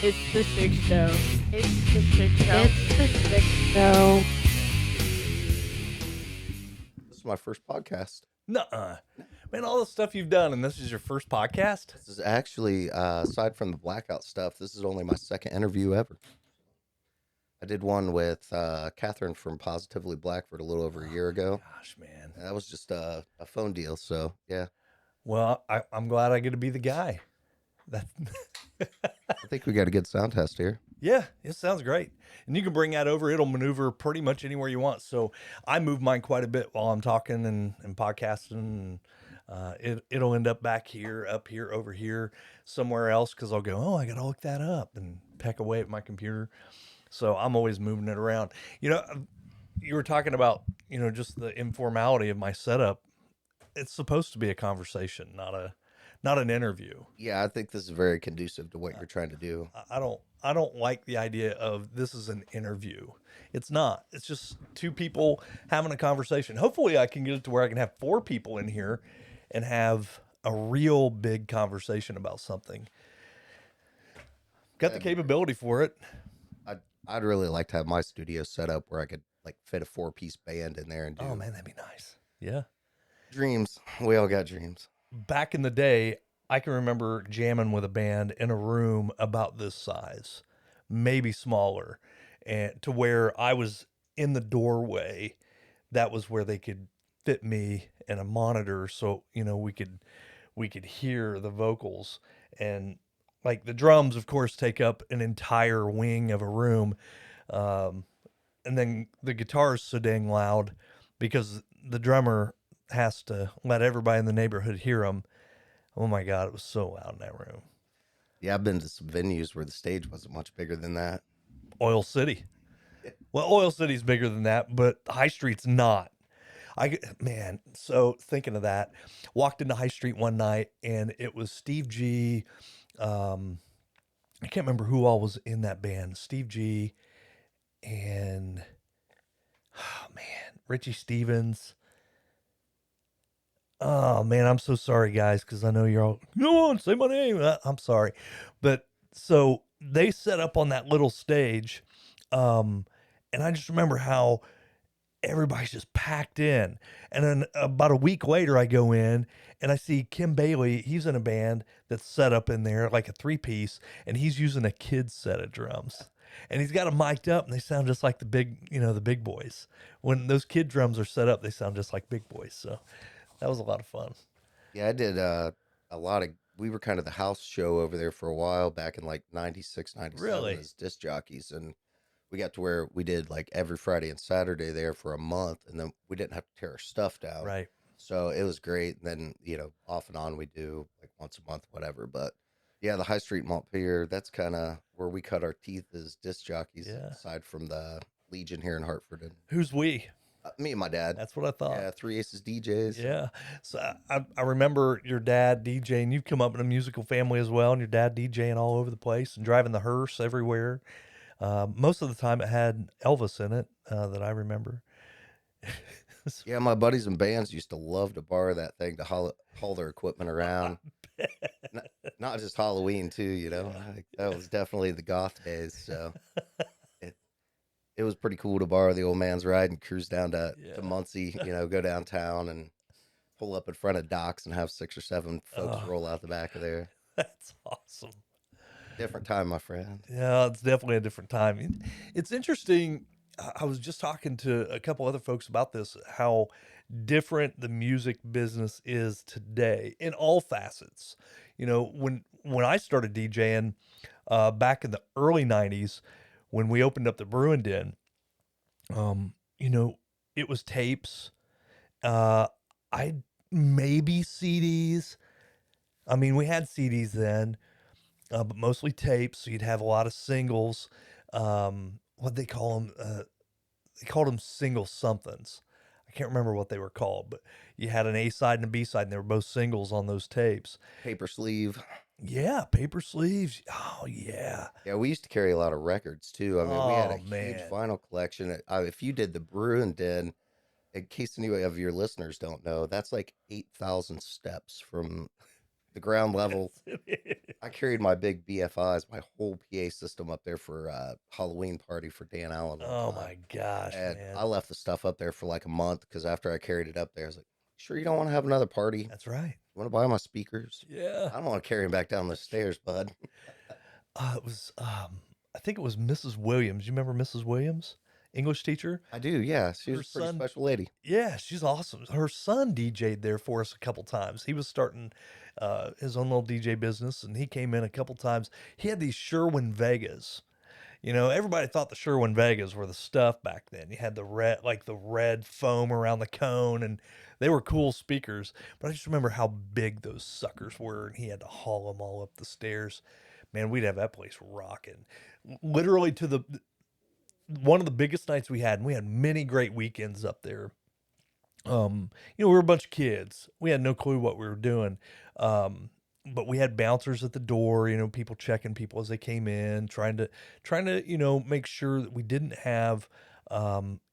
It's the Schick Show. It's the Schick Show. It's the Schick Show. This is my first podcast. Nuh-uh. Man, all the stuff you've done, and this is your first podcast? This is actually, aside from the blackout stuff, this is only my second interview ever. I did one with Catherine from Positively Blackford a little over a year ago. Gosh, man. That was just a phone deal, so yeah. Well, I'm glad I get to be the guy. That I think we got a good sound test here. Yeah, it sounds great. And you can bring that over. It'll maneuver pretty much anywhere you want. So I move mine quite a bit while I'm talking and podcasting. And, it'll end up back here, up here, over here, somewhere else, because I'll go, oh, I got to look that up and peck away at my computer. So I'm always moving it around. You know, you were talking about, just the informality of my setup. It's supposed to be a conversation, not an interview. Yeah, I think this is very conducive to what you're trying to do. I don't like the idea of this is an interview. It's not. It's just two people having a conversation. Hopefully I can get it to where I can have four people in here and have a real big conversation about something. Got the capability for it. I'd really like to have my studio set up where I could like fit a 4-piece band in there and do. Oh man, that'd be nice. Yeah. Dreams. We all got dreams. Back in the day, I can remember jamming with a band in a room about this size, maybe smaller, and to where I was in the doorway. That was where they could fit me and a monitor, so we could hear the vocals. And like the drums, of course, take up an entire wing of a room, and then the guitar is so dang loud because the drummer has to let everybody in the neighborhood hear him. Oh my God, it was so loud in that room. Yeah, I've been to some venues where the stage wasn't much bigger than that. Oil City. Well, Oil City's bigger than that, but High Street's not. So thinking of that, walked into High Street one night and it was Steve G. I can't remember who all was in that band. Steve G. and Richie Stevens. Oh man, I'm so sorry, guys, because I know you're all, go on, say my name. I'm sorry. But so they set up on that little stage. And I just remember how everybody's just packed in. And then about a week later, I go in and I see Kim Bailey. He's in a band that's set up in there like a 3-piece, and he's using a kid's set of drums. And he's got them mic'd up, and they sound just like the big boys. When those kid drums are set up, they sound just like big boys. So that was a lot of fun. Yeah, I did a lot of, we were kind of the house show over there for a while back in like 96, 97 Really? as disc jockeys. And we got to where we did like every Friday and Saturday there for a month. And then we didn't have to tear our stuff down. Right. So it was great. And then, off and on we do like once a month, whatever. But yeah, the High Street Montpelier, that's kind of where we cut our teeth as disc jockeys, aside from the Legion here in Hartford. And Who's we? me and my dad. That's what I thought. Yeah, 3 Aces DJs. Yeah. So I remember your dad DJing. You've come up in a musical family as well, and your dad DJing all over the place and driving the hearse everywhere. Most of the time it had Elvis in it, that I remember. Yeah, my buddies and bands used to love to borrow that thing to haul their equipment around. Not just Halloween too, Like, that was definitely the goth days. So it was pretty cool to borrow the old man's ride and cruise down to Muncie, go downtown and pull up in front of docks and have 6 or 7 folks roll out the back of there. That's awesome. Different time, my friend. Yeah, it's definitely a different time. It's interesting. I was just talking to a couple other folks about this, how different the music business is today in all facets. When I started DJing back in the early 90s, when we opened up the Brewing Den, it was tapes. I maybe CDs. I mean, we had CDs then, but mostly tapes. So you'd have a lot of singles. What'd they call them? They called them single somethings. I can't remember what they were called, but you had an A side and a B side, and they were both singles on those tapes. Paper sleeve. Yeah, paper sleeves. Oh, yeah. Yeah, we used to carry a lot of records too. I mean, we had a man. huge vinyl collection. If you did the Brewing Den, in case any of your listeners don't know, that's like 8,000 steps from the ground level. I carried my big BFIs, my whole PA system up there for a Halloween party for Dan Allen one Oh time. my gosh, And man. I left the stuff up there for like a month because after I carried it up there, I was like, sure, you don't want to have another party? That's right. You want to buy my speakers? Yeah. I don't want to carry them back down the stairs, bud. It was I think it was Mrs. Williams. You remember Mrs. Williams? English teacher? I do, yeah. She was Her a pretty son, special lady. yeah, she's awesome. Her son DJ'd there for us a couple times. He was starting his own little DJ business, and he came in a couple times. He had these Sherwin Vegas. Everybody thought the Sherwin Vegas were the stuff back then. You had the red foam around the cone, and they were cool speakers. But I just remember how big those suckers were, and he had to haul them all up the stairs. Man, we'd have that place rocking. Literally to the one of the biggest nights we had, and we had many great weekends up there. We were a bunch of kids. We had no clue what we were doing. But we had bouncers at the door, people checking people as they came in, trying to make sure that we didn't have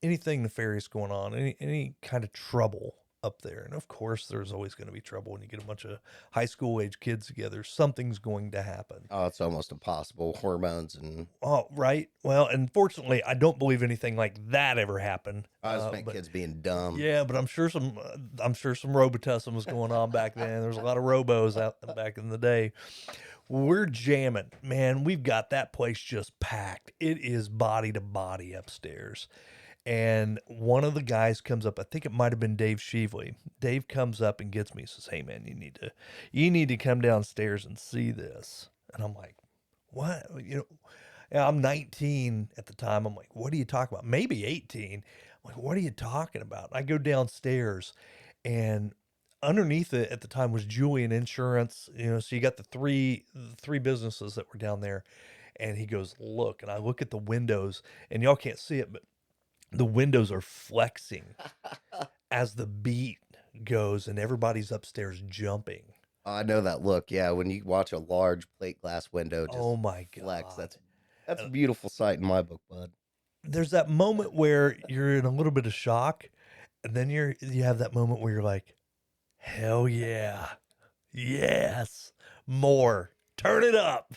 anything nefarious going on, any kind of trouble up there. And of course, there's always going to be trouble when you get a bunch of high school age kids together. Something's going to happen. Oh, it's almost impossible. Hormones and Oh, right. Well, unfortunately, I don't believe anything like that ever happened. I just meant But kids being dumb. yeah, but I'm sure some Robitussin was going on back then. There was a lot of Robos out back in the day. We're jamming, man. We've got that place just packed. It is body to body upstairs. And one of the guys comes up. I think it might have been Dave Sheevely. Dave comes up and gets me. Says, "Hey, man, you need to come downstairs and see this." And I'm like, "What?" Yeah, I'm 19 at the time. I'm like, "What are you talking about?" Maybe 18. I'm like, "What are you talking about?" I go downstairs, and underneath it at the time was Julian Insurance. So you got the three businesses that were down there. And he goes, "Look," and I look at the windows, and y'all can't see it, but the windows are flexing as the beat goes, and everybody's upstairs jumping. I know that look. Yeah, when you watch a large plate glass window just Oh my flex, God. that's a beautiful sight in my book, bud. There's that moment where you're in a little bit of shock, and then you have that moment where you're like, hell yeah. Yes. More. Turn it up.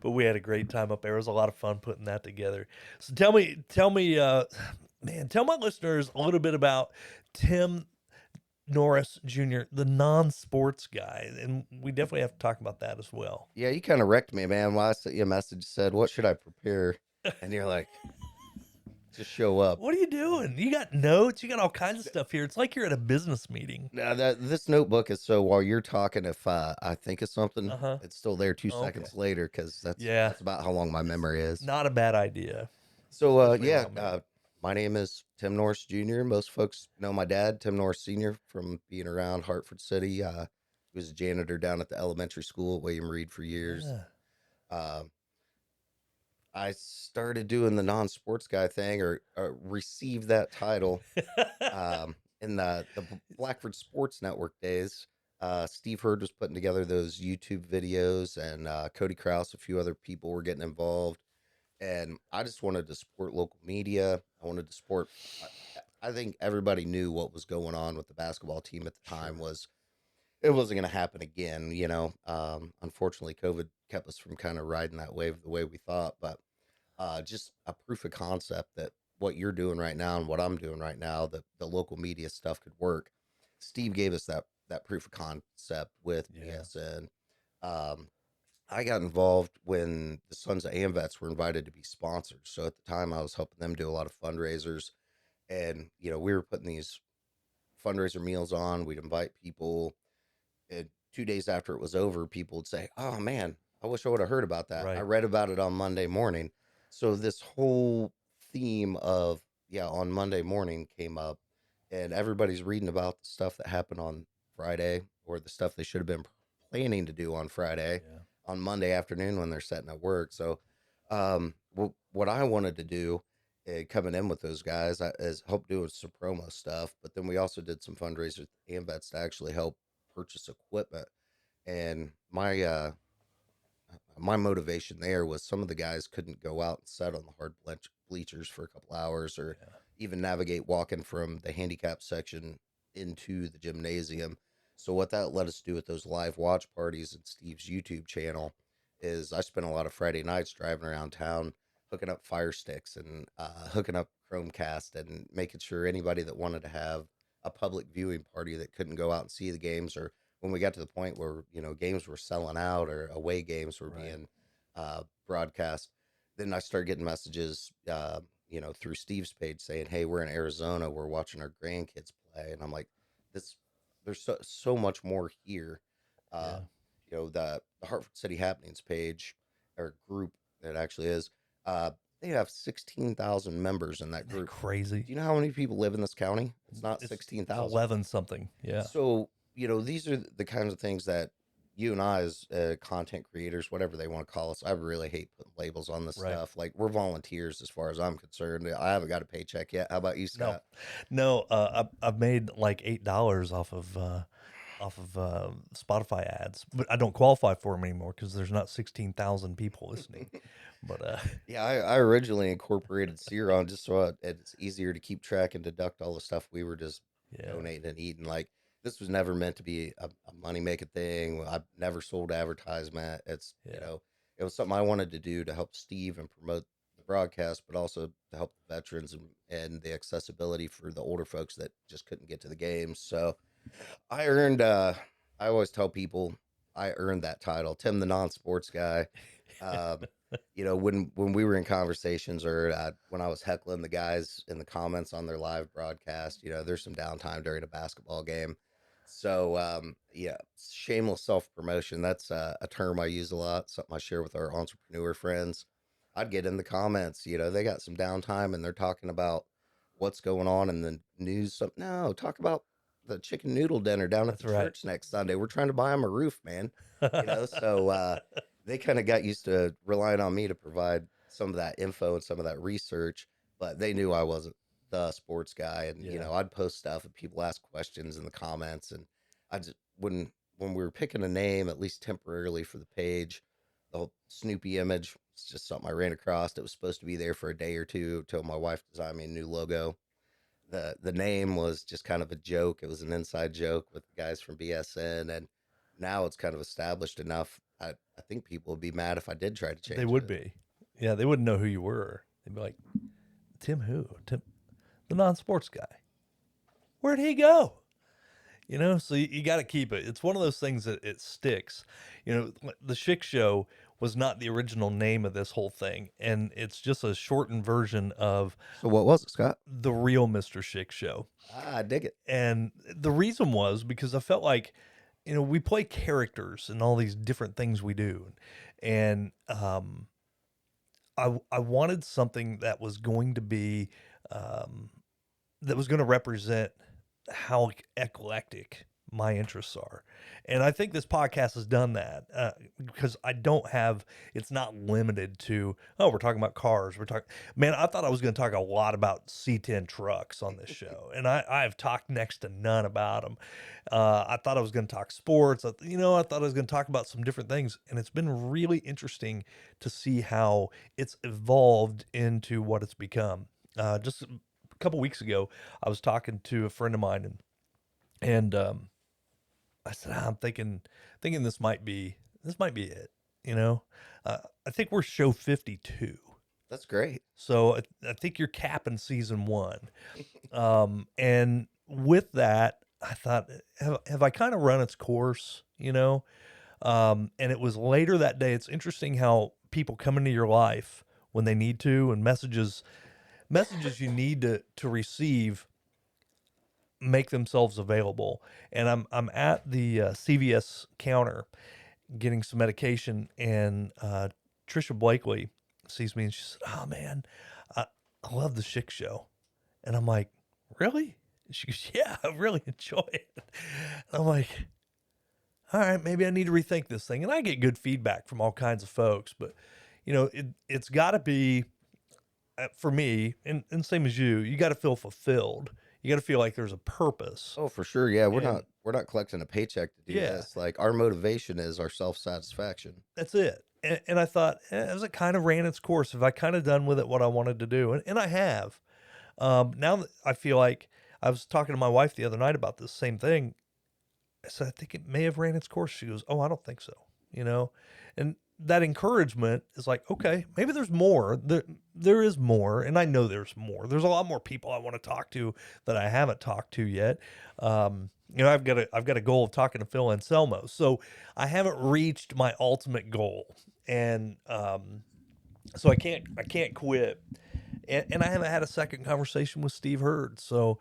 But we had a great time up there. It was a lot of fun putting that together. So tell me, man, tell my listeners a little bit about Tim Norris Jr., the non-sports guy. And we definitely have to talk about that as well. Yeah, you kind of wrecked me, man. When I sent you a message, said, "What should I prepare?" And you're like, "Just show up." What are you doing? You got notes. You got all kinds of stuff here. It's like you're at a business meeting. Now this notebook is so while you're talking, if I think of something, Uh-huh. it's still there 2 Okay. seconds later because Yeah. that's about how long my memory is. Not a bad idea. So especially yeah, around me. my name is Tim Norris Jr. Most folks know my dad, Tim Norris Sr. from being around Hartford City. He was a janitor down at the elementary school at William Reed for years. Yeah. I started doing the non-sports guy thing, or received that title in the Blackford Sports Network days. Steve Hurd was putting together those YouTube videos, and Cody Krause, a few other people were getting involved. And I just wanted to support local media. I wanted to support. I think everybody knew what was going on with the basketball team at the time. Sure. Was it wasn't going to happen again. Unfortunately, COVID kept us from kind of riding that wave the way we thought. But just a proof of concept that what you're doing right now and what I'm doing right now, the local media stuff could work. Steve gave us that proof of concept with Yeah. BSN. I got involved when the Sons of Amvets were invited to be sponsors. So at the time, I was helping them do a lot of fundraisers, and we were putting these fundraiser meals on. We'd invite people, and 2 days after it was over, people would say, "Oh man, I wish I would have heard about that. I Right. read about it on Monday morning." So this whole theme of on Monday morning came up, and everybody's reading about the stuff that happened on Friday, or the stuff they should have been planning to do on Friday Yeah. on Monday afternoon when they're setting at work. So what I wanted to do coming in with those guys is help do some promo stuff, but then we also did some fundraisers with Amvets to actually help purchase equipment. And my motivation there was some of the guys couldn't go out and set on the hard bleachers for a couple hours, or Yeah. even navigate walking from the handicap section into the gymnasium. So what that let us do with those live watch parties and Steve's YouTube channel is I spent a lot of Friday nights driving around town, hooking up Fire Sticks and hooking up Chromecast and making sure anybody that wanted to have a public viewing party that couldn't go out and see the games, or when we got to the point where games were selling out or away games were being broadcast, then I started getting messages, through Steve's page saying, "Hey, we're in Arizona. We're watching our grandkids play," and I'm like, "This, there's so much more here." Uh, Yeah. the Hartford City Happenings page or group that actually is, uh, they have 16,000 members in that Isn't that group. crazy? Do you know how many people live in this county? It's not It's 16,000. 11 something. Yeah. So, these are the kinds of things that you and I, as content creators, whatever they want to call us, I really hate putting labels on this Right. stuff. Like, we're volunteers as far as I'm concerned. I haven't got a paycheck yet. How about you, No, Scott? no. I've made like $8 off of Spotify ads, but I don't qualify for them anymore because there's not 16,000 people listening. But Yeah, I originally incorporated Sear just so it's easier to keep track and deduct all the stuff we were just yeah, donating and eating. Like, this was never meant to be a money making thing. I've never sold advertisement. yeah, It was something I wanted to do to help Steve and promote the broadcast, but also to help the veterans and the accessibility for the older folks that just couldn't get to the games. So I earned, I always tell people I earned that title, Tim the non-sports guy. Um, when we were in conversations or when I was heckling the guys in the comments on their live broadcast, there's some downtime during a basketball game. So, yeah, shameless self promotion. That's a term I use a lot, something I share with our entrepreneur friends. I'd get in the comments, they got some downtime and they're talking about what's going on in the news. No, talk about the chicken noodle dinner down at that's the right. church next Sunday. We're trying to buy them a roof, man. So they kind of got used to relying on me to provide some of that info and some of that research, but they knew I wasn't the sports guy. And, Yeah, I'd post stuff and people ask questions in the comments. And I just, when we were picking a name, at least temporarily for the page, the whole Snoopy image was just something I ran across. It was supposed to be there for a day or two till my wife designed me a new logo. The name was just kind of a joke. It was an inside joke with the guys from BSN, and now it's kind of established enough. I think people would be mad if I did try to they change would it. be. Yeah, they wouldn't know who you were. They'd be like, Tim who? Tim, the non-sports guy. Where'd he go? So you got to keep it. It's one of those things that it sticks. The Schick Show was not the original name of this whole thing, and it's just a shortened version of So what was it, Scott? the real Mr. Schick Show. I dig it. And the reason was because I felt like, we play characters and all these different things we do, and I wanted something that was going to be um, that was going to represent how eclectic my interests are. And I think this podcast has done that because it's not limited to, we're talking about cars. Man, I thought I was going to talk a lot about C10 trucks on this show. And I've talked next to none about them. I thought I was going to talk sports. I thought I was going to talk about some different things. And it's been really interesting to see how it's evolved into what it's become. Just a couple weeks ago, I was talking to a friend of mine and I said, I'm thinking this might be it. I think we're show 52. That's great. So I think you're capping season 1. And with that, I thought, have I kind of run its course, and it was later that day. It's interesting how people come into your life when they need to, and messages you need to receive make themselves available. And I'm at the CVS counter getting some medication, and Trisha Blakely sees me and she said, "Oh man, I love the Schick Show." And I'm like, "Really?" And she goes, "Yeah, I really enjoy it." And I'm like, "All right, maybe I need to rethink this thing." And I get good feedback from all kinds of folks, but it's got to be for me, and same as you got to feel fulfilled. You got to feel like there's a purpose. Oh, for sure. Yeah, And we're not collecting a paycheck to do yeah, this. Like, our motivation is our self satisfaction. that's it. And I thought, as it kind of ran its course, have I kind of done with it what I wanted to do? And I have. Now that I feel like I was talking to my wife the other night about this same thing. I said, I think it may have ran its course. She goes, oh, I don't think so, you know? And that encouragement is like, okay, maybe there's more. There is more, and I know there's more. There's a lot more people I want to talk to that I haven't talked to yet. You know, I've got a goal of talking to Phil Anselmo, so I haven't reached my ultimate goal, and so I can't quit. And I haven't had a second conversation with Steve Hurd, so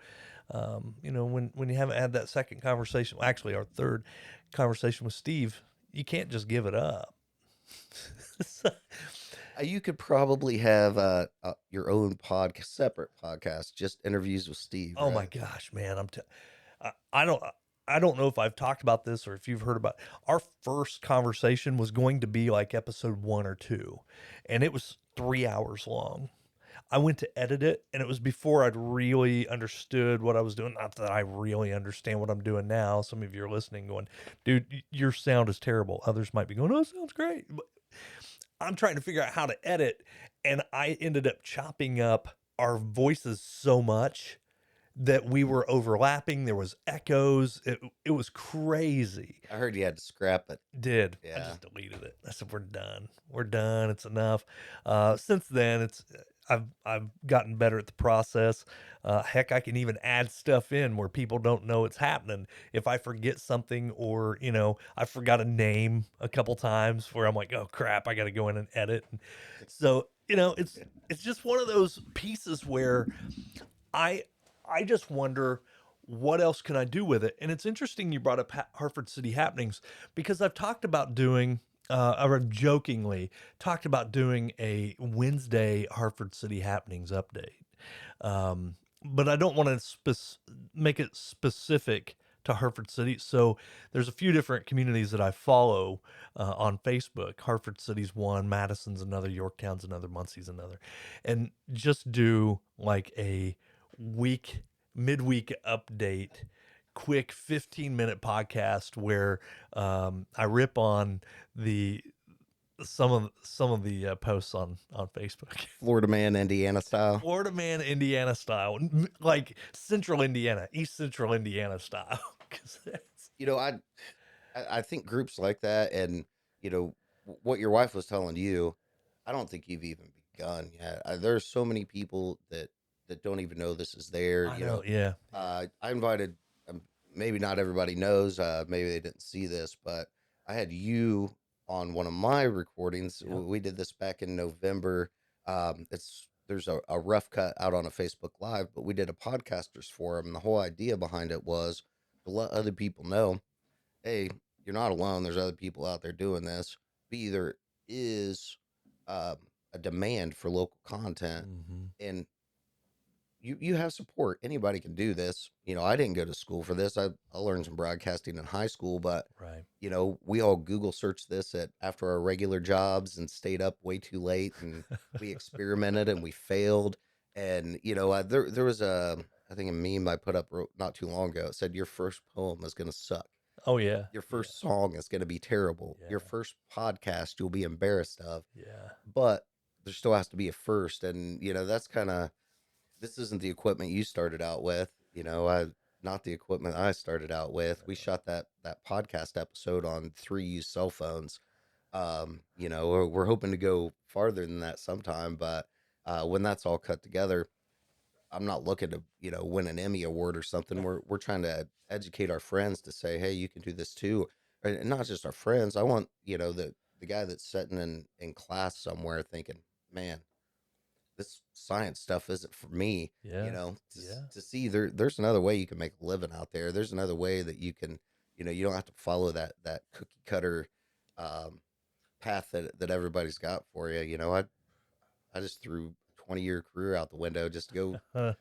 you know, when you haven't had that second conversation, well, actually our third conversation with Steve, you can't just give it up. You could probably have your own podcast, separate podcast, just interviews with Steve. Oh my Right? gosh, man! I don't I don't know if I've talked about this or if you've heard about our first conversation was going to be like episode 1 or 2, and it was 3 hours long. I went to edit it, and it was before I'd really understood what I was doing. Not that I really understand what I'm doing now. Some of you are listening going, dude, your sound is terrible. Others might be going, oh, it sounds great. But I'm trying to figure out how to edit, and I ended up chopping up our voices so much that we were overlapping. There was echoes. It was crazy. I heard you had to scrap it. Did. I Yeah. just deleted it. I said, we're done. We're done. It's enough. Since then, I've gotten better at the process. Heck, I can even add stuff in where people don't know it's happening. If I forget something, or you know, I forgot a name a couple times where I'm like, oh crap, I got to go in and edit. So you know, it's just one of those pieces where I I just wonder what else can I do with it. And it's interesting you brought up Hartford City Happenings, because I've talked about doing or jokingly talked about doing a Wednesday Hartford City Happenings update. But I don't want to make it specific to Hartford City. So there's a few different communities that I follow on Facebook. Hartford City's one, Madison's another, Yorktown's another, Muncie's another, and just do like a midweek update, quick 15-minute podcast where I rip on the some of the posts on Facebook. Florida man, Indiana style. Florida man, Indiana style, like Central Indiana, East Central Indiana style. You know, I think groups like that, and you know what your wife was telling you. I don't think you've even begun yet. There's so many people that don't even know this is there. I You know, know, yeah. I invited. Maybe not everybody knows. Maybe they didn't see this, but I had you on one of my recordings. Yep. We did this back in November. There's a rough cut out on a Facebook Live, but we did a podcasters forum. The whole idea behind it was to let other people know, hey, you're not alone. There's other people out there doing this. B, there is um, a demand for local content, Mm-hmm. and you have support. Anybody can do this. You know, I didn't go to school for this. I learned some broadcasting in high school, but Right. you know, we all Google searched this after our regular jobs and stayed up way too late, and we experimented and we failed. And you know, there was I think a meme I put up not too long ago. It said your first poem is going to suck. Oh yeah. Your first song is going to be terrible. Yeah. Your first podcast you'll be embarrassed of. Yeah. But there still has to be a first, and you know, that's kind of, this isn't the equipment you started out with. You know, not the equipment I started out with. We shot that podcast episode on 3 used cell phones. You know, we're hoping to go farther than that sometime, but when that's all cut together, I'm not looking to, you know, win an Emmy award or something. We're trying to educate our friends to say, hey, you can do this too. And not just our friends. I want, you know, the guy that's sitting in class somewhere thinking, man, this science stuff isn't for me. Yeah. You know, Yeah. to see there's another way you can make a living out there. There's another way that you can, you know, you don't have to follow that cookie cutter path that everybody's got for you. You know, I just threw a 20-year career out the window just to go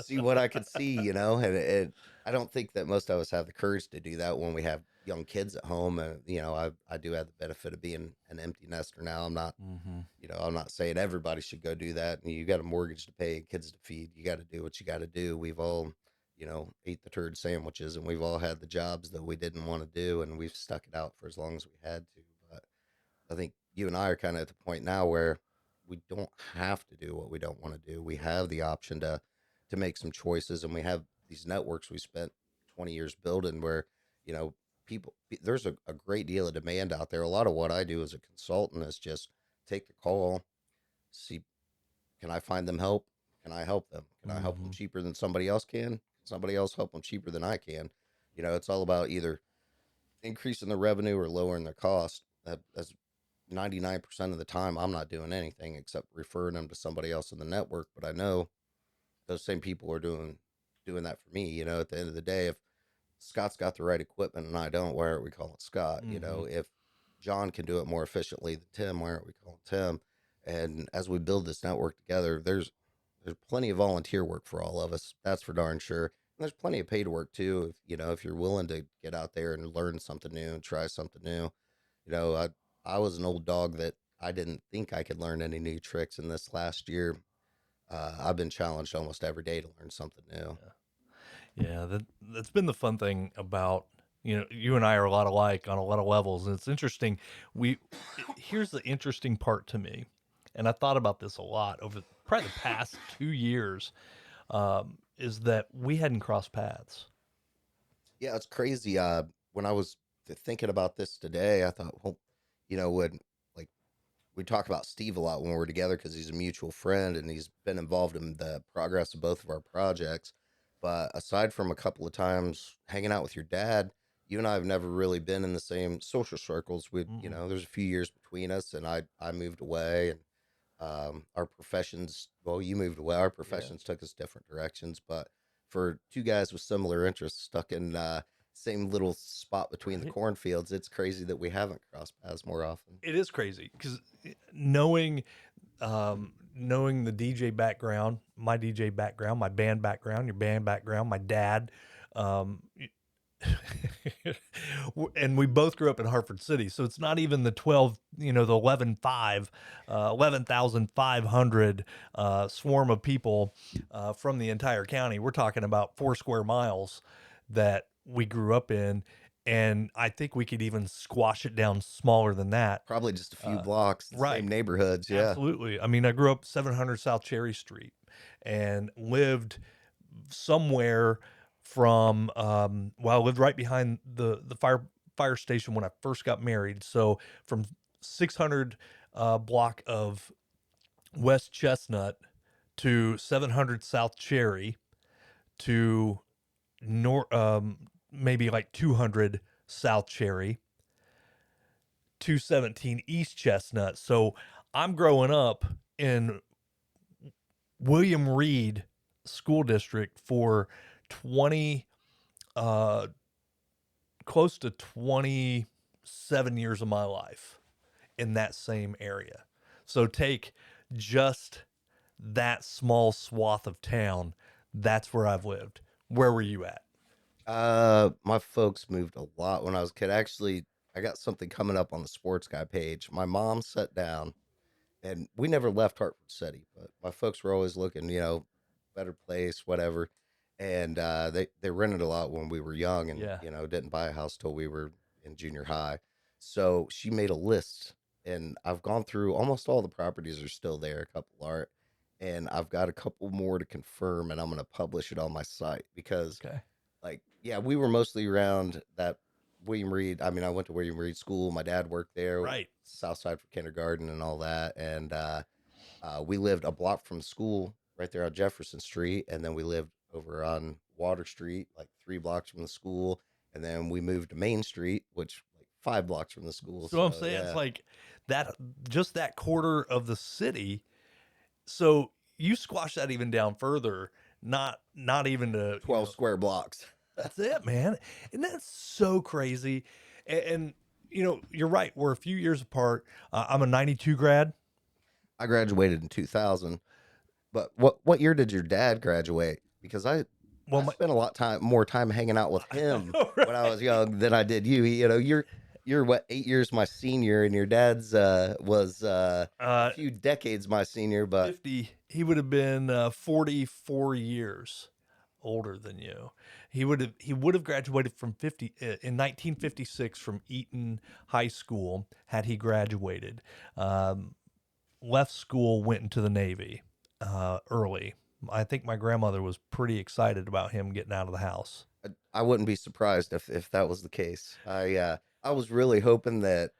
see what I could see, you know, and I don't think that most of us have the courage to do that when we have young kids at home. And, you know, I do have the benefit of being an empty nester now. I'm not, Mm-hmm. you know, I'm not saying everybody should go do that. And you got a mortgage to pay and kids to feed. You got to do what you got to do. We've all, you know, ate the turd sandwiches, and we've all had the jobs that we didn't want to do, and we've stuck it out for as long as we had to. But I think you and I are kind of at the point now where we don't have to do what we don't want to do. We have the option to make some choices, and we have these networks we spent 20 years building where, you know, there's a great deal of demand out there. A lot of what I do as a consultant is just take the call, see, can I find them help? Can I help them? Can I help them Mhm. cheaper than somebody else can? Can somebody else help them cheaper than I can? It's all about either increasing the revenue or lowering their cost. That's 99% of the time, I'm not doing anything except referring them to somebody else in the network. But I know those same people are doing that for me. At the end of the day, if Scott's got the right equipment and I don't, why aren't we calling Scott? Mhm. If John can do it more efficiently than Tim, why aren't we calling Tim? And as we build this network together, there's plenty of volunteer work for all of us. That's for darn sure. And there's plenty of paid work too. If you're willing to get out there and learn something new and try something new. I was an old dog that I didn't think I could learn any new tricks. In this last year, I've been challenged almost every day to learn something new. Yeah, that's been the fun thing about, you and I are a lot alike on a lot of levels, and it's interesting. Here's the interesting part to me, and I thought about this a lot over probably the past 2 years, is that we hadn't crossed paths. Yeah, it's crazy. When I was thinking about this today, I thought, well, when like we talk about Steve a lot when we're together because he's a mutual friend and he's been involved in the progress of both of our projects. But aside from a couple of times hanging out with your dad, you and I have never really been in the same social circles. Mm-mm. There's a few years between us, and I moved away, and our professions. Well, you moved away. Our Yeah, professions took us different directions, but for two guys with similar interests stuck in same little spot between the right. cornfields, it's crazy that we haven't crossed paths more often. It is crazy because knowing the DJ background, my DJ background, my band background, your band background, my dad, um, and we both grew up in Hartford City, so it's not even the 12, the 11,500 swarm of people from the entire county. We're talking about 4 square miles that we grew up in, and I think we could even squash it down smaller than that. Probably just a few Uh, blocks, the right. same neighborhoods. Yeah. Absolutely. I mean, I grew up 700 South Cherry Street and lived somewhere from I lived right behind the fire station when I first got married. So from 600 block of West Chestnut to 700 South Cherry to maybe like 200 South Cherry, 217 East Chestnut. So I'm growing up in William Reed School District for 20, uh, close to 27 years of my life in that same area. So take just that small swath of town. That's where I've lived. Where were you at? My folks moved a lot when I was a kid. Actually, I got something coming up on the sports guy page. My mom sat down, and we never left Hartford City, but my folks were always looking, better place, whatever. And they rented a lot when we were young, and Yeah. didn't buy a house till we were in junior high. So she made a list, and I've gone through almost all the properties are still there. A couple aren't, and I've got a couple more to confirm, and I'm going to publish it on my site because Okay. yeah, we were mostly around that William Reed. I mean, I went to William Reed School. My dad worked there, Right. Southside for kindergarten and all that. And we lived a block from school right there on Jefferson Street. And then we lived over on Water Street, like 3 blocks from the school. And then we moved to Main Street, which like 5 blocks from the school. So I'm So saying it's yeah, like that, just that quarter of the city. So you squash that even down further, not even to, 12 square blocks. that's it, man. And that's so crazy. And you're right. We're a few years apart. I'm a 92 grad. I graduated in 2000. But what year did your dad graduate? Because Well, I spent a lot more time hanging out with I him know, when I right? was young than I did you. You're what, 8 years my senior, and your dad's was a Uh, few decades my senior. But 50, he would have been 44 years older than you. He would have graduated from 50 in 1956 from Eaton High School had he graduated. Left school, went into the Navy early. I think my grandmother was pretty excited about him getting out of the house. I wouldn't be surprised if that was the case. I was really hoping that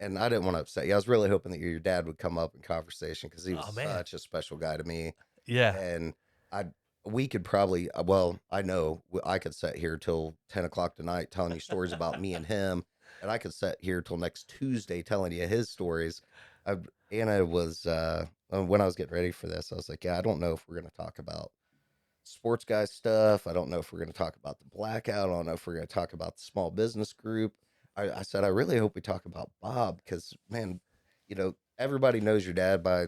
and I didn't want to upset you. I was really hoping that your dad would come up in conversation because he was Oh man. such a special guy to me, Yeah. and I we could probably well I know I could sit here till 10 o'clock tonight telling you stories about me and him, and I could sit here till next Tuesday telling you his stories. I, Anna was when I was getting ready for this, I was like, yeah, I don't know if we're gonna talk about sports guy stuff. I don't know if we're going to talk about the blackout. I don't know if we're going to talk about the small business group. I said, I really hope we talk about Bob because, man, everybody knows your dad by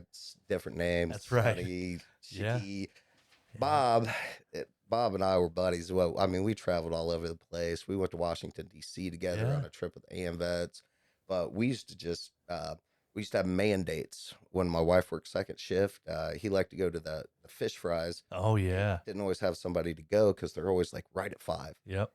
different names, That's right. Sonny, Yeah. Shicky, Yeah. Bob. Bob and I were buddies. Well, I mean, we traveled all over the place. We went to Washington, D.C. together Yeah. on a trip with Amvets, but we used to we used to have mandates when my wife worked second shift. He liked to go to the fish fries, Oh and yeah. didn't always have somebody to go because they're always like right at 5, Yep.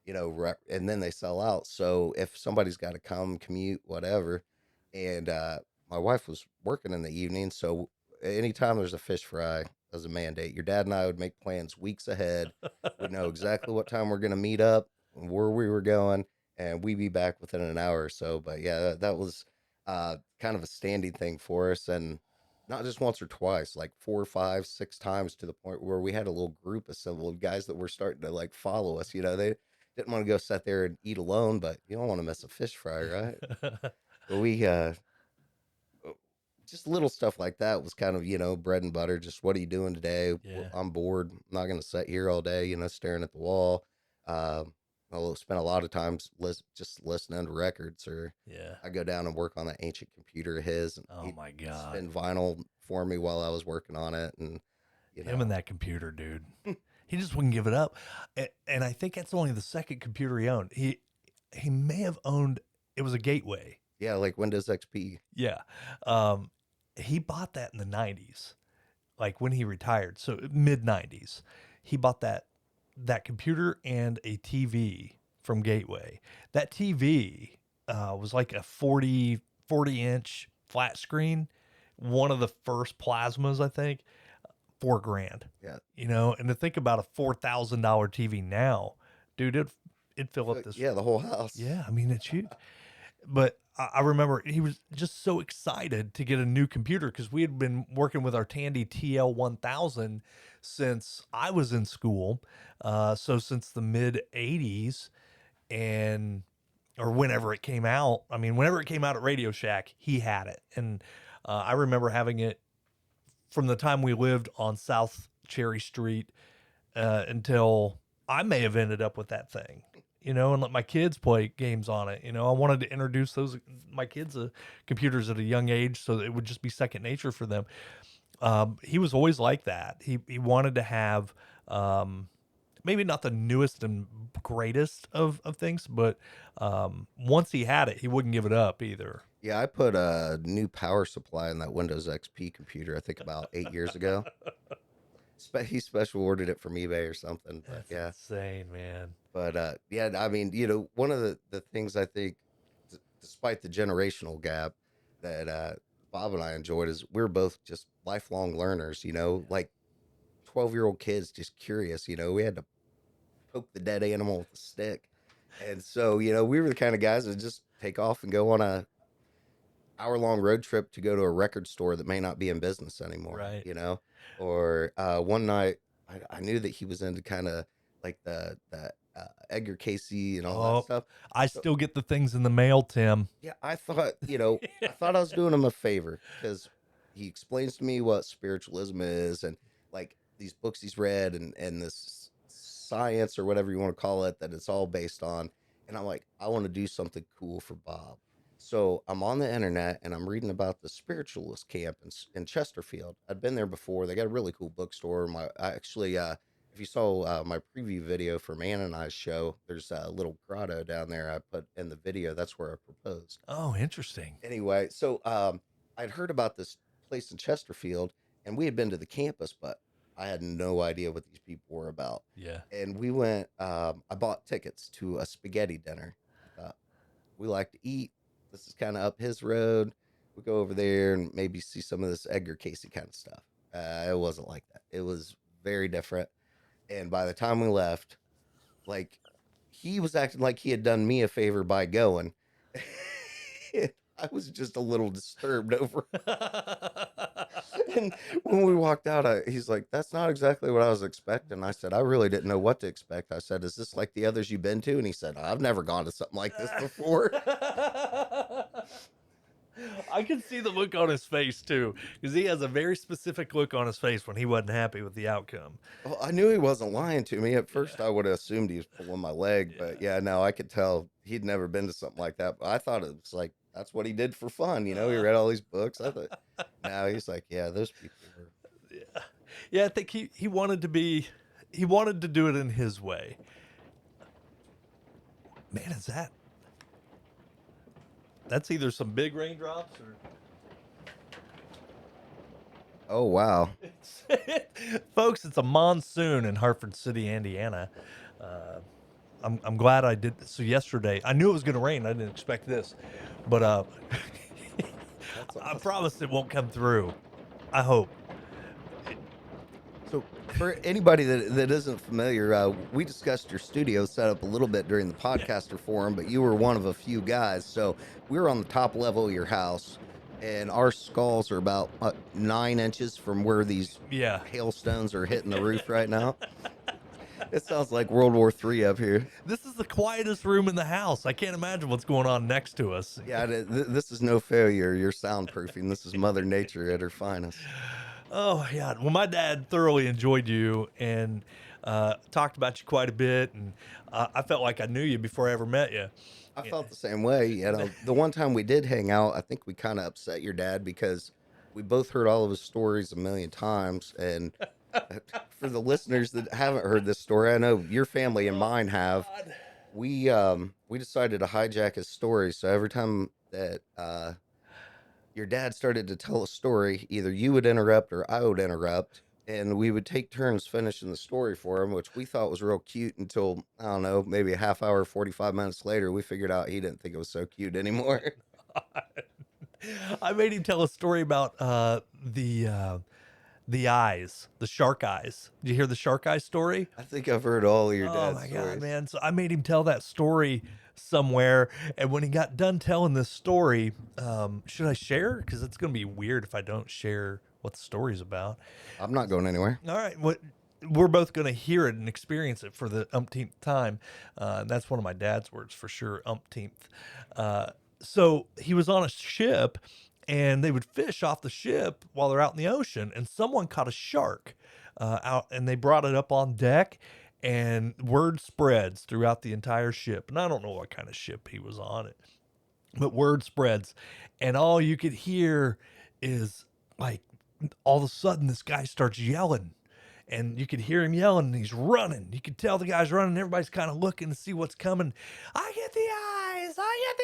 and then they sell out. So if somebody's got to come, commute, whatever, and my wife was working in the evening, so anytime there's a fish fry as a mandate, your dad and I would make plans weeks ahead. We'd know exactly what time we're going to meet up, where we were going, and we'd be back within an hour or so. But yeah, that was kind of a standing thing for us. And not just once or twice, like 4, 5, 6 times to the point where we had a little group assembled of guys that were starting to like follow us. They didn't want to go sit there and eat alone, but you don't want to miss a fish fry, right? But we just little stuff like that was kind of bread and butter. Just what are you doing today? Yeah. I'm bored. I'm not going to sit here all day, staring at the wall. I'll spend a lot of times just listening to records, or Yeah. I go down and work on that ancient computer of his, and Oh he'd my God. spin vinyl for me while I was working on it, and you Him and know, that computer, dude. He just wouldn't give it up. And I think that's only the second computer he owned. He may have owned, it was a Gateway. yeah, like Windows XP. Yeah. Um, he bought that in the 90s, like when he retired. So mid 90s. He bought that computer and a TV from Gateway. That TV was like a 40-inch flat screen, one of the first plasmas, I think. $4,000, Yeah, and to think about a $4,000 TV now, dude, it'd fill up this. yeah, the whole house. Yeah, I mean, it's huge. But I remember he was just so excited to get a new computer because we had been working with our Tandy TL 1000 since I was in school. So since the mid 80s, and or whenever it came out. I mean, whenever it came out at Radio Shack, he had it. And I remember having it from the time we lived on South Cherry Street until I may have ended up with that thing, and let my kids play games on it. I wanted to introduce my kids to computers at a young age so that it would just be second nature for them. He was always like that. He wanted to have maybe not the newest and greatest of things, but once he had it, he wouldn't give it up either. Yeah, I put a new power supply in that Windows XP computer, I think about 8 years ago. He special ordered it from eBay or something, but That's yeah. insane, man. But yeah, I mean, one of the things I think, despite the generational gap, that Bob and I enjoyed is we're both just lifelong learners. Like 12-year-old kids, just curious. We had to poke the dead animal with a stick, and so we were the kind of guys that just take off and go on a hour-long road trip to go to a record store that may not be in business anymore. Right. Or one night I knew that he was into kind of like the Edgar Casey and all that Oh, stuff. I So still get the things in the mail, Tim. yeah, I thought I was doing him a favor because he explains to me what spiritualism is, and like these books he's read, and this science or whatever you want to call it that it's all based on. And I'm like, I want to do something cool for Bob. So I'm on the internet and I'm reading about the spiritualist camp in Chesterfield. I'd been there before. They got a really cool bookstore. I actually, if you saw my preview video for Man and I's show, there's a little grotto down there I put in the video. That's where I proposed. Oh, interesting. Anyway, so I'd heard about this place in Chesterfield, and we had been to the campus, but I had no idea what these people were about. Yeah. And we went. I bought tickets to a spaghetti dinner. I thought, we like to eat. This is kind of up his road. We go over there and maybe see some of this Edgar Casey kind of stuff. It wasn't like that. It was very different. And by the time we left, like he was acting like he had done me a favor by going. I was just a little disturbed over. And when we walked out, he's like, "That's not exactly what I was expecting." I said, "I really didn't know what to expect." I said, "Is this like the others you've been to?" And he said, "I've never gone to something like this before." I can see the look on his face too, because he has a very specific look on his face when he wasn't happy with the outcome. Well, I knew he wasn't lying to me. At first, I would have assumed he was pulling my leg, but yeah, no, I could tell he'd never been to something like that. But I thought it was like that's what he did for fun. You know, he read all these books. I thought, now he's like, yeah, those people were. Yeah, yeah. I think he wanted to be, he wanted to do it in his way. Man, is that's either some big raindrops or. Oh wow. Folks, it's a monsoon in Hartford City, Indiana. I'm glad I did. So yesterday, I knew it was going to rain. I didn't expect this, but That's I awesome. promise it won't come through. I hope. So, for anybody that isn't familiar, we discussed your studio setup a little bit during the podcaster forum, but you were one of a few guys. So, we were on the top level of your house, and our skulls are about 9 inches from where these Yeah. hailstones are hitting the roof right now. It sounds like World War III up here. This is the quietest room in the house. I can't imagine what's going on next to us. Yeah, this is no failure. You're soundproofing. This is Mother Nature at her finest. Oh, yeah. Well, my dad thoroughly enjoyed you and talked about you quite a bit. And I felt like I knew you before I ever met you. I felt the same way. You know, the one time we did hang out, I think we kind of upset your dad because we both heard all of his stories a million times. And for the listeners that haven't heard this story, I know your family and mine have. We decided to hijack his story. So every time that your dad started to tell a story, either you would interrupt or I would interrupt, and we would take turns finishing the story for him, which we thought was real cute until, I don't know, maybe a half hour, 45 minutes later, we figured out he didn't think it was so cute anymore. I made him tell a story about the eyes, the shark eyes. Did you hear the shark eye story? I think I've heard all of your Oh dad's my stories. God, man. So I made him tell that story somewhere. And when he got done telling this story, should I share? Because it's going to be weird if I don't share what the story's about. I'm not going anywhere. All right. We're both going to hear it and experience it for the umpteenth time. That's one of my dad's words for sure, umpteenth. So he was on a ship and they would fish off the ship while they're out in the ocean, and someone caught a shark out, and they brought it up on deck, and word spreads throughout the entire ship. And I don't know what kind of ship he was on it, but word spreads, and all you could hear is like all of a sudden this guy starts yelling. And you could hear him yelling, and he's running. You could tell the guy's running. Everybody's kind of looking to see what's coming. I get the eyes. I get the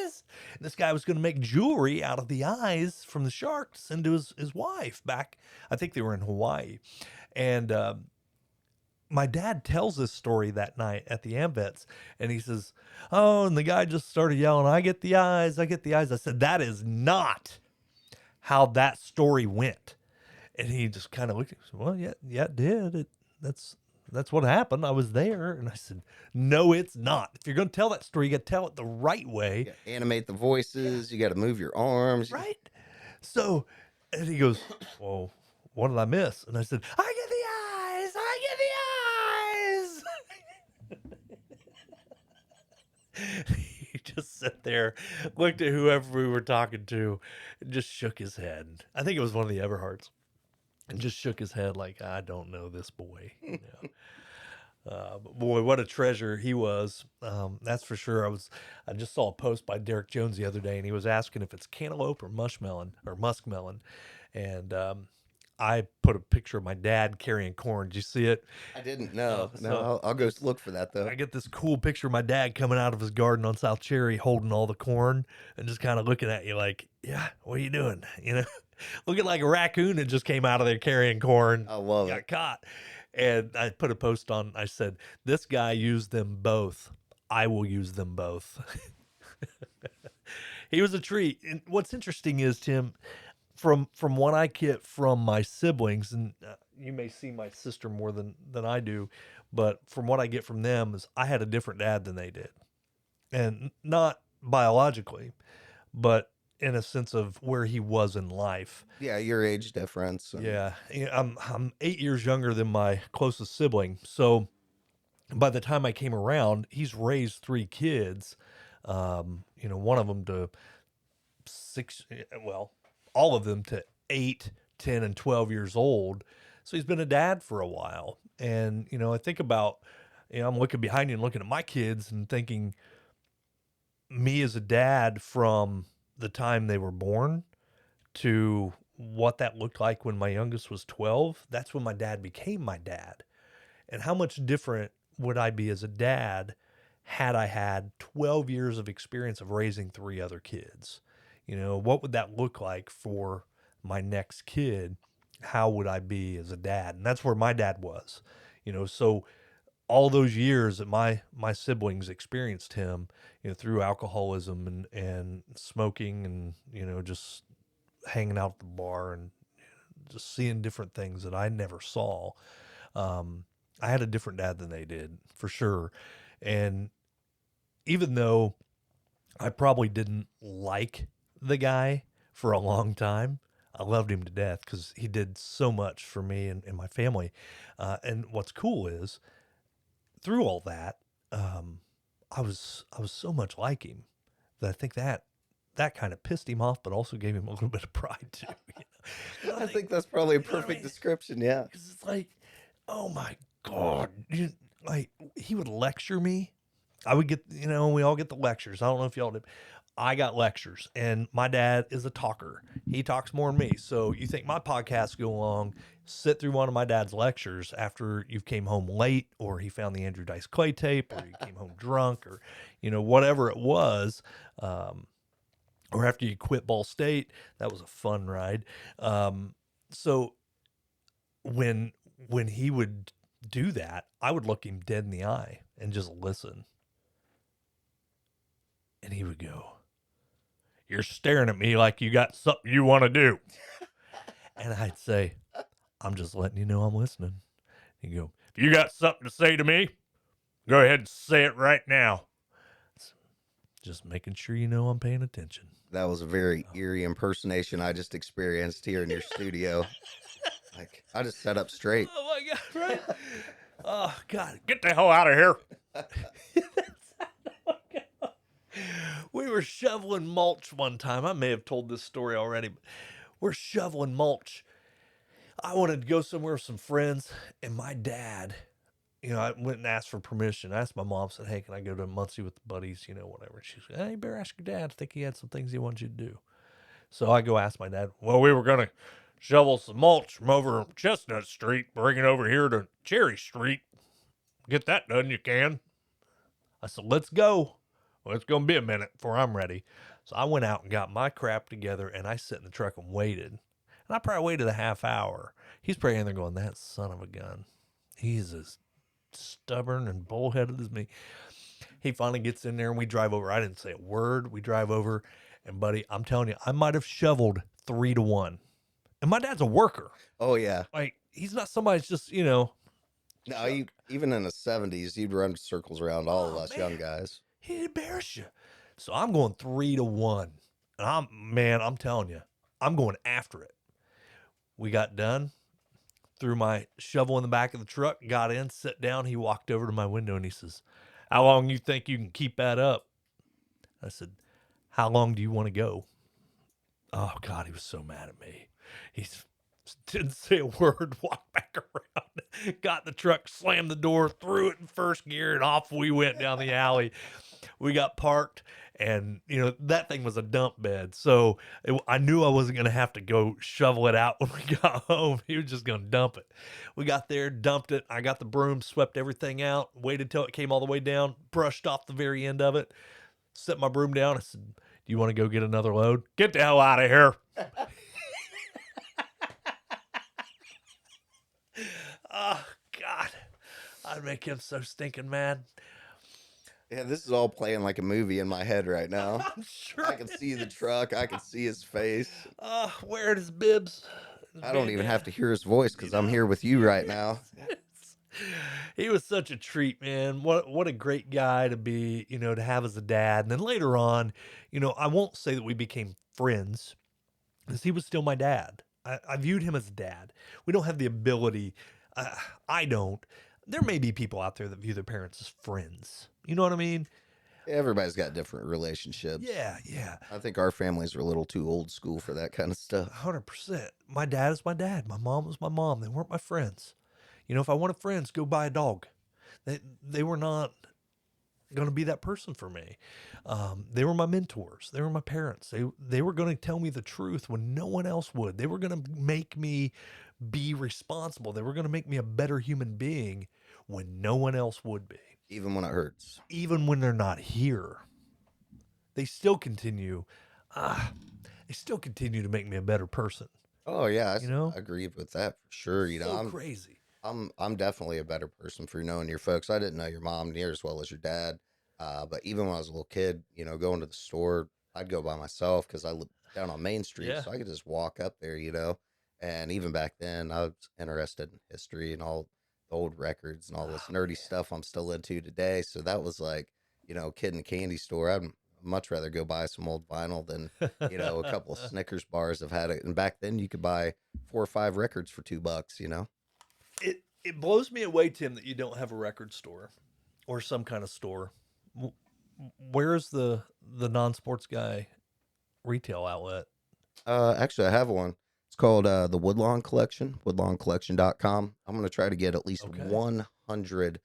eyes. And this guy was going to make jewelry out of the eyes from the shark to send to his wife back. I think they were in Hawaii. And my dad tells this story that night at the Amvets, and he says, oh, and the guy just started yelling, I get the eyes. I get the eyes. I said, that is not how that story went. And he just kind of looked at me and said, well, yeah, it did. That's what happened. I was there. And I said, no, it's not. If you're going to tell that story, you got to tell it the right way. You gotta animate the voices. You got to move your arms. Right. So, and he goes, well, what did I miss? And I said, I get the eyes. I get the eyes. He just sat there, looked at whoever we were talking to, and just shook his head. I think it was one of the Everharts. And just shook his head like, I don't know this boy. You know? But boy, what a treasure he was. That's for sure. I just saw a post by Derek Jones the other day, and he was asking if it's cantaloupe or muskmelon. And I put a picture of my dad carrying corn. Did you see it? I didn't know. So- No, I'll go look for that though. I get this cool picture of my dad coming out of his garden on South Cherry holding all the corn and just kind of looking at you like, yeah, what are you doing? You know, looking like a raccoon that just came out of there carrying corn. I love Got it. caught. And I put a post on, I said, this guy used them both. I will use them both. He was a treat. And what's interesting is, Tim, from what I get from my siblings, and you may see my sister more than I do, but from what I get from them is I had a different dad than they did. And not biologically, but in a sense of where he was in life. Yeah, your age difference. Yeah, I'm 8 years younger than my closest sibling. So by the time I came around, he's raised 3 kids. One of them to 6, well, all of them to 8, 10, and 12 years old. So he's been a dad for a while. And, I think about, I'm looking behind you and looking at my kids and thinking, me as a dad from the time they were born to what that looked like when my youngest was 12, that's when my dad became my dad. And how much different would I be as a dad had I had 12 years of experience of raising 3 other kids? What would that look like for my next kid? How would I be as a dad? And that's where my dad was, so all those years that my siblings experienced him, through alcoholism and smoking and, just hanging out at the bar and just seeing different things that I never saw. I had a different dad than they did, for sure. And even though I probably didn't like the guy for a long time, I loved him to death because he did so much for me and my family. And what's cool is, through all that, I was so much like him that I think that kind of pissed him off, but also gave him a little bit of pride too. I think that's probably a perfect description. Yeah, because it's like, oh my God, he would lecture me. I would get, we all get the lectures. I don't know if y'all did. I got lectures, and my dad is a talker. He talks more than me. So you think my podcasts go along, sit through one of my dad's lectures after you came home late, or he found the Andrew Dice Clay tape, or you came home drunk, or, whatever it was, or after you quit Ball State. That was a fun ride. So when he would do that, I would look him dead in the eye and just listen. And he would go, "You're staring at me like you got something you want to do." And I'd say, "I'm just letting you know I'm listening." He'd go, "If you got something to say to me, go ahead and say it right now." Just making sure you know I'm paying attention. That was a very eerie impersonation I just experienced here in your studio. Like, I just sat up straight. Oh my God, right? Oh God, get the hell out of here. We were shoveling mulch one time. I may have told this story already, but we're shoveling mulch. I wanted to go somewhere with some friends, and my dad, I went and asked for permission. I asked my mom, said, "Hey, can I go to Muncie with the buddies?" Whatever. She said, "Hey, you better ask your dad. I think he had some things he wants you to do." So I go ask my dad. "Well, we were going to shovel some mulch from over Chestnut Street, bring it over here to Cherry Street. Get that done, you can." I said, "Let's go." "Well, it's going to be a minute before I'm ready." So I went out and got my crap together, and I sat in the truck and waited. And I probably waited a half hour. He's probably in there going, "That son of a gun. He's as stubborn and bullheaded as me." He finally gets in there, and we drive over. I didn't say a word. We drive over, and buddy, I'm telling you, I might have shoveled 3 to 1. And my dad's a worker. Oh, yeah. Like, he's not somebody that's just, No, even in the 70s, you'd run circles around all of us young guys. He'd embarrass you. So I'm going 3 to 1. And I'm telling you, I'm going after it. We got done, threw my shovel in the back of the truck, got in, sat down. He walked over to my window and he says, "How long you think you can keep that up?" I said, "How long do you want to go?" Oh God, he was so mad at me. He didn't say a word, walked back around, got the truck, slammed the door, threw it in first gear, and off we went down the alley. We got parked, and that thing was a dump bed, so I knew I wasn't going to have to go shovel it out when we got home. He was just going to dump it. We got there, dumped it. I got the broom, swept everything out, waited till it came all the way down, brushed off the very end of it, set my broom down. I said, "Do you want to go get another load?" "Get the hell out of here." Oh, God. I'd make him so stinking mad. Yeah, this is all playing like a movie in my head right now. I'm sure I can see the truck. I can see his face. wearing his bibs. I don't even have to hear his voice because I'm here with you right now. He was such a treat, man. What a great guy to be, to have as a dad. And then later on, I won't say that we became friends because he was still my dad. I viewed him as a dad. We don't have the ability. I don't. There may be people out there that view their parents as friends. You know what I mean? Everybody's got different relationships. Yeah, yeah. I think our families are a little too old school for that kind of stuff. 100%. My dad is my dad. My mom was my mom. They weren't my friends. If I wanted friends, go buy a dog. They were not going to be that person for me. They were my mentors. They were my parents. They were going to tell me the truth when no one else would. They were going to make me be responsible. They were going to make me a better human being when no one else would be. Even when it hurts. Even when they're not here. They still continue. They still continue to make me a better person. Oh yeah, I agree with that for sure. I'm crazy. I'm definitely a better person for knowing your folks. I didn't know your mom near as well as your dad. But even when I was a little kid, going to the store, I'd go by myself because I lived down on Main Street, so I could just walk up there, And even back then, I was interested in history and all the old records and all this nerdy stuff I'm still into today. So that was like, kid in a candy store. I'd much rather go buy some old vinyl than, a couple of Snickers bars. I've had it. And back then you could buy 4 or 5 records for $2, It blows me away, Tim, that you don't have a record store or some kind of store. Where's the non-sports guy retail outlet? Actually, I have one. It's called the Woodlawn Collection, woodlawncollection.com. I'm going to try to get at least 100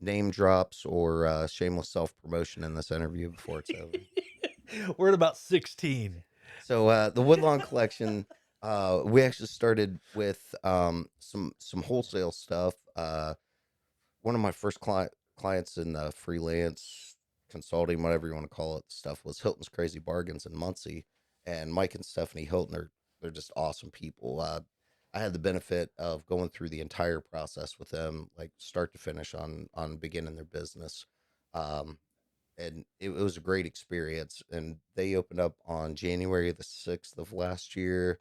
name drops or shameless self-promotion in this interview before it's over. We're at about 16. So the Woodlawn Collection, we actually started with some wholesale stuff. One of my first clients in the freelance consulting, whatever you want to call it, stuff was Hilton's Crazy Bargains in Muncie. And Mike and Stephanie Hilton they're just awesome people. I had the benefit of going through the entire process with them, like start to finish on beginning their business. And it was a great experience. And they opened up on January the 6th of last year.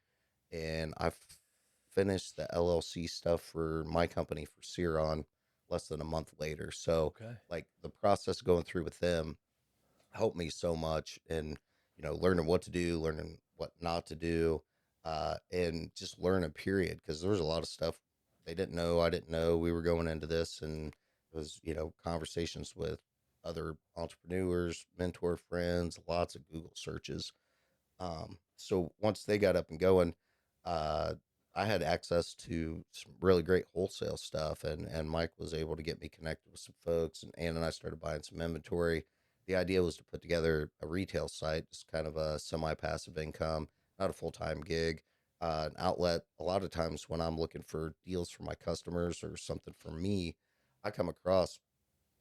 And I finished the LLC stuff for my company for Ciron less than a month later. So like the process going through with them helped me so much in, learning what to do, learning what not to do, and just learn a period. Cause there was a lot of stuff they didn't know. I didn't know we were going into this, and it was, conversations with other entrepreneurs, mentor friends, lots of Google searches. So once they got up and going, I had access to some really great wholesale stuff, and Mike was able to get me connected with some folks, and Ann and I started buying some inventory. The idea was to put together a retail site, just kind of a semi-passive income, not a full-time gig, an outlet. A lot of times when I'm looking for deals for my customers or something for me, I come across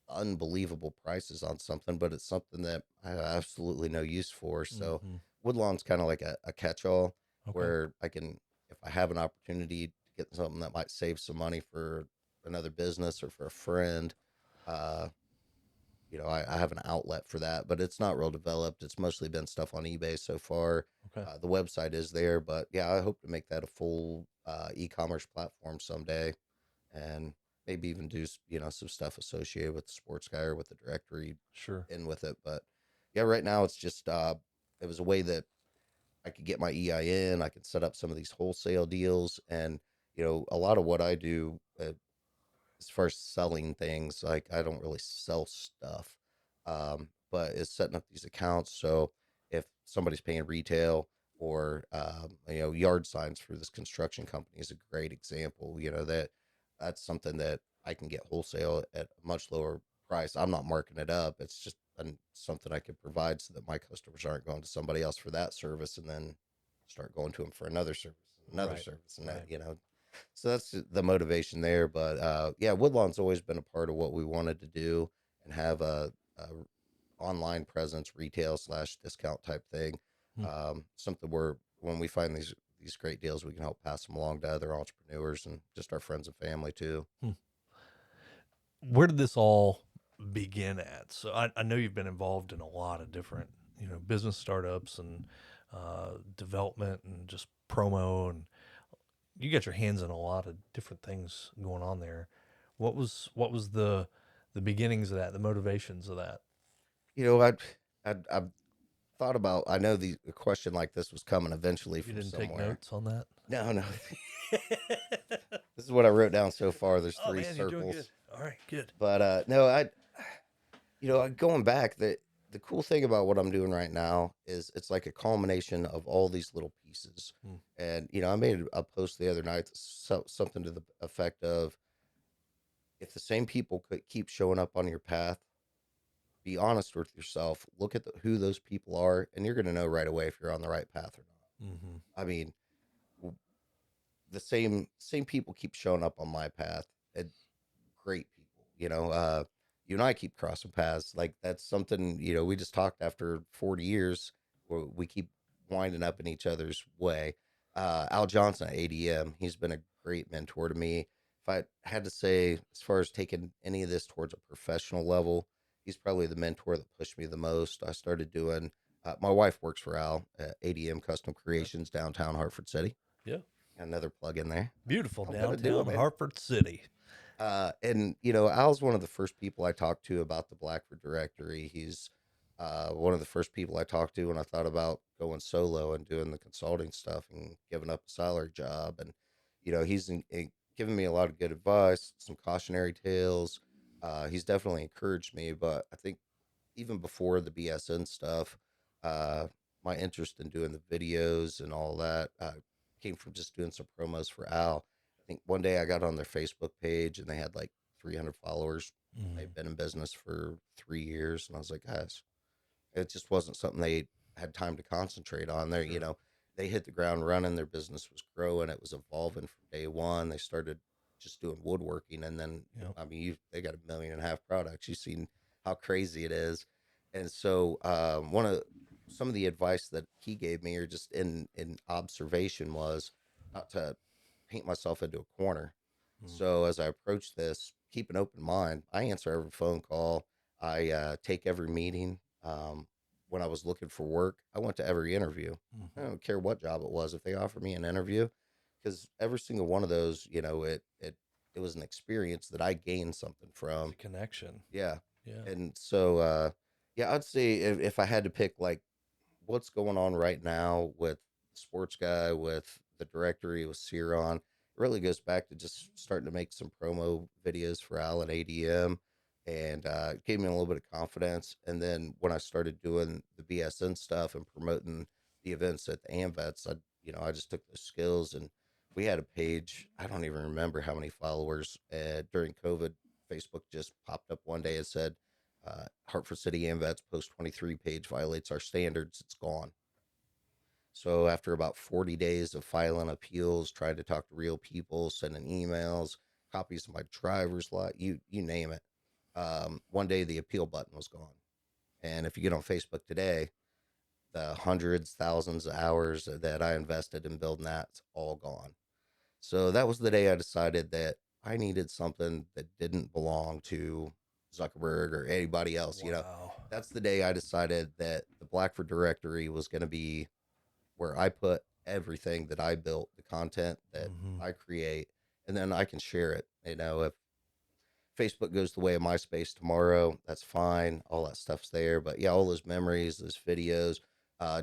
unbelievable prices on something, but it's something that I have absolutely no use for. So Woodlawn's kind of like a catch-all where I can, if I have an opportunity to get something that might save some money for another business or for a friend, I have an outlet for that, but it's not real developed. It's mostly been stuff on eBay so far. The website is there, but yeah, I hope to make that a full e-commerce platform someday, and maybe even do some stuff associated with the sports guy or with the directory in with it. But yeah, right now it's just it was a way that I could get my EIN. I could set up some of these wholesale deals, and a lot of what I do as far as selling things, like I don't really sell stuff, but it's setting up these accounts. So if somebody's paying retail or yard signs for this construction company is a great example. That's something that I can get wholesale at a much lower price. I'm not marking it up. It's just something I could provide so that my customers aren't going to somebody else for that service and then start going to them for another service, service, and that, So that's the motivation there. But yeah, Woodlawn's always been a part of what we wanted to do and have a online presence, retail / discount type thing. Something where when we find these great deals, we can help pass them along to other entrepreneurs and just our friends and family too. Where did this all begin at? So I know you've been involved in a lot of different, business startups and development and just promo, and you got your hands in a lot of different things going on there. What was the beginnings of that, the motivations of that? You know, I thought about. I know a question like this was coming eventually You from didn't take somewhere. notes on that? No, no. This is what I wrote down so far. There's Oh three man, you're doing good. circles, All right, good. but no, going back, the cool thing about what I'm doing right now is it's like a culmination of all these little pieces. Hmm. And I made a post the other night, something to the effect of, if the same people could keep showing up on your path, be honest with yourself, look at who those people are, and you're going to know right away if you're on the right path or not. Mm-hmm. I mean, the same people keep showing up on my path, and great people. You and I keep crossing paths. Like, that's something, we just talked after 40 years where we keep winding up in each other's way. Al Johnson at ADM, he's been a great mentor to me. If I had to say, as far as taking any of this towards a professional level, he's probably the mentor that pushed me the most. I started doing, my wife works for Al at ADM Custom Creations, downtown Hartford City. Yeah. Another plug in there. Beautiful I'm gonna do it, downtown man. Hartford City. And Al's one of the first people I talked to about the Blackford directory. He's one of the first people I talked to when I thought about going solo and doing the consulting stuff and giving up a salary job. And he's given me a lot of good advice, some cautionary tales. He's definitely encouraged me. But I think even before the BSN stuff, uh, my interest in doing the videos and all that came from just doing some promos for Al. I think one day I got on their Facebook page and they had like 300 followers. Mm-hmm. They've been in business for 3 years, and I was like, guys, it just wasn't something they had time to concentrate on. Sure. They hit the ground running. Their business was growing. It was evolving from day one. They started just doing woodworking, and then Yep. I mean, they got 1.5 million products. You've seen how crazy it is, and so one of some of the advice that he gave me, or just in observation, was not to paint myself into a corner. Mm-hmm. So as I approach this, keep an open mind. I answer every phone call. I take every meeting. When I was looking for work, I went to every interview. I Mm-hmm. don't care what job it was. If they offered me an interview, because every single one of those, it was an experience that I gained something It's a from. connection. Yeah, Yeah. and so yeah, I'd say if I had to pick, like, what's going on right now with the sports guy, with the directory, with Ciron. It really goes back to just starting to make some promo videos for Al and ADM, and it gave me a little bit of confidence. And then when I started doing the BSN stuff and promoting the events at the Amvets, I just took those skills, and we had a page. I don't even remember how many followers. During COVID, Facebook just popped up one day and said, Hartford City Amvets post 23 page violates our standards. It's gone. So after about 40 days of filing appeals, trying to talk to real people, sending emails, copies of my driver's lot, you name it. One day the appeal button was gone. And if you get on Facebook today, the hundreds, thousands of hours that I invested in building that's all gone. So that was the day I decided that I needed something that didn't belong to Zuckerberg or anybody else. Wow. That's the day I decided that the Blackford directory was going to be where I put everything that I built, the content that Mm-hmm. I create, and then I can share it. If Facebook goes the way of MySpace tomorrow, that's fine. All that stuff's there. But yeah, all those memories, those videos.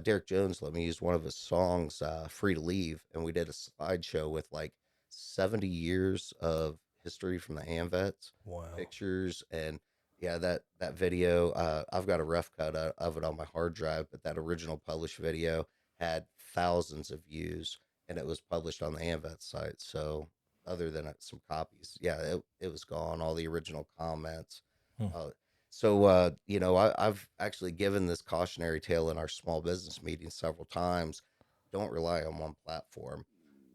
Derek Jones let me use one of his songs, "Free to Leave," and we did a slideshow with like 70 years of history from the Amvets, Wow. pictures, and yeah, that video. I've got a rough cut of it on my hard drive, but that original published video had thousands of views, and it was published on the Amvets site. So other than some copies. Yeah, it was gone. All the original comments. Hmm. Uh, I've actually given this cautionary tale in our small business meeting several times. Don't rely on one platform.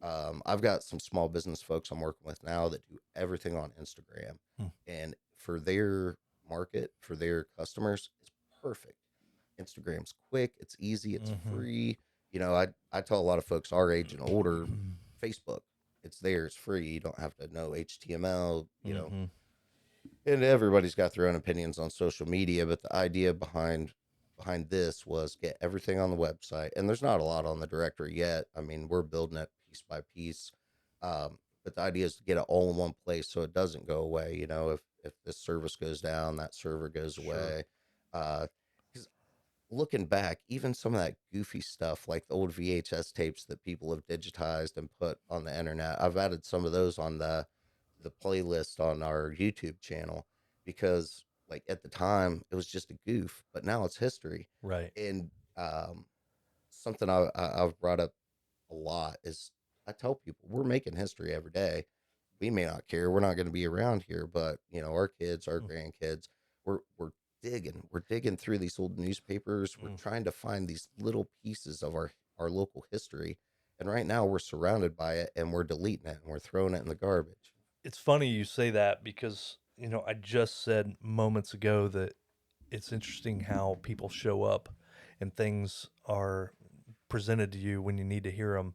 I've got some small business folks I'm working with now that do everything on Instagram, Hmm. and for their market, for their customers, it's perfect. Instagram's quick, it's easy, it's Mm-hmm. free. I tell a lot of folks our age and older, Facebook, it's there, it's free. You don't have to know HTML, Mm-hmm. and everybody's got their own opinions on social media, but the idea behind behind this was get everything on the website. And there's not a lot on the directory yet. I mean, we're building it piece by piece. But the idea is to get it all in one place so it doesn't go away. You know, if this service goes down, that server goes away. Because looking back, even some of that goofy stuff like the old VHS tapes that people have digitized and put on the internet, I've added some of those on the playlist on our YouTube channel because like at the time it was just a goof, but now it's history. Right. And something I've brought up a lot is I tell people we're making history every day. We may not care. We're not going to be around here, but you know, our kids, our grandkids, we're we're digging through these old newspapers. We're trying to find these little pieces of our local history. And right now we're surrounded by it and we're deleting it and we're throwing it in the garbage. It's funny you say that because, you know, I just said moments ago that it's interesting how people show up and things are presented to you when you need to hear them.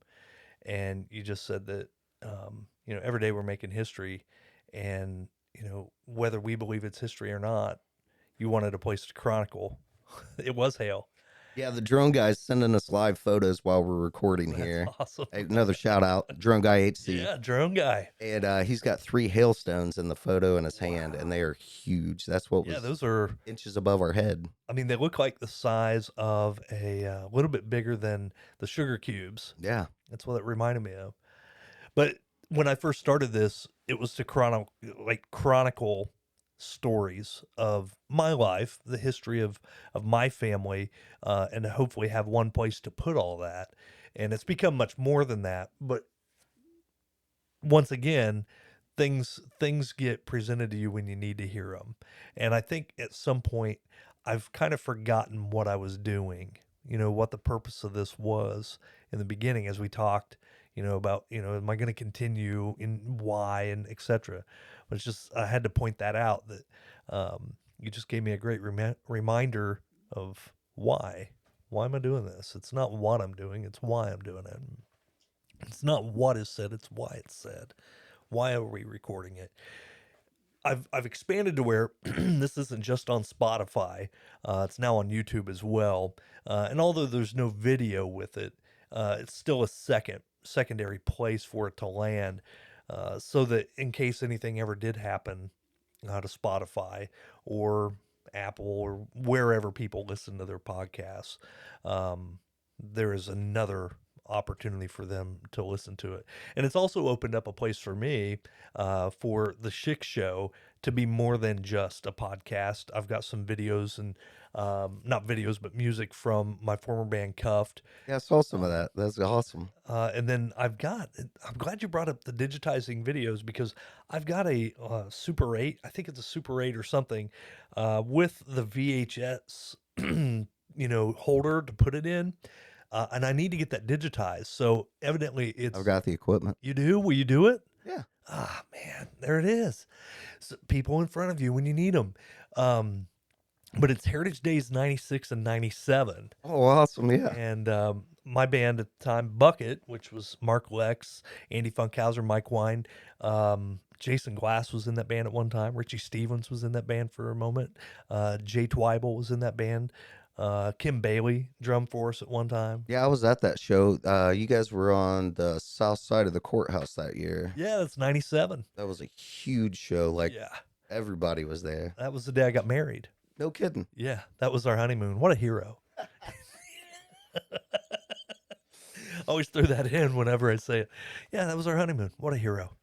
And you just said that, you know, every day we're making history, and, you know, whether we believe it's history or not, you wanted a place to chronicle. It was hail. Yeah, the drone guy's sending us live photos while we're recording here. Awesome. Another shout out, Drone Guy HC. Yeah, drone guy. And he's got 3 hailstones in the photo in his hand, and they are huge. That's what was those are inches above our head. I mean, they look like the size of a little bit bigger than the sugar cubes. Yeah. That's what it reminded me of. But when I first started this, it was to chronicle stories of my life, the history of my family, and to hopefully have one place to put all that. And it's become much more than that. But once again, things get presented to you when you need to hear them. And I think at some point I've kind of forgotten what I was doing, you know, what the purpose of this was in the beginning as we talked, you know, about, you know, am I going to continue in why and etc. But it's just, I had to point that out that you just gave me a great reminder of why. Why am I doing this? It's not what I'm doing, it's why I'm doing it. It's not what is said, it's why it's said. Why are we recording it? I've expanded to where this isn't just on Spotify. It's now on YouTube as well. And although there's no video with it, it's still a secondary place for it to land, so that in case anything ever did happen to Spotify or Apple or wherever people listen to their podcasts, there is another opportunity for them to listen to it. And it's also opened up a place for me, for the Schick Show to be more than just a podcast. I've got some videos and not videos, but music from my former band Cuffed. Yeah, I saw some of that. That's awesome. And then I'm glad you brought up the digitizing videos, because I've got a Super 8, I think it's a Super 8 or something, with the VHS, you know, holder to put it in. And I need to get that digitized. So evidently I've got the equipment. You do? Will you do it? Yeah. Ah, man, there it is. So people in front of you when you need them. But it's Heritage Days 96 and 97. Oh, awesome. Yeah. And my band at the time, Bucket, which was Mark Lex, Andy Funkhauser, Mike Wine, Jason Glass was in that band at one time. Richie Stevens was in that band for a moment. Jay Twyble was in that band. Kim Bailey drum for us at one time. Yeah, I was at that show. You guys were on the south side of the courthouse that year. Yeah, that's 97. That was a huge show. Like, yeah, everybody was there. That was the day I got married. No kidding. Yeah, that was our honeymoon. What a hero. Always throw that in whenever I say it. Yeah, that was our honeymoon. What a hero.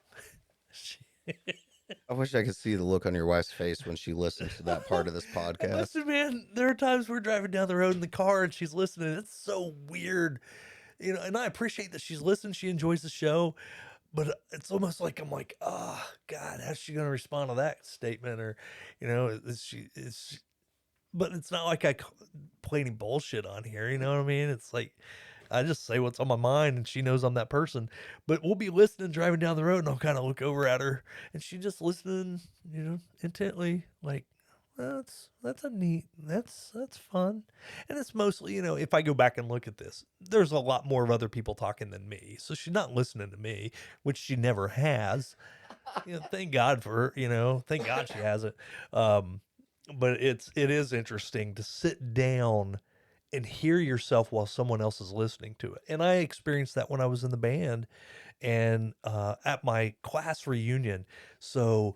I wish I could see the look on your wife's face when she listens to that part of this podcast. Listen, man, there are times we're driving down the road in the car and she's listening. It's so weird. You know, and I appreciate that she's listening. She enjoys the show. But it's almost like I'm like, oh, God, how's she going to respond to that statement? Or, you know, but it's not like I play any bullshit on here. You know what I mean? It's like, I just say what's on my mind and she knows I'm that person. But we'll be listening, driving down the road, and I'll kind of look over at her and she just listening, you know, intently, like, that's fun. And it's mostly, you know, if I go back and look at this, there's a lot more of other people talking than me. So she's not listening to me, which she never has. You know, thank God for her, you know, thank God she has it. but it is interesting to sit down and hear yourself while someone else is listening to it. And I experienced that when I was in the band and at my class reunion. So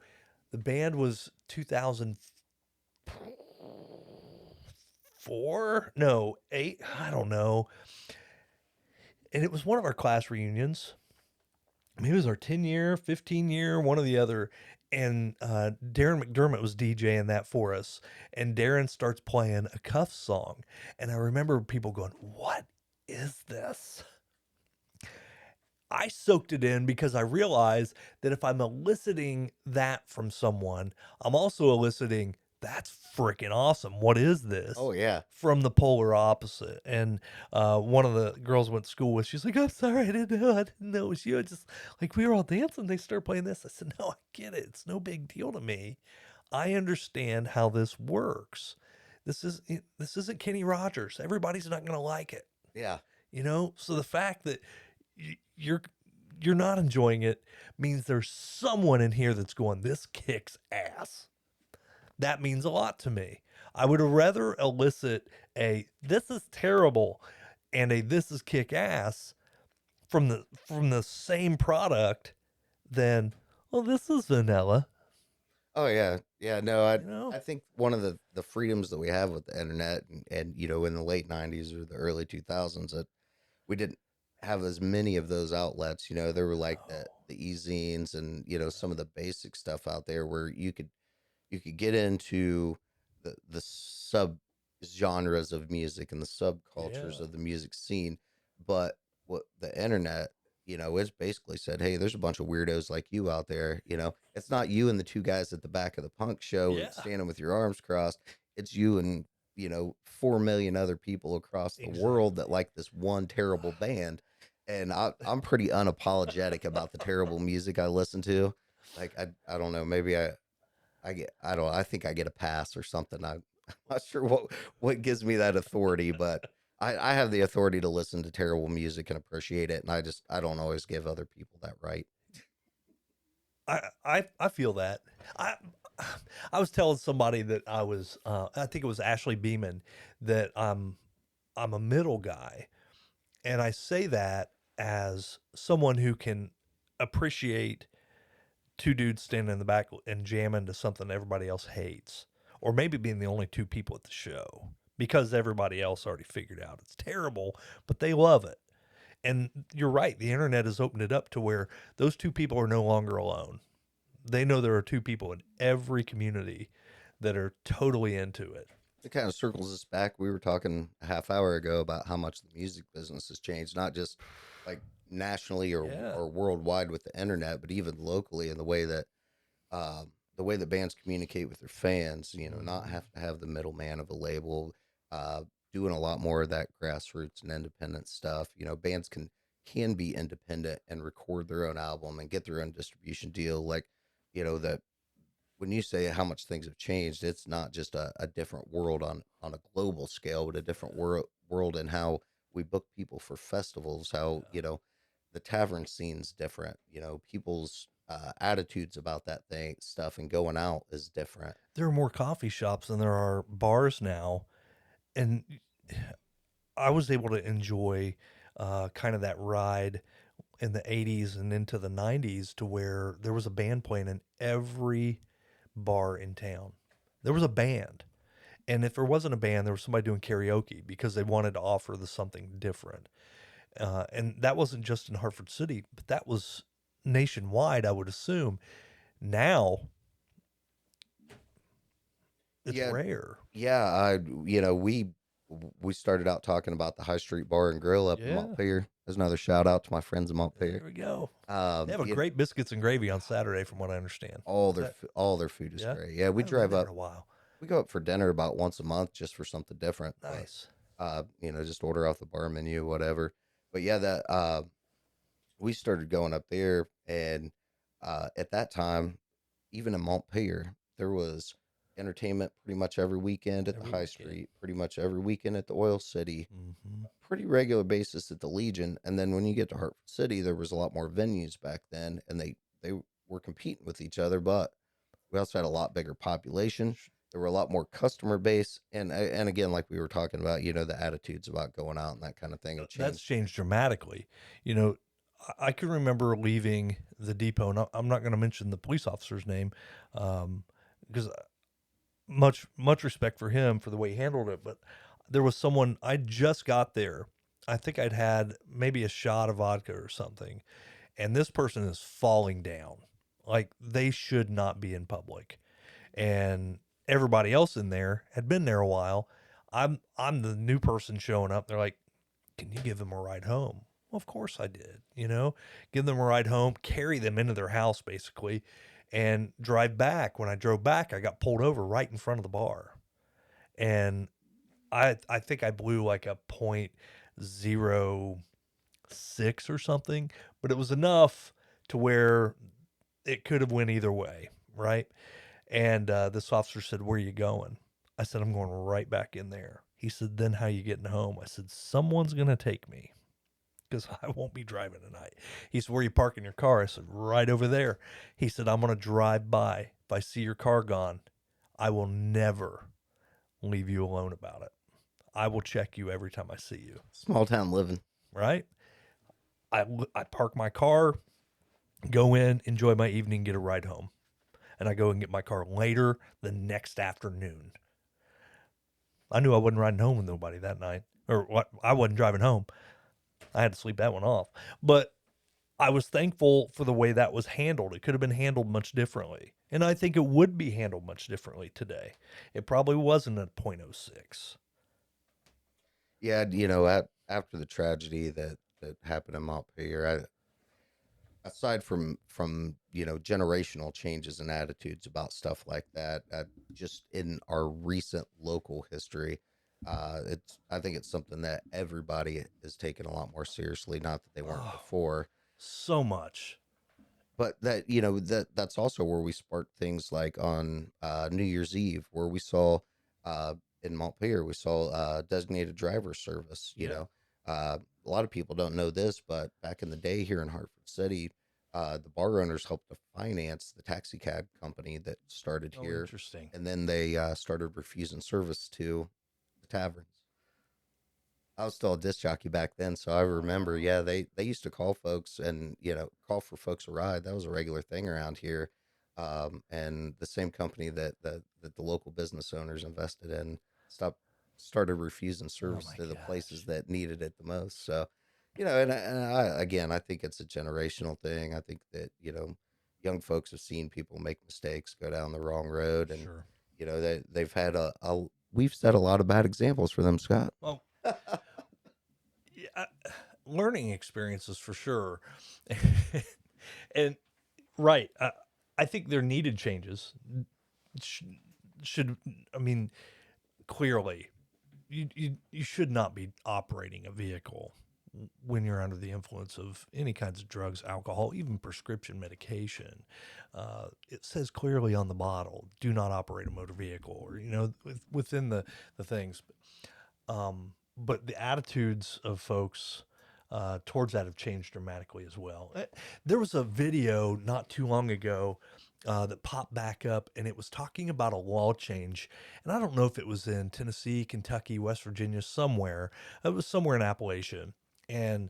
the band was 2004, no, 8, I don't know. And it was one of our class reunions. Maybe it was our 10-year, 15-year, one or the other. And Darren McDermott was DJing that for us. And Darren starts playing a Cuff song. And I remember people going, "What is this?" I soaked it in because I realized that if I'm eliciting that from someone, I'm also eliciting, "That's freaking awesome. What is this?" Oh yeah. From the polar opposite. And one of the girls I went to school with, she's like, "I'm sorry, I didn't know. I didn't know it was you. I just, like, we were all dancing. They started playing this." I said, "No, I get it. It's no big deal to me. I understand how this works. This isn't Kenny Rogers. Everybody's not going to like it." Yeah. So the fact that you're not enjoying it means there's someone in here that's going, "This kicks ass." That means a lot to me. I would rather elicit a "this is terrible" and a "this is kick ass" from the same product than, "Well, this is vanilla." Oh yeah. Yeah. No, You know? I think one of the freedoms that we have with the internet and in the late '90s or the early 2000s that we didn't have as many of those outlets. There were like No. the e-zines and some of the basic stuff out there where you could get into the sub genres of music and the subcultures Yeah. of the music scene. But what the internet, it's basically said, hey, there's a bunch of weirdos like you out there. It's not you and the two guys at the back of the punk show Yeah. standing with your arms crossed. It's you and 4 million other people across the world that Exactly. like this one terrible band. And I'm pretty unapologetic about the terrible music I listen to. Like I don't know, maybe I don't I think I get a pass or something. I'm not sure what gives me that authority, but I have the authority to listen to terrible music and appreciate it, and I don't always give other people that right. I feel that. I I was telling somebody that I think it was Ashley Beeman, that I'm a middle guy. And I say that as someone who can appreciate two dudes standing in the back and jamming to something everybody else hates, or maybe being the only two people at the show because everybody else already figured out it's terrible, but they love it. And you're right, the internet has opened it up to where those two people are no longer alone. They know there are two people in every community that are totally into it. It kind of circles us back. We were talking a half hour ago about how much the music business has changed, not just like nationally Yeah. or worldwide with the internet, but even locally in the way that bands communicate with their fans. Not Mhm. have to have the middleman of a label. Uh, Doing a lot more of that grassroots and independent stuff. Bands can be independent and record their own album and get their own distribution deal. Like, that when you say how much things have changed, it's not just a different world on a global scale, but a different world in how we book people for festivals, how, the tavern scene's different, people's attitudes about that thing stuff and going out is different. There are more coffee shops than there are bars now. And I was able to enjoy kind of that ride in the 80s and into the 90s to where there was a band playing in every bar in town. There was a band. And if there wasn't a band, there was somebody doing karaoke because they wanted to offer the something different. And that wasn't just in Hartford City, but that was nationwide, I would assume. Now it's Yeah, rare. yeah. We started out talking about the High Street Bar and Grill up in Yeah, Montpelier. There's another shout out to my friends in Montpelier. there we go. They Um, have a you great biscuits and gravy on Saturday, from what I understand. all Is that, all their food is yeah? great. Yeah, I we haven't been drive there in up. a while. We go up for dinner about once a month just for something different. But Nice. just order off the bar menu, whatever. But yeah, that we started going up there, and at that time, even in Montpelier, there was entertainment pretty much every weekend at the Every High weekend. Street, pretty much every weekend at the Oil City, Hmm. pretty regular basis at the Legion, and then when you get to Hartford City, there was a lot more venues back then, and they were competing with each other, but we also had a lot bigger population, there were a lot more customer base, and again, like we were talking about, the attitudes about going out and that kind of thing have That's changed. changed dramatically. You know, I can remember leaving the depot, and I'm not going to mention the police officer's name, because much respect for him for the way he handled it. But there was someone, I just got there. I think I'd had maybe a shot of vodka or something, and this person is falling down. Like they should not be in public. And everybody else in there had been there a while. I'm the new person showing up. They're like, "Can you give them a ride home?" Well, of course I did. Give them a ride home, carry them into their house basically, and drive back. When I drove back, I got pulled over right in front of the bar, and I think I blew like a .06 or something, but it was enough to where it could have went either way, right? And this officer said, "Where are you going?" I said, "I'm going right back in there." He said, "Then how you getting home?" I said, "Someone's going to take me because I won't be driving tonight." He said, "Where are you parking your car?" I said, "Right over there." He said, "I'm going to drive by. If I see your car gone, I will never leave you alone about it. I will check you every time I see you." Small town living. Right? I park my car, go in, enjoy my evening, get a ride home. And I go and get my car later the next afternoon. I knew I wasn't riding home with nobody that night, or what? I wasn't driving home. I had to sleep that one off. But I was thankful for the way that was handled. It could have been handled much differently. And I think it would be handled much differently today. It probably wasn't a .06. Yeah, after the tragedy that happened in Montpelier, aside from generational changes and attitudes about stuff like that, just in our recent local history, I think it's something that everybody is taking a lot more seriously. Not that they weren't Oh, before, so much. but that's also where we sparked things like on New Year's Eve, where we saw uh, in Montpelier, we saw designated driver service. A lot of people don't know this, but back in the day here in Hartford City, the bar owners helped to finance the taxi cab company that started Oh, here, interesting. and then they started refusing service to the taverns. I was still a disc jockey back then, so I remember. Yeah, they used to call folks and call for folks a ride. That was a regular thing around here. And the same company that the local business owners invested in stopped started refusing Oh service my to the places gosh. that needed it the most. So, and I think it's a generational thing. I think that young folks have seen people make mistakes, go down the wrong road, and Sure. they've had we've set a lot of bad examples for them, Scott. Well, yeah, learning experiences for sure. And right, I think there needed changes. Sh- Should I mean clearly, you should not be operating a vehicle when you're under the influence of any kinds of drugs, alcohol, even prescription medication. It says clearly on the bottle, "Do not operate a motor vehicle," or within the things. But the attitudes of folks towards that have changed dramatically as well. There was a video not too long ago that popped back up, and it was talking about a law change. And I don't know if it was in Tennessee, Kentucky, West Virginia, somewhere. It was somewhere in Appalachia. And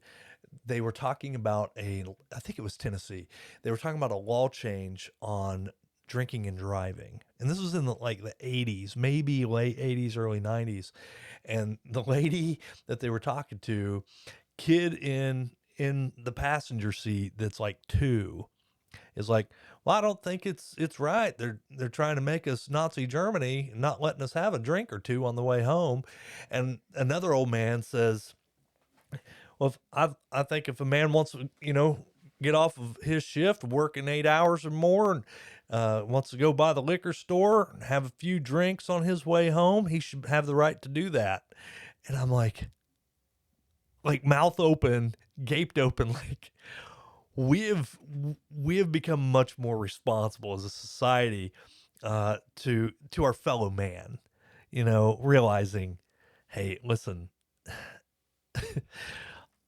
they were talking about I think it was Tennessee. They were talking about a law change on drinking and driving. And this was in the 80s, maybe late 80s, early 90s. And the lady that they were talking to, kid in the passenger seat that's like 2, is like, "Well, I don't think it's right. They're trying to make us Nazi Germany and not letting us have a drink or two on the way home." And another old man says, "Well, I think if a man wants to, get off of his shift, working 8 hours or more, and wants to go by the liquor store and have a few drinks on his way home, he should have the right to do that." And I'm like mouth open, gaped open, like we have become much more responsible as a society to our fellow man, realizing, hey, listen,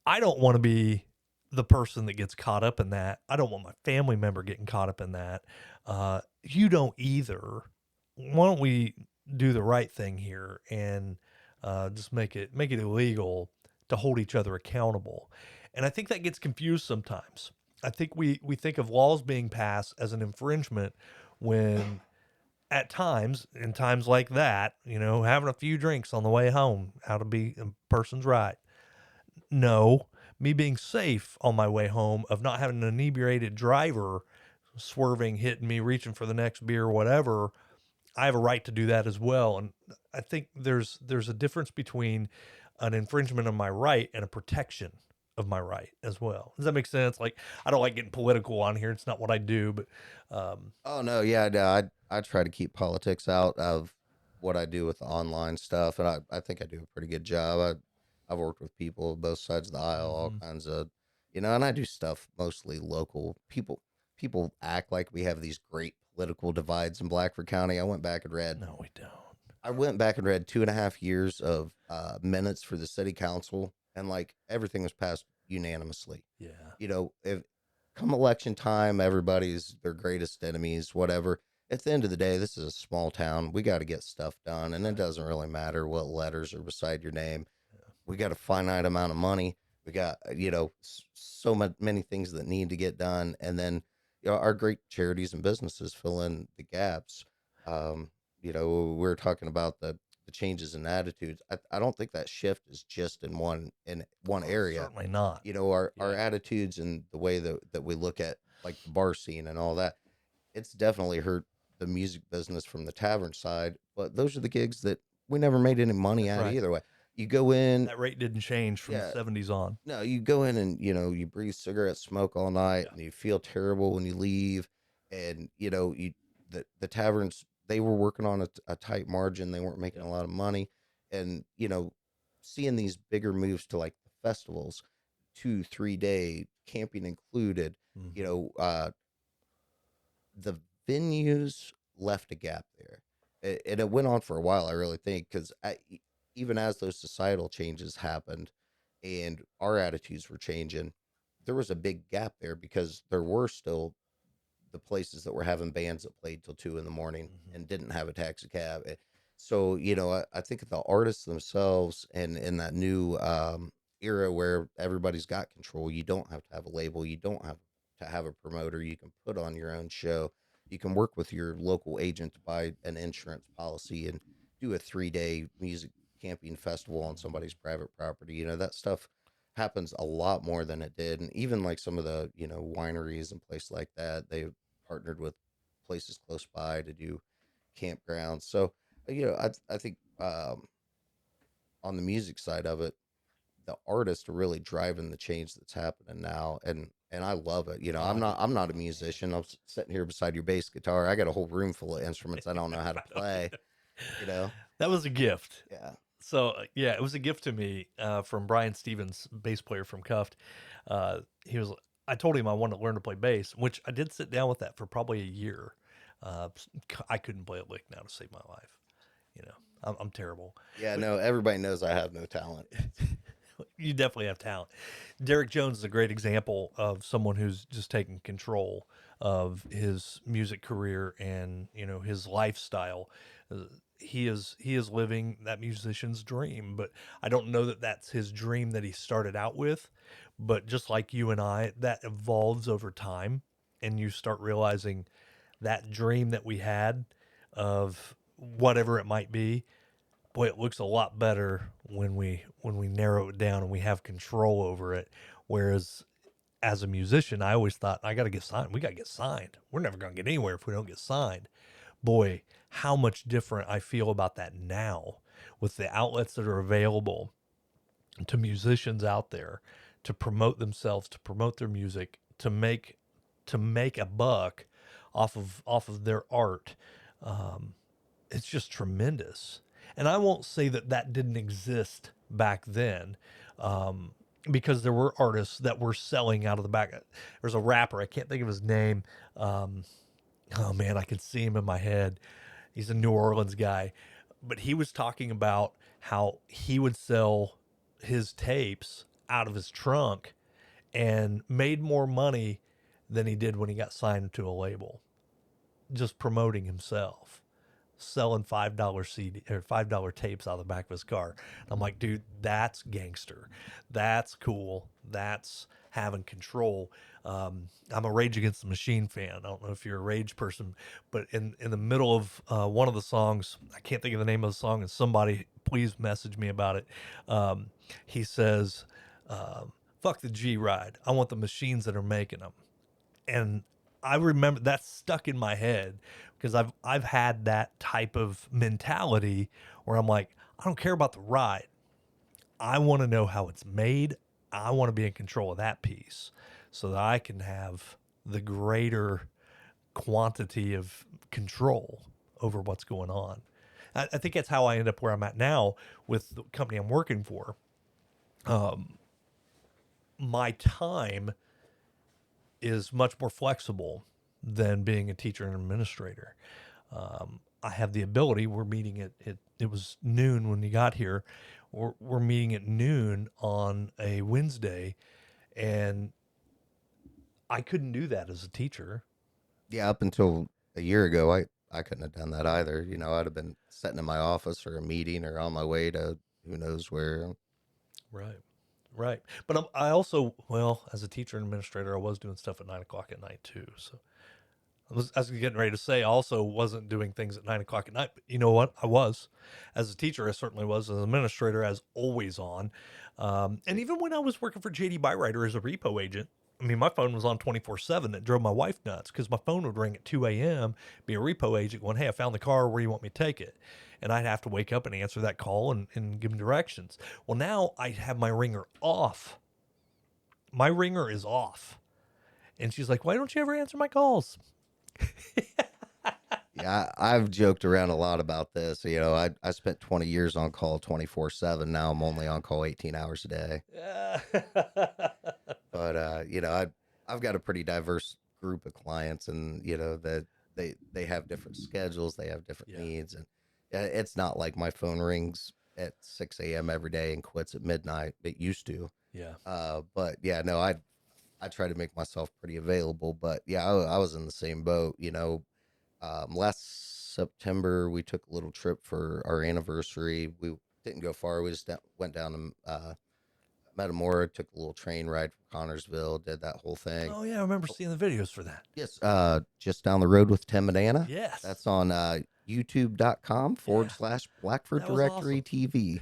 I don't want to be the person that gets caught up in that. I don't want my family member getting caught up in that. You don't either. why don't we do the right thing here and just make it illegal to hold each other accountable? And I think that gets confused sometimes. I think we think of laws being passed as an infringement when at times, in times like that, having a few drinks on the way home, how to be a person's right. No, me being safe on my way home, of not having an inebriated driver swerving, hitting me, reaching for the next beer, whatever, I have a right to do that as well. And I think there's a difference between an infringement of my right and a protection of my right as well. Does that make sense? Like, I don't like getting political on here. It's not what I do, but Oh no, yeah, no, I try to keep politics out of what I do with the online stuff, and I think I do a pretty good job. I've worked with people both sides of the aisle, all mhm. kinds of, and I do stuff mostly local. People act like we have these great political divides in Blackford County. No, we don't. I went back and read 2.5 years of minutes for the city council, and like everything was passed unanimously. Yeah. If come election time, everybody's their greatest enemies, whatever. At the end of the day, this is a small town. We got to get stuff done, and it doesn't really matter what letters are beside your name. We got a finite amount of money. We got, so many things that need to get done, and then, our great charities and businesses fill in the gaps. Um, we're talking about the changes in attitudes. I don't think that shift is just in one area. Certainly not. Our Yeah. attitudes and the way that we look at like the bar scene and all that, it's definitely hurt the music business from the tavern side, but those are the gigs that we never made any money That's at right. either way. You go in, That rate didn't change from the yeah, 70s on. no, you go in and you breathe cigarette smoke all night, Yeah. and you feel terrible when you leave, and the taverns, they were working on a tight margin, they weren't making Yep. a lot of money, and seeing these bigger moves to like the festivals, 2-3 day camping included, you Mhm. know uh the venues left a gap there. And it went on for a while, I really think, because even as those societal changes happened and our attitudes were changing, there was a big gap there because there were still the places that were having bands that played till 2 in the morning Mhm. and didn't have a taxi cab. So, I think the artists themselves, and in that new era where everybody's got control, you don't have to have a label, you don't have to have a promoter, you can put on your own show, you can work with your local agent to buy an insurance policy and do a 3 day music camping festival on Mhm. somebody's private property. That stuff happens a lot more than it did. And even like some of the, wineries and places like that, they partnered with places close by to do campgrounds. So, I think on the music side of it, the artists are really driving the change that's happening now, and I love it. Oh, I'm I do not a too, man. musician. I'm sitting here beside your bass guitar. I got a whole room full of instruments I don't know how to I don't play. either. You know, That was a gift. yeah. So yeah, it was a gift to me from Brian Stevens, bass player from Cuffed. He was. I told him I wanted to learn to play bass, which I did sit down with that for probably a year. Uh, I couldn't play a lick now to save my life. I'm terrible. Yeah, But no, everybody knows I have no talent. you definitely have talent. Derek Jones is a great example of someone who's just taken control of his music career and his lifestyle. He is living that musician's dream, but I don't know that that's his dream that he started out with. But just like you and I, that evolves over time, and you start realizing that dream that we had of whatever it might be, boy, it looks a lot better when we narrow it down and we have control over it. Whereas as a musician, I always thought I got to get signed. We got to get signed. We're never going to get anywhere if we don't get signed. Boy, how much different I feel about that now with the outlets that are available to musicians out there to promote themselves, to promote their music, to make a buck off of their art. Um, it's just tremendous. And I won't say that that didn't exist back then, um, because there were artists that were selling out of the back. There's a rapper, I can't think of his name. Um, oh man, I can see him in my head. He's a New Orleans guy, but he was talking about how he would sell his tapes out of his trunk and made more money than he did when he got signed to a label, just promoting himself. selling $5 CD or $5 tapes out of the back of his car. And I'm like, dude, that's gangster. That's cool. That's having control. I'm a Rage Against the Machine fan. I don't know if you're a Rage person, but in the middle of one of the songs, I can't think of the name of the song, and somebody please message me about it. He says, "Fuck the G ride. I want the machines that are making them." And I remember that stuck in my head because I've had that type of mentality where I'm like, I don't care about the ride. I want to know how it's made. I want to be in control of that piece so that I can have the greater quantity of control over what's going on. I think that's how I end up where I'm at now with the company I'm working for. My time is much more flexible than being a teacher and administrator. I have the ability. We're meeting it was noon when we got here. We're meeting at noon on a Wednesday, and I couldn't do that as a teacher. Yeah, up until a year ago, I couldn't have done that either. I'd have been sitting in my office or a meeting or on my way to who knows where. Right. Right. But I also, well, as a teacher and administrator, I was doing stuff at 9 o'clock at night too. So I was getting ready to say I also wasn't doing things at 9 o'clock at night, but you know what? I was. As a teacher, I certainly was. As an administrator, as always on. And even when I was working for JD Bywriter as a repo agent, I mean, my phone was on 24/7. It drove my wife nuts because my phone would ring at 2 a.m., be a repo agent going, "Hey, I found the car. Where do you want me to take it?" And I'd have to wake up and answer that call and give them directions. Well, now I have my ringer off. My ringer is off. And she's like, "Why don't you ever answer my calls?" Yeah, I've joked around a lot about this. I spent 20 years on call 24/7. Now I'm only on call 18 hours a day. Yeah. But I've got a pretty diverse group of clients, and that they have different schedules, they have different Yeah. needs, and it's not like my phone rings at 6 a.m. every day and quits at midnight. It used to. Yeah. But yeah, no, I try to make myself pretty available. But yeah, I was in the same boat. Last September we took a little trip for our anniversary. We didn't go far. We just went down to Metamora, took a little train ride from Connorsville, did that whole thing. Oh yeah, I remember seeing the videos for that. Yes, just down the road with Tim and Anna. Yes. That's on youtube.com /Blackford That was Directory awesome. TV.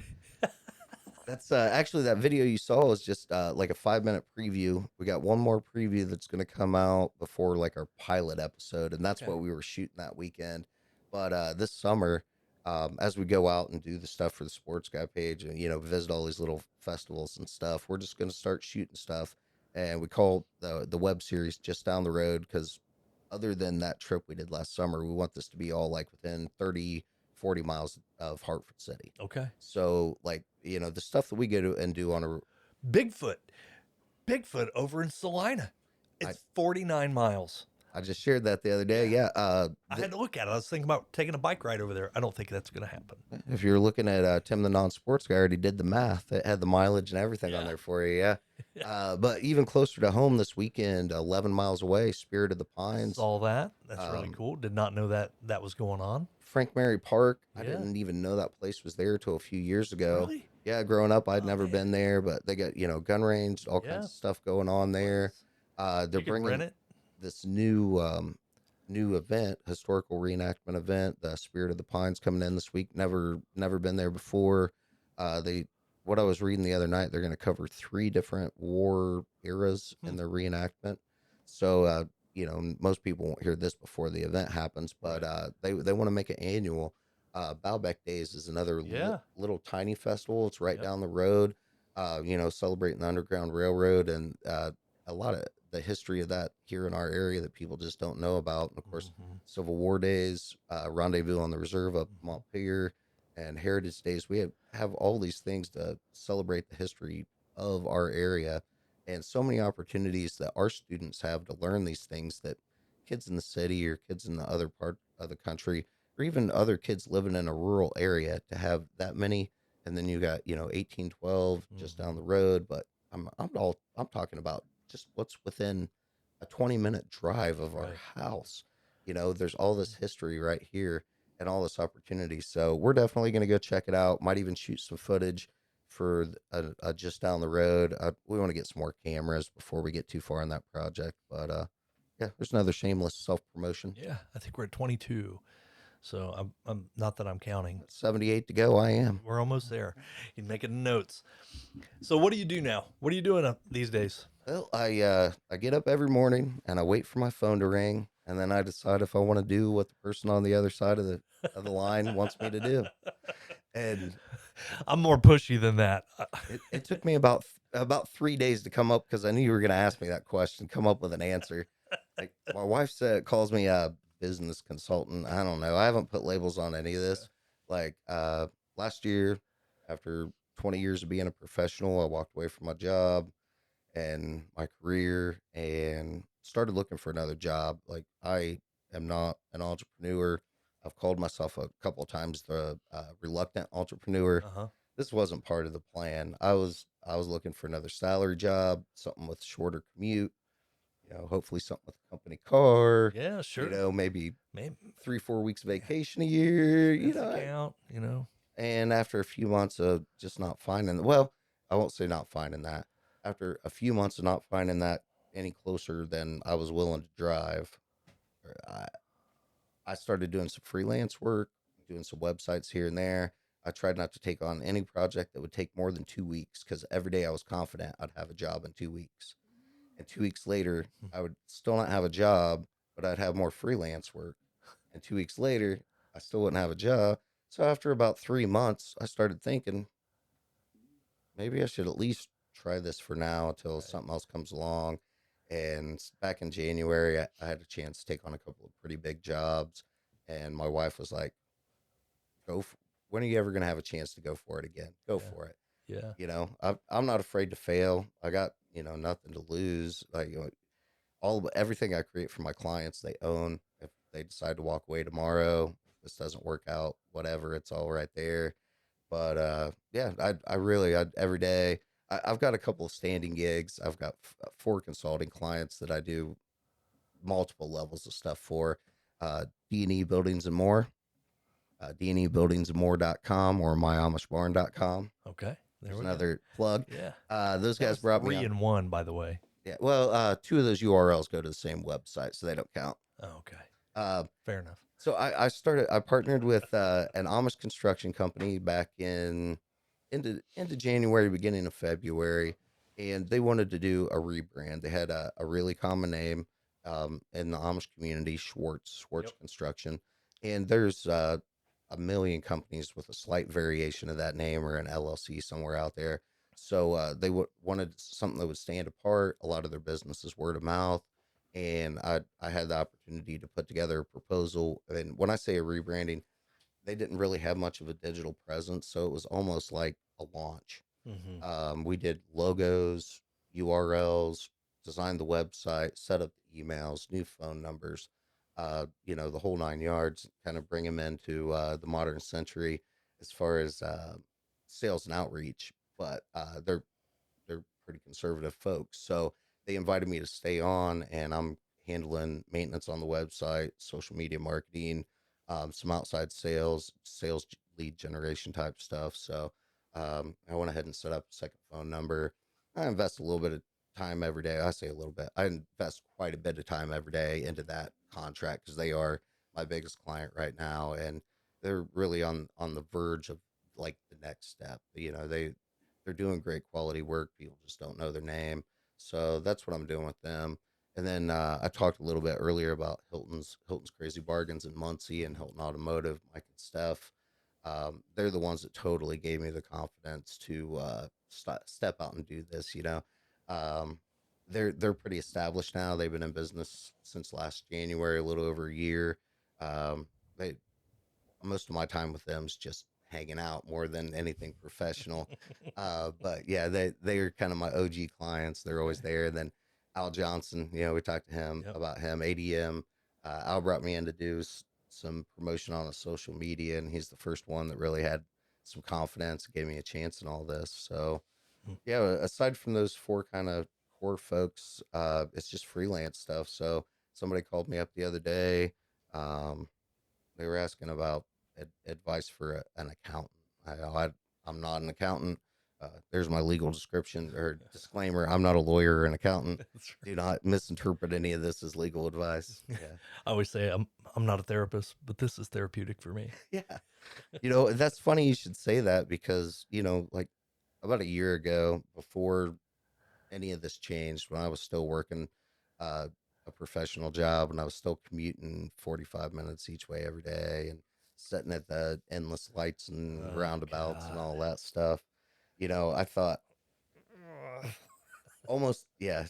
That's actually that video you saw was just like a 5-minute preview. We got one more preview that's going to come out before like our pilot episode, and that's Okay. what we were shooting that weekend. But this summer, as we go out and do the stuff for the Sports Guy page and visit all these little festivals and stuff, we're just going to start shooting stuff, and we call the web series Just Down the Road because other than that trip we did last summer, we want this to be all like within 30-40 miles of Hartford City. Okay. So, like, the stuff that we go and do on a. Bigfoot over in Salina. It's 49 miles. I just shared that the other day. Yeah. I had to look at it. I was thinking about taking a bike ride over there. I don't think that's going to happen. If you're looking at Tim the Non-Sports Guy, I already did the math. It had the mileage and everything on there for you. Yeah. But even closer to home this weekend, 11 miles away, Spirit of the Pines. Saw that. That's really cool. Did not know that was going on. Frank Mary Park. I Yeah. didn't even know that place was there till a few years ago. Really? Yeah, growing up, I'd never been there, but they got gun range, all kinds Yeah. of stuff going on there. They're You can bringing rent it. this new event, historical reenactment event. The Spirit of the Pines coming in this week. Never been there before. What I was reading the other night, they're going to cover 3 different war eras in their reenactment. So most people won't hear this before the event happens, but they want to make it annual. Baalbek Days is another little tiny festival. It's right down the road. Celebrating the Underground Railroad and a lot of the history of that here in our area that people just don't know about. And of course, Civil War Days, Rendezvous on the Reserve up Montpelier, and Heritage Days. We have all these things to celebrate the history of our area, and so many opportunities that our students have to learn these things that kids in the city or kids in the other part of the country or even other kids living in a rural area to have that many. And then you got 1812 just down the road, but I'm talking about just what's within a 20-minute drive of our house. There's all this history right here. and all this opportunity. So we're definitely going to go check it out. Might even shoot some footage for just down the road. We want to get some more cameras before we get too far in that project. But yeah, there's another shameless self promotion. Yeah, I think we're at 22. So I'm not that I'm counting. 78 to go. I am. We're almost there. You're making notes. So what do you do now? What are you doing these days? Well, I get up every morning and I wait for my phone to ring, and then I decide if I want to do what the person on the other side of the line wants me to do. And I'm more pushy than that. it took me about 3 days to come up, because I knew you were going to ask me that question, come up with an answer. Like my wife calls me a business consultant. I don't know. I haven't put labels on any of this. Like last year, after 20 years of being a professional, I walked away from my job and my career and started looking for another job. Like I am not an entrepreneur. I've called myself a couple of times the reluctant entrepreneur. Uh-huh. This wasn't part of the plan. I was looking for another salary job, something with shorter commute. Hopefully something with a company car. Yeah, sure. Maybe Maybe 3-4 weeks vacation a year. account, And after a few months of just not finding, well, I won't say not finding that. After a few months of not finding that any closer than I was willing to drive, I, I started doing some freelance work, doing some websites here and there. I tried not to take on any project that would take more than 2 weeks, because every day I was confident I'd have a job in 2 weeks. And 2 weeks later, I would still not have a job, but I'd have more freelance work. And 2 weeks later, I still wouldn't have a job. So after about 3 months, I started thinking maybe I should at least try this for now until something else comes along. And back in January, I had a chance to take on a couple of pretty big jobs. And my wife was like, go for, when are you ever going to have a chance to go for it again? Go for it. Yeah. I'm not afraid to fail. I got, nothing to lose. Like, everything I create for my clients, they own. If they decide to walk away tomorrow, if this doesn't work out, whatever, it's all right there. But yeah, I really, every day, I've got a couple of standing gigs. I've got 4 consulting clients that I do multiple levels of stuff for. D&E Buildings and More, DNEbuildingsandmore.com or myamishbarn.com. Okay. There's another plug. Yeah. Those guys brought me 3 in 1, by the way. Yeah. Well, 2 of those URLs go to the same website, so they don't count. Oh, okay. Fair enough. So I partnered with an Amish construction company back into January, beginning of February, and they wanted to do a rebrand. They had a really common name in the Amish community, Schwartz Yep. Construction, and there's a million companies with a slight variation of that name or an LLC somewhere out there. So they wanted something that would stand apart. A lot of their business is word of mouth, and I had the opportunity to put together a proposal. And when I say a rebranding, they didn't really have much of a digital presence, so it was almost like a launch. Mm-hmm. We did logos, URLs, designed the website, set up the emails, new phone numbers, the whole 9 yards, kind of bring them into the modern century as far as sales and outreach. But they're pretty conservative folks, so they invited me to stay on, and I'm handling maintenance on the website, social media marketing, some outside sales lead generation type stuff. So I went ahead and set up a second phone number. I invest a little bit of time every day. I say a little bit. I invest quite a bit of time every day into that contract, because they are my biggest client right now, and they're really on the verge of like the next step. They're doing great quality work. People just don't know their name. So that's what I'm doing with them. And then I talked a little bit earlier about Hilton's Crazy Bargains in Muncie and Hilton Automotive, Mike and Steph. They're the ones that totally gave me the confidence to step out and do this. Um, they're pretty established now. They've been in business since last January, a little over a year. They Most of my time with them is just hanging out more than anything professional. But yeah, they are kind of my OG clients. They're always there. And then Al Johnson, we talked to him Yep. about him. ADM, Al brought me in to do some promotion on a social media, and he's the first one that really had some confidence, gave me a chance in all this. So yeah, aside from those 4 kind of core folks, it's just freelance stuff. So somebody called me up the other day. They were asking about advice for an accountant. I'm not an accountant. There's my legal description or disclaimer. I'm not a lawyer or an accountant. That's Do not misinterpret any of this as legal advice. Yeah. I always say I'm not a therapist, but this is therapeutic for me. Yeah. That's funny you should say that because, like about a year ago, before any of this changed, when I was still working uh, a professional job and I was still commuting 45 minutes each way every day and sitting at the endless lights and Oh roundabouts and God. all that stuff, I thought almost, yeah,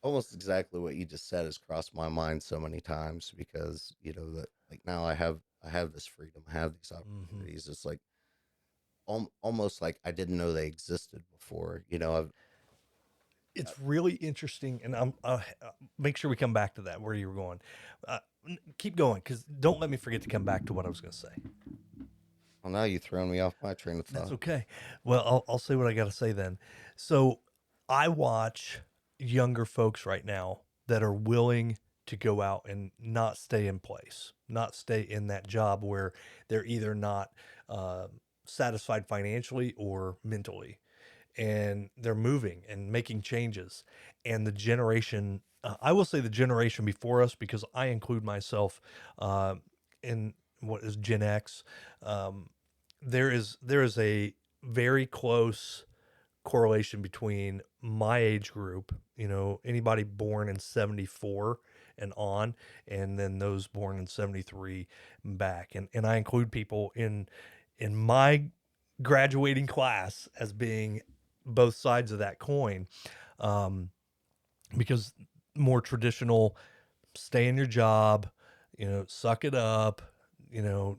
almost exactly what you just said has crossed my mind so many times because, that like now I have this freedom, I have these hmm opportunities. It's like almost like I didn't know they existed before. It's really interesting, and I'm make sure we come back to that where you were going. Keep going, because don't let me forget to come back to what I was going to say. Well, now you've thrown me off my train of That's thought. okay. Well, I'll say what I got to say then. So I watch younger folks right now that are willing to go out and not stay in place, not stay in that job where they're either not uh, satisfied financially or mentally, and they're moving and making changes. And the generation, I will say the generation before us, because I include myself uh, in what is Gen X. Um, there is a very close correlation between my age group, anybody born in 74 and on, and then those born in 73 and back. And I include people in my graduating class as being both sides of that coin, um, because more traditional, stay in your job, suck it up,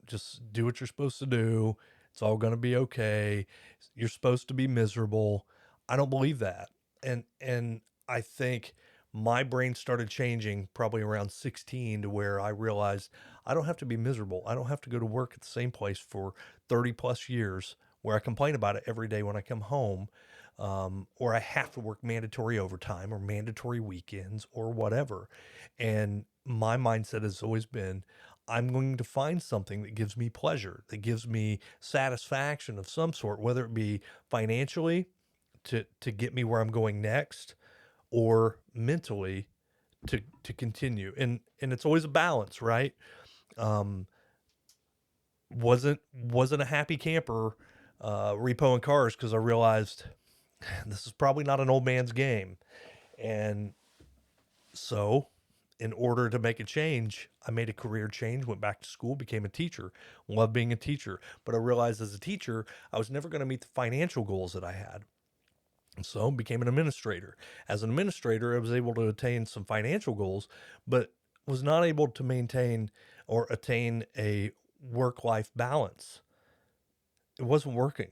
just do what you're supposed to do. It's all going to be okay. You're supposed to be miserable. I don't believe that. And I think my brain started changing probably around 16 to where I realized I don't have to be miserable. I don't have to go to work at the same place for 30 plus years where I complain about it every day when I come home, or I have to work mandatory overtime or mandatory weekends or whatever. And my mindset has always been I'm going to find something that gives me pleasure, that gives me satisfaction of some sort, whether it be financially to get me where I'm going next, or mentally to continue. And it's always a balance, right? Um, wasn't a happy camper repoing cars because I realized this is probably not an old man's game. And so, in order to make a change, I made a career change, went back to school, became a teacher, loved being a teacher. But I realized as a teacher, I was never going to meet the financial goals that I had. And so, became an administrator. As an administrator, I was able to attain some financial goals, but was not able to maintain or attain a work life balance. It wasn't working.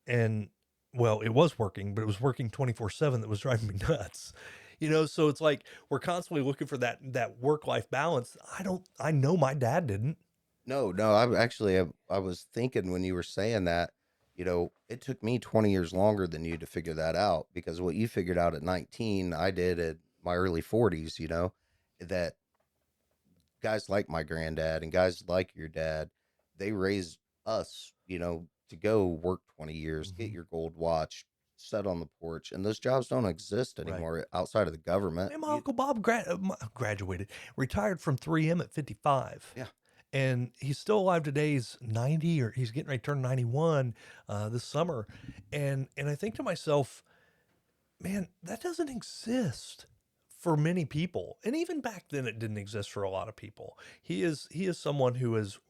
And well, it was working, but it was working 24/7 that was driving me nuts. So it's like we're constantly looking for that work-life balance. I know my dad didn't. No, no, I was thinking when you were saying that, it took me 20 years longer than you to figure that out because what you figured out at 19, I did at my early 40s, that guys like my granddad and guys like your dad, they raised us, to go work 20 years, get Mhm. your gold watch, sit on the porch, and those jobs don't exist Right. anymore outside of the government. And my Uncle Bob graduated, retired from 3M at 55. Yeah. And he's still alive today. He's 90, or he's getting ready to turn 91 this summer. And I think to myself, man, that doesn't exist for many people. And even back then it didn't exist for a lot of people. He is someone who has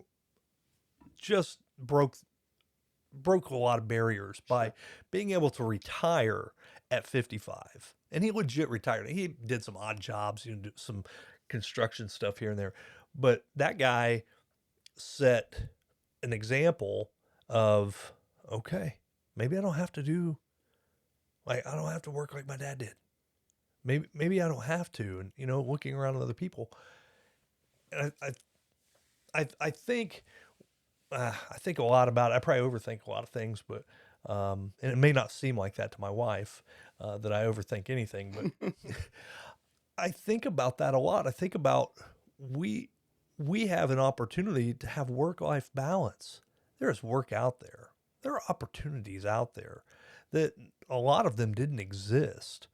just broke a lot of barriers by Sure. being able to retire at 55. And he legit retired. He did some odd jobs, do some construction stuff here and there. But that guy set an example of, okay, maybe I don't have to do, like, I don't have to work like my dad did. Maybe I don't have to. And, looking around at other people. And I think a lot about it. I probably overthink a lot of things, but and it may not seem like that to my wife, that I overthink anything, but I think about that a lot. I think about we we have an opportunity to have work-life balance. There's work out there. There are opportunities out there that a lot of them didn't exist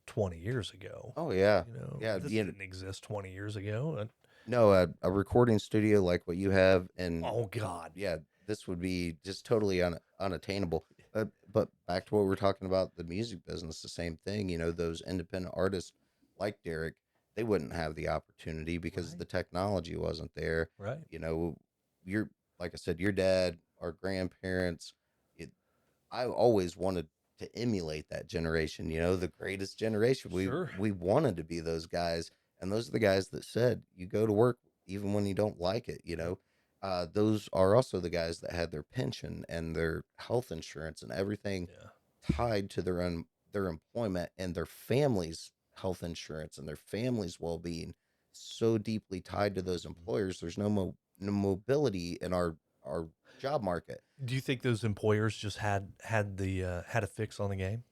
20 years ago. Oh yeah, You know, yeah. this didn't exist 20 years ago. And, No, a recording studio like what you have, and oh God. yeah, this would be just totally unattainable. But back to what we were talking about, the music business, the same thing. Those independent artists like Derek, they wouldn't have the opportunity because Right. the technology wasn't there. Right. You know, your like I said, your dad, our grandparents. It, I always wanted to emulate that generation. The greatest generation. We Sure. we wanted to be those guys, and those are the guys that said you go to work even when you don't like it. Those are also the guys that had their pension and their health insurance and everything Yeah. tied to their employment and their families' health insurance and their families' well being so deeply tied to those employers. There's no mobility in our job market. Do you think those employers just had a fix on the game?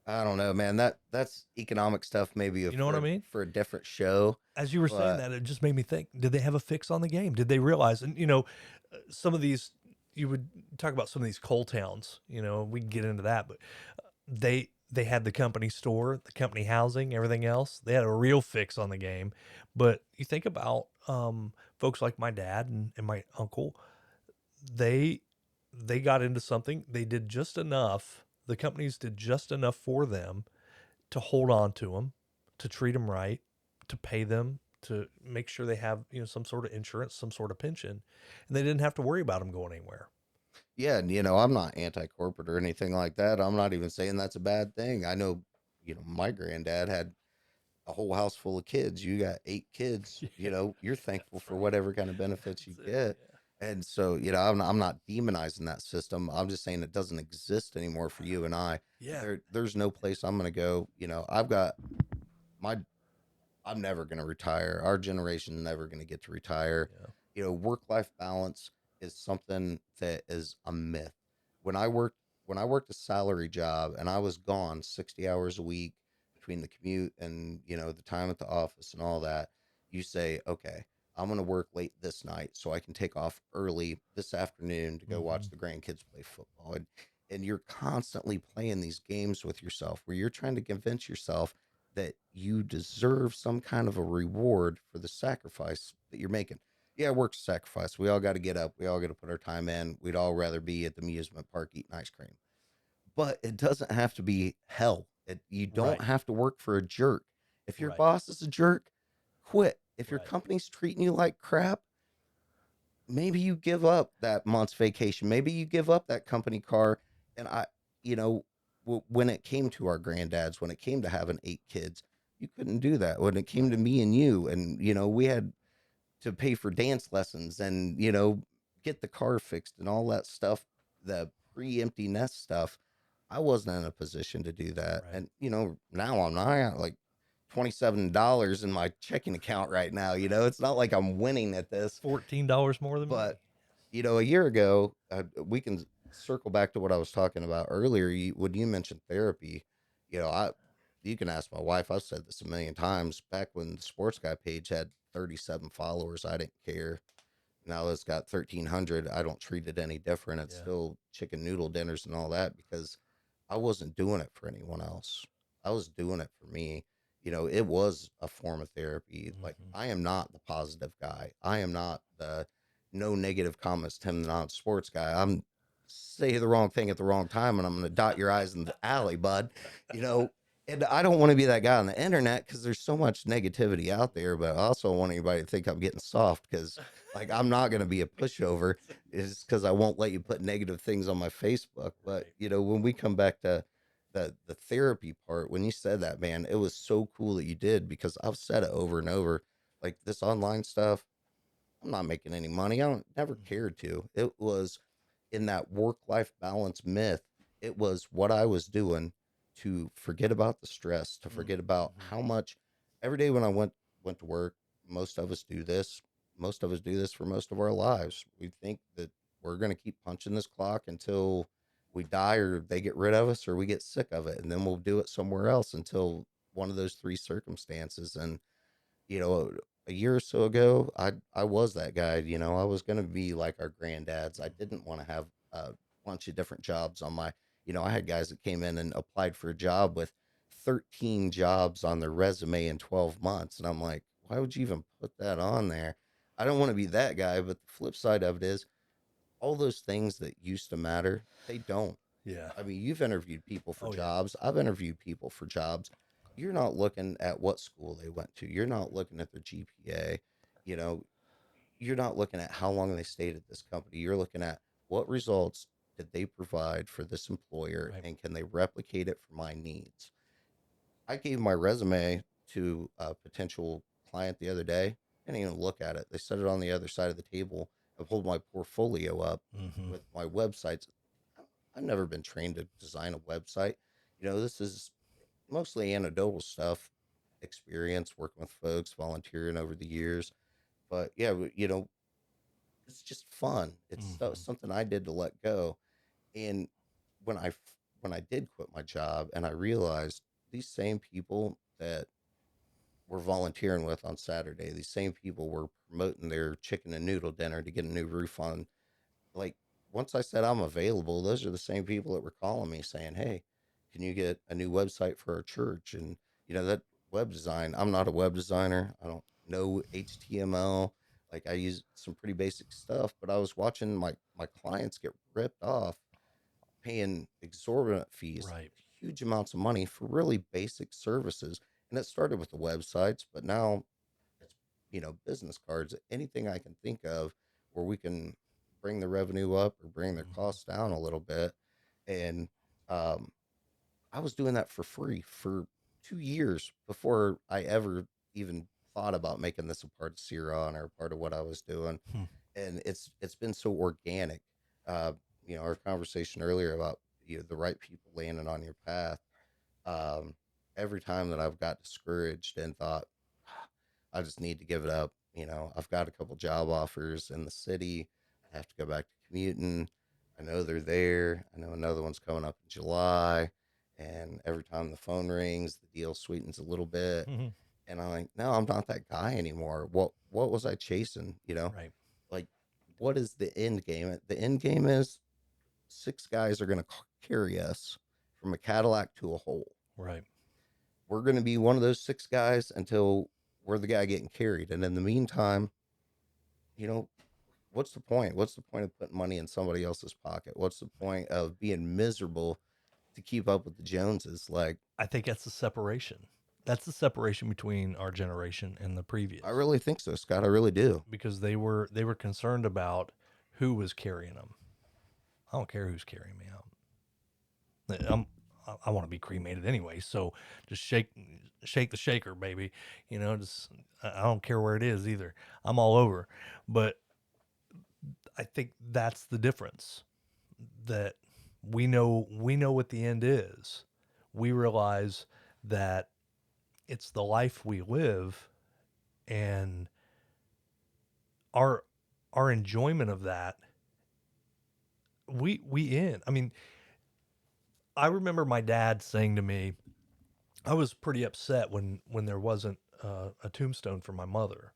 I don't know, man. That's economic stuff, maybe You know what I mean? for a different show. As you were saying But that, it just made me think, did they have a fix on the game? Did they realize? And, some of these, you would talk about some of these coal towns, we can get into that, but they had the company store, the company housing, everything else. They had a real fix on the game. But you think about folks like my dad and my uncle, they they got into something. They did just enough. The companies did just enough for them to hold on to them, to treat them right, to pay them, to make sure they have some sort of insurance, some sort of pension, and they didn't have to worry about them going anywhere. yeah, and I'm not anti-corporate or anything like that. I'm not even saying that's a bad thing. I know, my granddad had a whole house full of kids. You got 8 kids. You're thankful That's for right. whatever kind of benefits you That's it. get. And so, I'm not demonizing that system. I'm just saying it doesn't exist anymore for you and I. Yeah. There's no place I'm going to go. I've got my I'm never going to retire. Our generation never going to get to retire. Yeah. Work life balance is something that is a myth. When I worked when I worked a salary job and I was gone 60 hours a week between the commute and, the time at the office and all that, you say, "Okay, I'm going to work late this night so I can take off early this afternoon to go Mm-hmm. watch the grandkids play football." And you're constantly playing these games with yourself where you're trying to convince yourself that you deserve some kind of a reward for the sacrifice that you're making. Yeah, work's a sacrifice. We all got to get up. We all got to put our time in. We'd all rather be at the amusement park eating ice cream. But it doesn't have to be hell. You don't Right. have to work for a jerk. If your Right. boss is a jerk, quit. If your Right. company's treating you like crap, maybe you give up that month's vacation. Maybe you give up that company car. And you know, when it came to our granddads, when it came to having 8 kids, you couldn't do that. When it came to me and you, and we had to pay for dance lessons and get the car fixed and all that stuff, the pre-empty nest stuff. I wasn't in a position to do that, Right. and now I'm not. I got like $27 in my checking account right now. It's not like I'm winning at this. $14 more than me. But a year ago, we can circle back to what I was talking about earlier. When you mentioned therapy, you can ask my wife. I've said this a million times. Back when the Sports Guy page had 37 followers, I didn't care. Now it's got 1,300. I don't treat it any different. It's Yeah. still chicken noodle dinners and all that because I wasn't doing it for anyone else. I was doing it for me. It was a form of therapy. Like, Mhm. I am not the positive guy. I am not the no negative comments to him, not sports guy. I'm say the wrong thing at the wrong time and I'm going to dot your eyes in the alley, bud. You know, and I don't want to be that guy on the internet because there's so much negativity out there, but I also want anybody to think I'm getting soft because, like, I'm not going to be a pushover. It's because I won't let you put negative things on my Facebook. But, Right. when we come back to the therapy part, when you said that, man, it was so cool that you did because I've said it over and over. Like, this online stuff, I'm not making any money. I don't never Mhm. cared to. It was in that work life balance myth. It was what I was doing to forget about the stress, to forget about Mhm. how much every day when I went to work, most of us do this. Most of us do this for most of our lives. We think that we're going to keep punching this clock until we die or they get rid of us or we get sick of it and then we'll do it somewhere else until one of those three circumstances. And you know a year or so ago, I was that guy. You know, I was gonna be like our granddads. I didn't want to have a bunch of different jobs on my. You know, I had guys that came in and applied for a job with 13 jobs on their resume in 12 months, and I'm like, why would you even put that on there? I don't want to be that guy. But the flip side of it is, all those things that used to matter, they don't. Yeah. I mean, you've interviewed people for Oh yeah. jobs. I've interviewed people for jobs. You're not looking at what school they went to. You're not looking at their GPA. You know, you're not looking at how long they stayed at this company. You're looking at what results did they provide for this employer Right. and can they replicate it for my needs? I gave my resume to a potential client the other day. I didn't even look at it. They set it on the other side of the table. I pulled my portfolio up Mm-hmm. with my websites. I've never been trained to design a website. You know, this is mostly anecdotal stuff, experience working with folks, volunteering over the years. But yeah, you know, it's just fun. It's Mm-hmm. something I did to let go. And when I when I did quit my job, and I realized these same people that were volunteering with on Saturday, these same people were promoting their chicken and noodle dinner to get a new roof on. Like, once I said I'm available, those are the same people that were calling me saying, "Hey, can you get a new website for our church?" And you know, that web design, I'm not a web designer. I don't know HTML. Like, I use some pretty basic stuff, but I was watching my clients get ripped off, paying exorbitant fees, Right. huge amounts of money for really basic services. And it started with the websites, but now it's, you know, business cards, anything I can think of where we can bring the revenue up or bring their Mm-hmm. costs down a little bit. And um, I was doing that for free for 2 years before I ever even thought about making this a part of Ciron or a part of what I was doing. Hmm. And it's been so organic. Uh, you know, our conversation earlier about, you know, the right people landing on your path. Um, every time that I've got discouraged and thought, I just need to give it up. You know, I've got a couple job offers in the city. I have to go back to commuting. I know they're there. I know another one's coming up in July. And every time the phone rings, the deal sweetens a little bit. Mm-hmm. And I'm like, no, I'm not that guy anymore. What was I chasing? You know, Right. like, what is the end game? The end game is six guys are going to carry us from a Cadillac to a hole. Right. We're going to be one of those six guys until we're the guy getting carried. And in the meantime, you know, what's the point? What's the point of putting money in somebody else's pocket? What's the point of being miserable to keep up with the Joneses? Like, I think that's the separation. That's the separation between our generation and the I previous, really think so, Scott. I really do. because they were concerned about who was carrying them. I don't care who's carrying me out. I want to be cremated anyway, so just shake the shaker, baby. You know, just I don't care where it is either. I'm all over. But I think that's the difference, that we know what the end is. We realize that it's the life we live, and our our enjoyment of that, we in. I mean, I remember my dad saying to me, I was pretty upset when there wasn't a tombstone for my mother,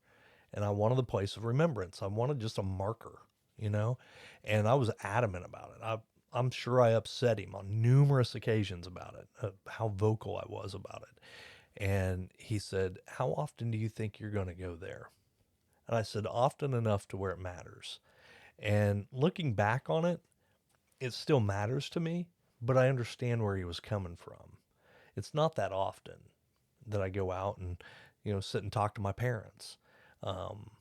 and I wanted the place of remembrance. I wanted just a marker, you know, and I was adamant about it. I'm sure I upset him on numerous occasions about it, how vocal I was about it. And he said, "How often do you think you're going to go there?" And I said, "Often enough to where it matters." And looking back on it, it still matters to me, but I understand where he was coming from. It's not that often that I go out and, sit and talk to my parents. Um,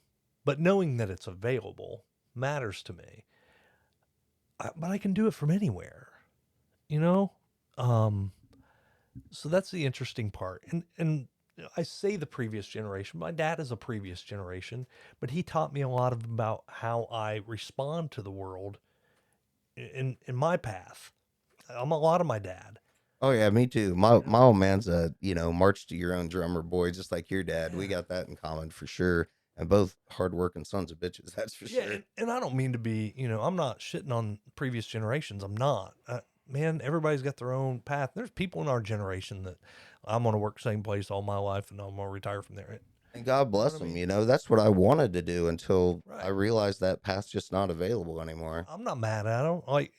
but knowing that it's available matters to me. But I can do it from anywhere, you know? Um, so that's the interesting part. And I say the previous generation. My dad is a previous generation, but he taught me a lot about how I respond to the world in my path. I'm a lot of my dad. Oh yeah, me too. My You know? my old man's a, you know, march to your own drummer boy, just like your dad. We Yeah. got that in common for sure. And both hardworking sons of bitches, that's for Yeah, sure. and I don't mean to be, I'm not shitting on previous generations. I'm not. Man, everybody's got their own path. There's people in our generation that I'm going to work same place all my life and I'm going to retire from there. And God You know bless what I them. mean? You know, that's what I wanted to do until I Right. realized that path's just not available anymore. I'm not mad at them. Like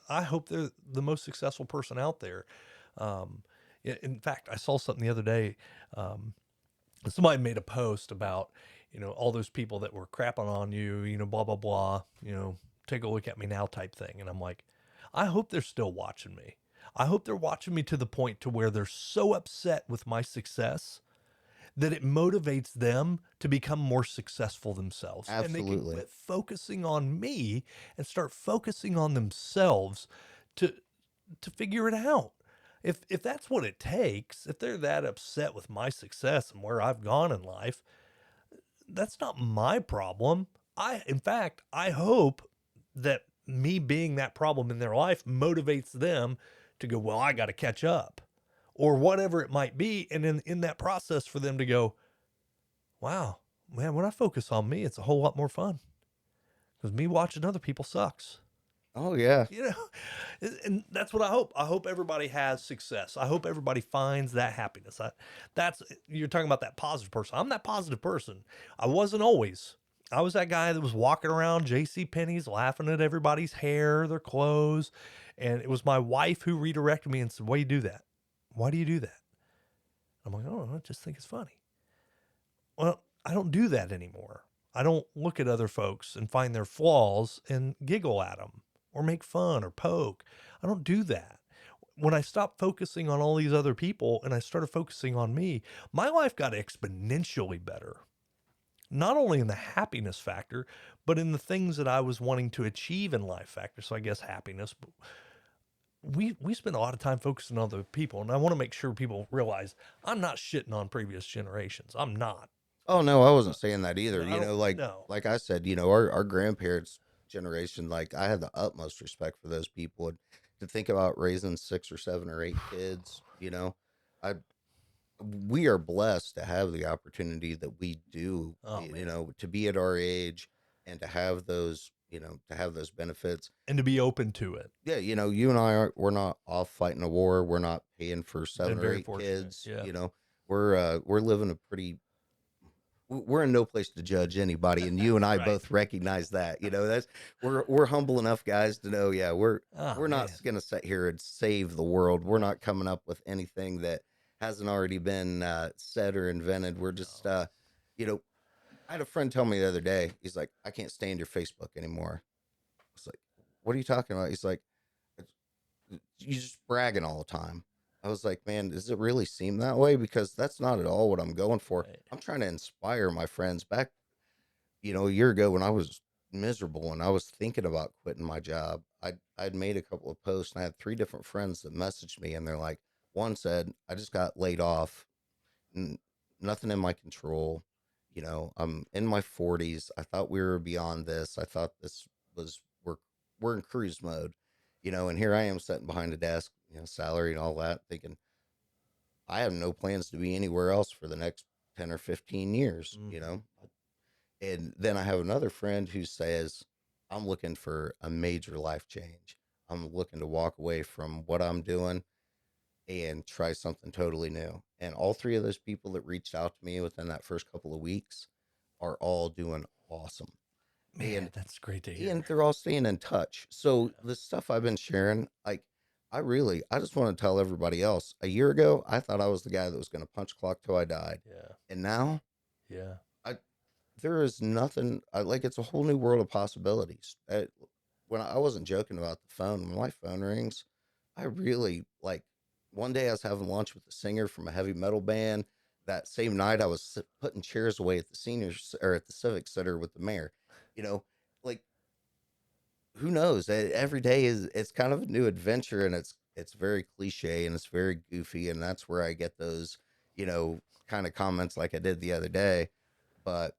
I hope they're the most successful person out there. Um, in fact, I saw something the other day. Um, somebody made a post about, all those people that were crapping on you, blah, blah, blah, take a look at me now type thing. And I'm like, I hope they're still watching me. I hope they're watching me to the point to where they're so upset with my success that it motivates them to become more successful themselves. And they can Absolutely. quit focusing on me and start focusing on themselves to figure it out. If that's what it takes, if they're that upset with my success and where I've gone in life, that's not my problem. In fact, I hope that me being that problem in their life motivates them to go, well, I got to catch up or whatever it might be. And in that process for them to go, wow, man, when I focus on me, it's a whole lot more fun because me watching other people sucks. Oh, yeah. And that's what I hope. I hope everybody has success. I hope everybody finds that happiness. You're talking about that positive person. I'm that positive person. I wasn't always. I was that guy that was walking around J.C. Penney's laughing at everybody's hair, their clothes. And it was my wife who redirected me and said, why do you do that? Why do you do that? I'm like, oh, I just think it's funny. Well, I don't do that anymore. I don't look at other folks and find their flaws and giggle at them or make fun or poke. I don't do that. When I stopped focusing on all these other people and I started focusing on me, my life got exponentially better. Not only in the happiness factor, but in the things that I was wanting to achieve in life factor. So I guess happiness. But we spend a lot of time focusing on other people, and I want to make sure people realize I'm not shitting on previous generations. I'm not. Oh, no, I wasn't saying that either. I don't know. Like I said, our grandparents' generation, like I had the utmost respect for those people. And to think about raising 6 or 7 or 8 kids, I we are blessed to have the opportunity that we do, Oh, man. to be at our age and to have those benefits And to be open to it. yeah, you and we're not off fighting a war. We're not paying for 7 or very 8 fortunate, kids. yeah. We're living a pretty. We're in no place to judge anybody, and you and I Right. both recognize that. That's we're humble enough guys to know. Yeah, we're Oh, not man. gonna sit here and save the world. We're not coming up with anything that hasn't already been said or invented. We're just, you know, I had a friend tell me the other day. He's like, I can't stand your Facebook anymore. It's like, what are you talking about? He's like, you just bragging all the time. I was like, man, does it really seem that way? Because that's not at all what I'm going for. Right. I'm trying to inspire my friends. Back, a year ago when I was miserable and I was thinking about quitting my job, I'd made a couple of posts and I had 3 different friends that messaged me and they're like, one said, I just got laid off, nothing in my control. I'm in my 40s. I thought we were beyond this. I thought this was, we're in cruise mode, and here I am sitting behind a desk, salary and all that, thinking I have no plans to be anywhere else for the next 10 or 15 years, And then I have another friend who says, I'm looking for a major life change. I'm looking to walk away from what I'm doing and try something totally new. And all 3 of those people that reached out to me within that first couple of weeks are all doing awesome. Man, And that's great to hear. and they're all staying in touch. So the stuff I've been sharing, like I just want to tell everybody else. A year ago, I thought I was the guy that was going to punch clock till I died. Yeah. And now Yeah. there is nothing like it's a whole new world of possibilities. When I wasn't joking about the phone, when my phone rings, I really like. One day I was having lunch with a singer from a heavy metal band. That same night I was putting chairs away at the seniors or at the civic center with the mayor. Like who knows? Every day it's kind of a new adventure, and it's very cliche and it's very goofy, and that's where I get those kind of comments like I did the other day. But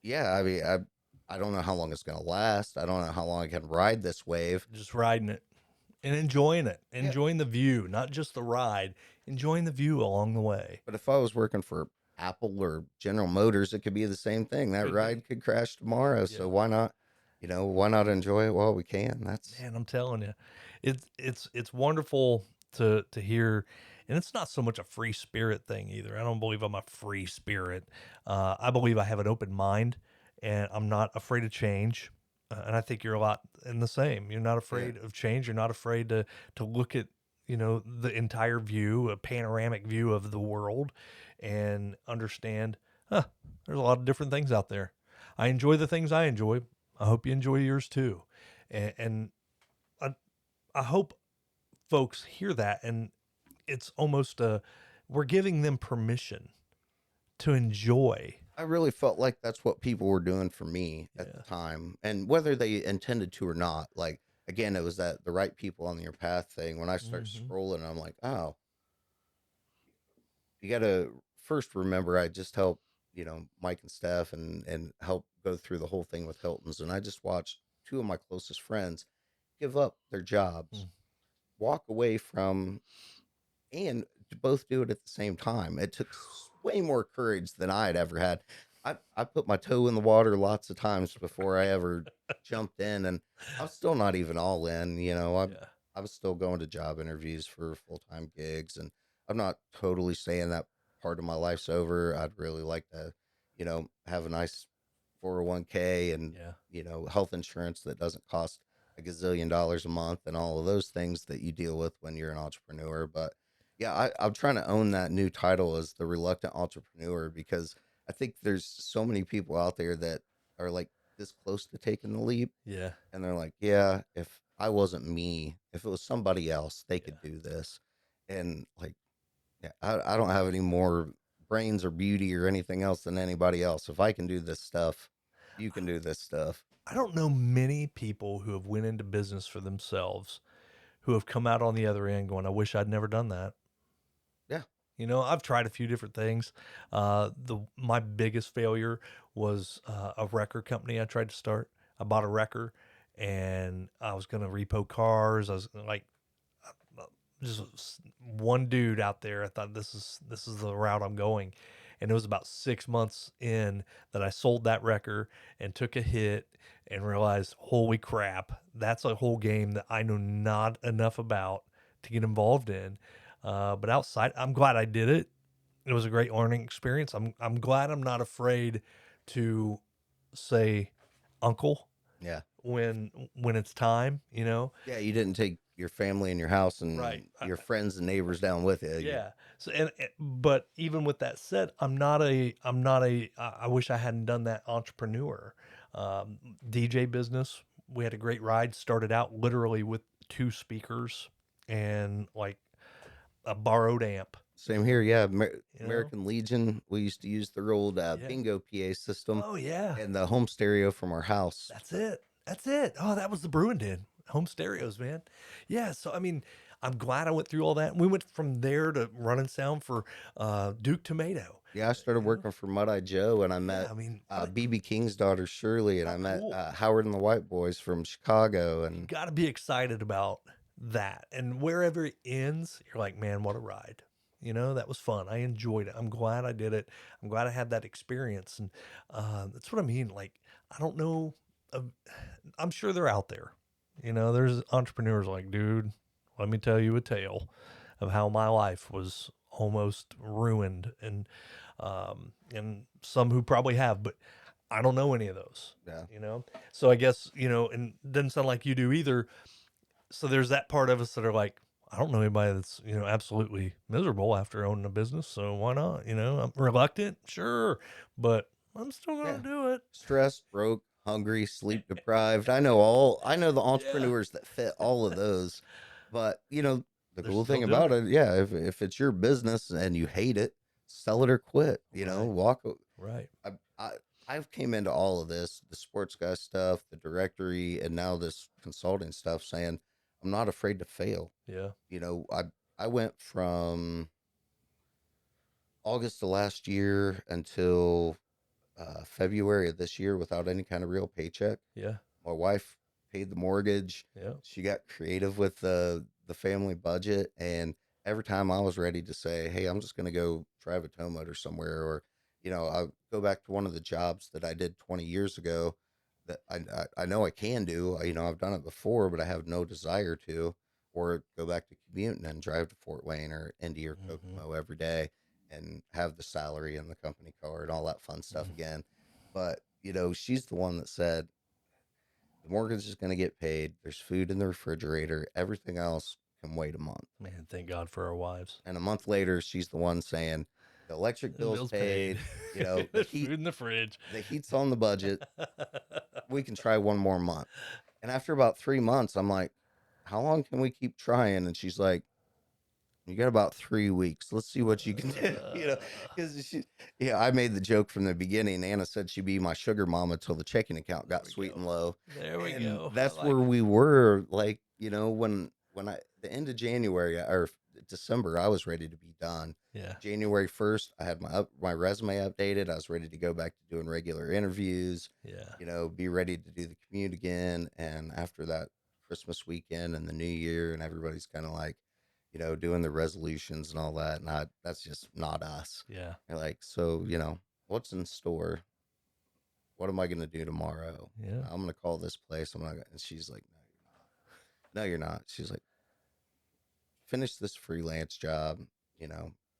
yeah, I mean, I don't know how long it's gonna last. I don't know how long I can ride this wave. Just riding it and enjoying it, Yeah. enjoying the view, not just the ride, enjoying the view along the way. But if I was working for Apple or General Motors, it could be the same thing. That Could ride be. could crash tomorrow. Yeah. So why not? Why not enjoy it while we can? That's Man, I'm telling you, it's wonderful to hear, And it's not so much a free spirit thing either. I don't believe I'm a free spirit. I believe I have an open mind and I'm not afraid of change. And I think you're a lot in the same. You're not Yeah. afraid of change. You're not afraid to look at, the entire view, a panoramic view of the world and understand, there's a lot of different things out there. I enjoy the things I enjoy. I hope you enjoy yours too. And I, I hope folks hear that, and it's almost we're giving them permission to enjoy. I really felt like that's what people were doing for me at the Yeah. time. And whether they intended to or not, like, again, it was that the right people on your path thing. When I start Mm-hmm. scrolling, I'm like, oh, you got to first remember I just helped, Mike and Steph and help go through the whole thing with Hilton's. And I just watched two of my closest friends give up their jobs, walk away from, and to both do it at the same time. It took way more courage than I had ever had. I put my toe in the water lots of times before I ever jumped in, and I'm still not even all in. Yeah. I was still going to job interviews for full time gigs, and I'm not totally saying that part of my life's over. I'd really like to, have a nice 401k and Yeah. health insurance that doesn't cost a gazillion dollars a month and all of those things that you deal with when you're an entrepreneur. But yeah, I'm trying to own that new title as the reluctant entrepreneur, because I think there's so many people out there that are like this close to taking the leap, Yeah. and they're like, yeah, if I wasn't me, if it was somebody else, they Yeah. could do this. And like, yeah, I don't have any more brains or beauty or anything else than anybody else. If I can do this stuff, you can do this stuff. I don't know many people who have went into business for themselves who have come out on the other end going, I wish I'd never done that. Yeah. I've tried a few different things. My biggest failure was a wrecker company I tried to start. I bought a wrecker and I was going to repo cars. I was like, just one dude out there. I thought this is the route I'm going. And it was about 6 months in that I sold that wrecker and took a hit and realized, holy crap, that's a whole game that I know not enough about to get involved in. But outside, I'm glad I did it. It was a great learning experience. I'm glad I'm not afraid to say uncle Yeah. when it's time, Yeah. You didn't take your family and your house Right. and your friends and neighbors down with you. Yeah. So but even with that said, I wish I hadn't done that entrepreneur. DJ business. We had a great ride. Started out literally with two speakers and like a borrowed amp. Same here. Yeah. You know? American Legion. We used to use their old Yeah. bingo PA system Oh yeah. and the home stereo from our house. That's it. That's it. Oh, that was the Bruin did. Home stereos, man. Yeah. So I mean, I'm glad I went through all that. We went from there to running sound for Duke Tomato. Yeah, I started working for Mud Eye Joe, and I Yeah, met I mean, BB King's daughter Shirley, and how I met cool. Howard and the White Boys from Chicago, You and got to be excited about that. And wherever it ends, you're like, man, what a ride. That was fun. I enjoyed it. I'm glad I did it. I'm glad I had that experience. And that's what I mean. Like, I don't know. I'm sure they're out there. There's entrepreneurs like, dude, let me tell you a tale of how my life was almost ruined. And some who probably have, but I don't know any of those. yeah, So I guess, and it doesn't sound like you do either. So there's that part of us that are like, I don't know anybody that's, absolutely miserable after owning a business. So why not? I'm reluctant, sure, but I'm still yeah. going to do it. Stressed, broke, hungry, sleep deprived. I know the Yeah. entrepreneurs that fit all of those, but the They're cool still thing doing about it. it, yeah, if it's your business and you hate it, sell it or quit. Right. Walk. Right. I, I I've came into all of this, the sports guy stuff, the directory, and now this consulting stuff, saying I'm not afraid to fail. Yeah. I went from August of last year until February of this year without any kind of real paycheck. Yeah. My wife paid the mortgage. Yeah. She got creative with the family budget, and every time I was ready to say, "Hey, I'm just going to go drive a tow motor somewhere," or I'll go back to one of the jobs that I did 20 years ago that I know I can do. I've done it before, but I have no desire to. or go back to commuting and drive to Fort Wayne or Indy or Kokomo every day and have the salary and the company car and all that fun stuff again. But, she's the one that said the mortgage is going to get paid. There's food in the refrigerator. Everything else can wait a month. Man, thank God for our wives. And a month later, she's the one saying the electric bill's paid. The There's heat, food in the fridge. the heat's on the budget. We can try one more month. And after about 3 months, I'm like, how long can we keep trying? And she's like, you got about 3 weeks. Let's see what you can do. Because I made the joke from the beginning. Anna said she'd be my sugar mama till the checking account got sweet and low. There we And go. that's where we were. Like, when the end of January or December, I was ready to be done. Yeah. January 1st, I had my resume updated. I was ready to go back to doing regular interviews. Yeah. Be ready to do the commute again. And after that Christmas weekend and the New Year, and everybody's kind of like, doing the resolutions and all that. And that's just not us. Yeah. You're like, so, what's in store? What am I going to do tomorrow? Yeah. I'm going to call this place. And she's like, no, you're not. She's like, finish this freelance job,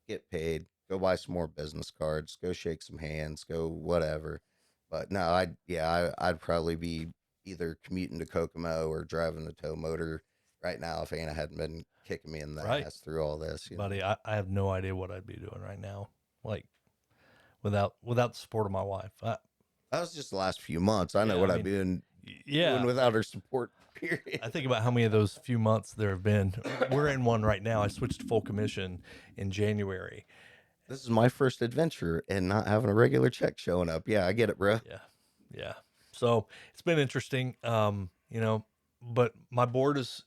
get paid, go buy some more business cards, go shake some hands, go whatever. But no, I'd probably be either commuting to Kokomo or driving a tow motor right now if Anna hadn't been kicking me in the ass through all this. Buddy, I have no idea what I'd be doing right now. Like without the support of my wife. That was just the last few months. I know what I've been doing without her support, period. I think about how many of those few months there have been. We're in one right now. I switched to full commission in January. This is my first adventure and not having a regular check showing up. Yeah, I get it, bro. Yeah. So it's been interesting, but my board is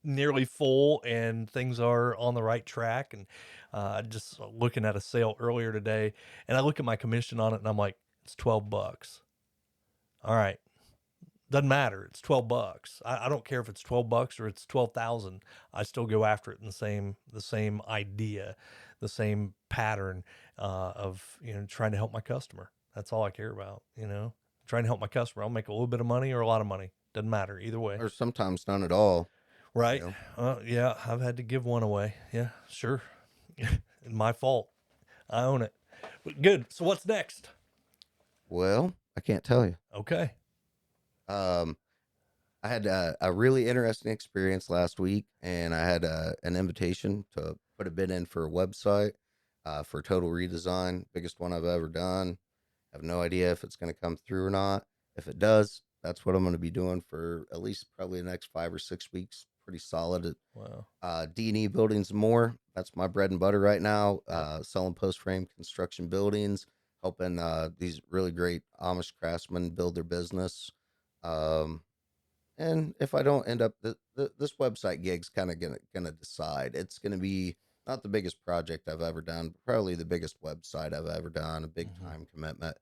nearly full and things are on the right track. And just looking at a sale earlier today, and I look at my commission on it and I'm like, it's $12. All right. Doesn't matter. It's $12. I don't care if it's $12 or it's 12,000. I still go after it in the same idea, the same pattern of trying to help my customer. That's all I care about. Trying to help my customer. I'll make a little bit of money or a lot of money. Doesn't matter either way. Or sometimes none at all. Right. Yeah, I've had to give one away. Yeah, sure. My fault. I own it. But good. So what's next? Well, I can't tell you. Okay. I had a really interesting experience last week, and I had an invitation to put a bid in for a website for a total redesign. Biggest one I've ever done. I have no idea if it's going to come through or not. If it does, that's what I'm going to be doing for at least probably the next 5 or 6 weeks. Pretty solid. Wow. D&E Buildings and More. That's my bread and butter right now. Selling post-frame construction buildings, helping these really great Amish craftsmen build their business. And if I don't end up, this website gig's kind of gonna decide. It's gonna be not the biggest project I've ever done, but probably the biggest website I've ever done. A big time commitment,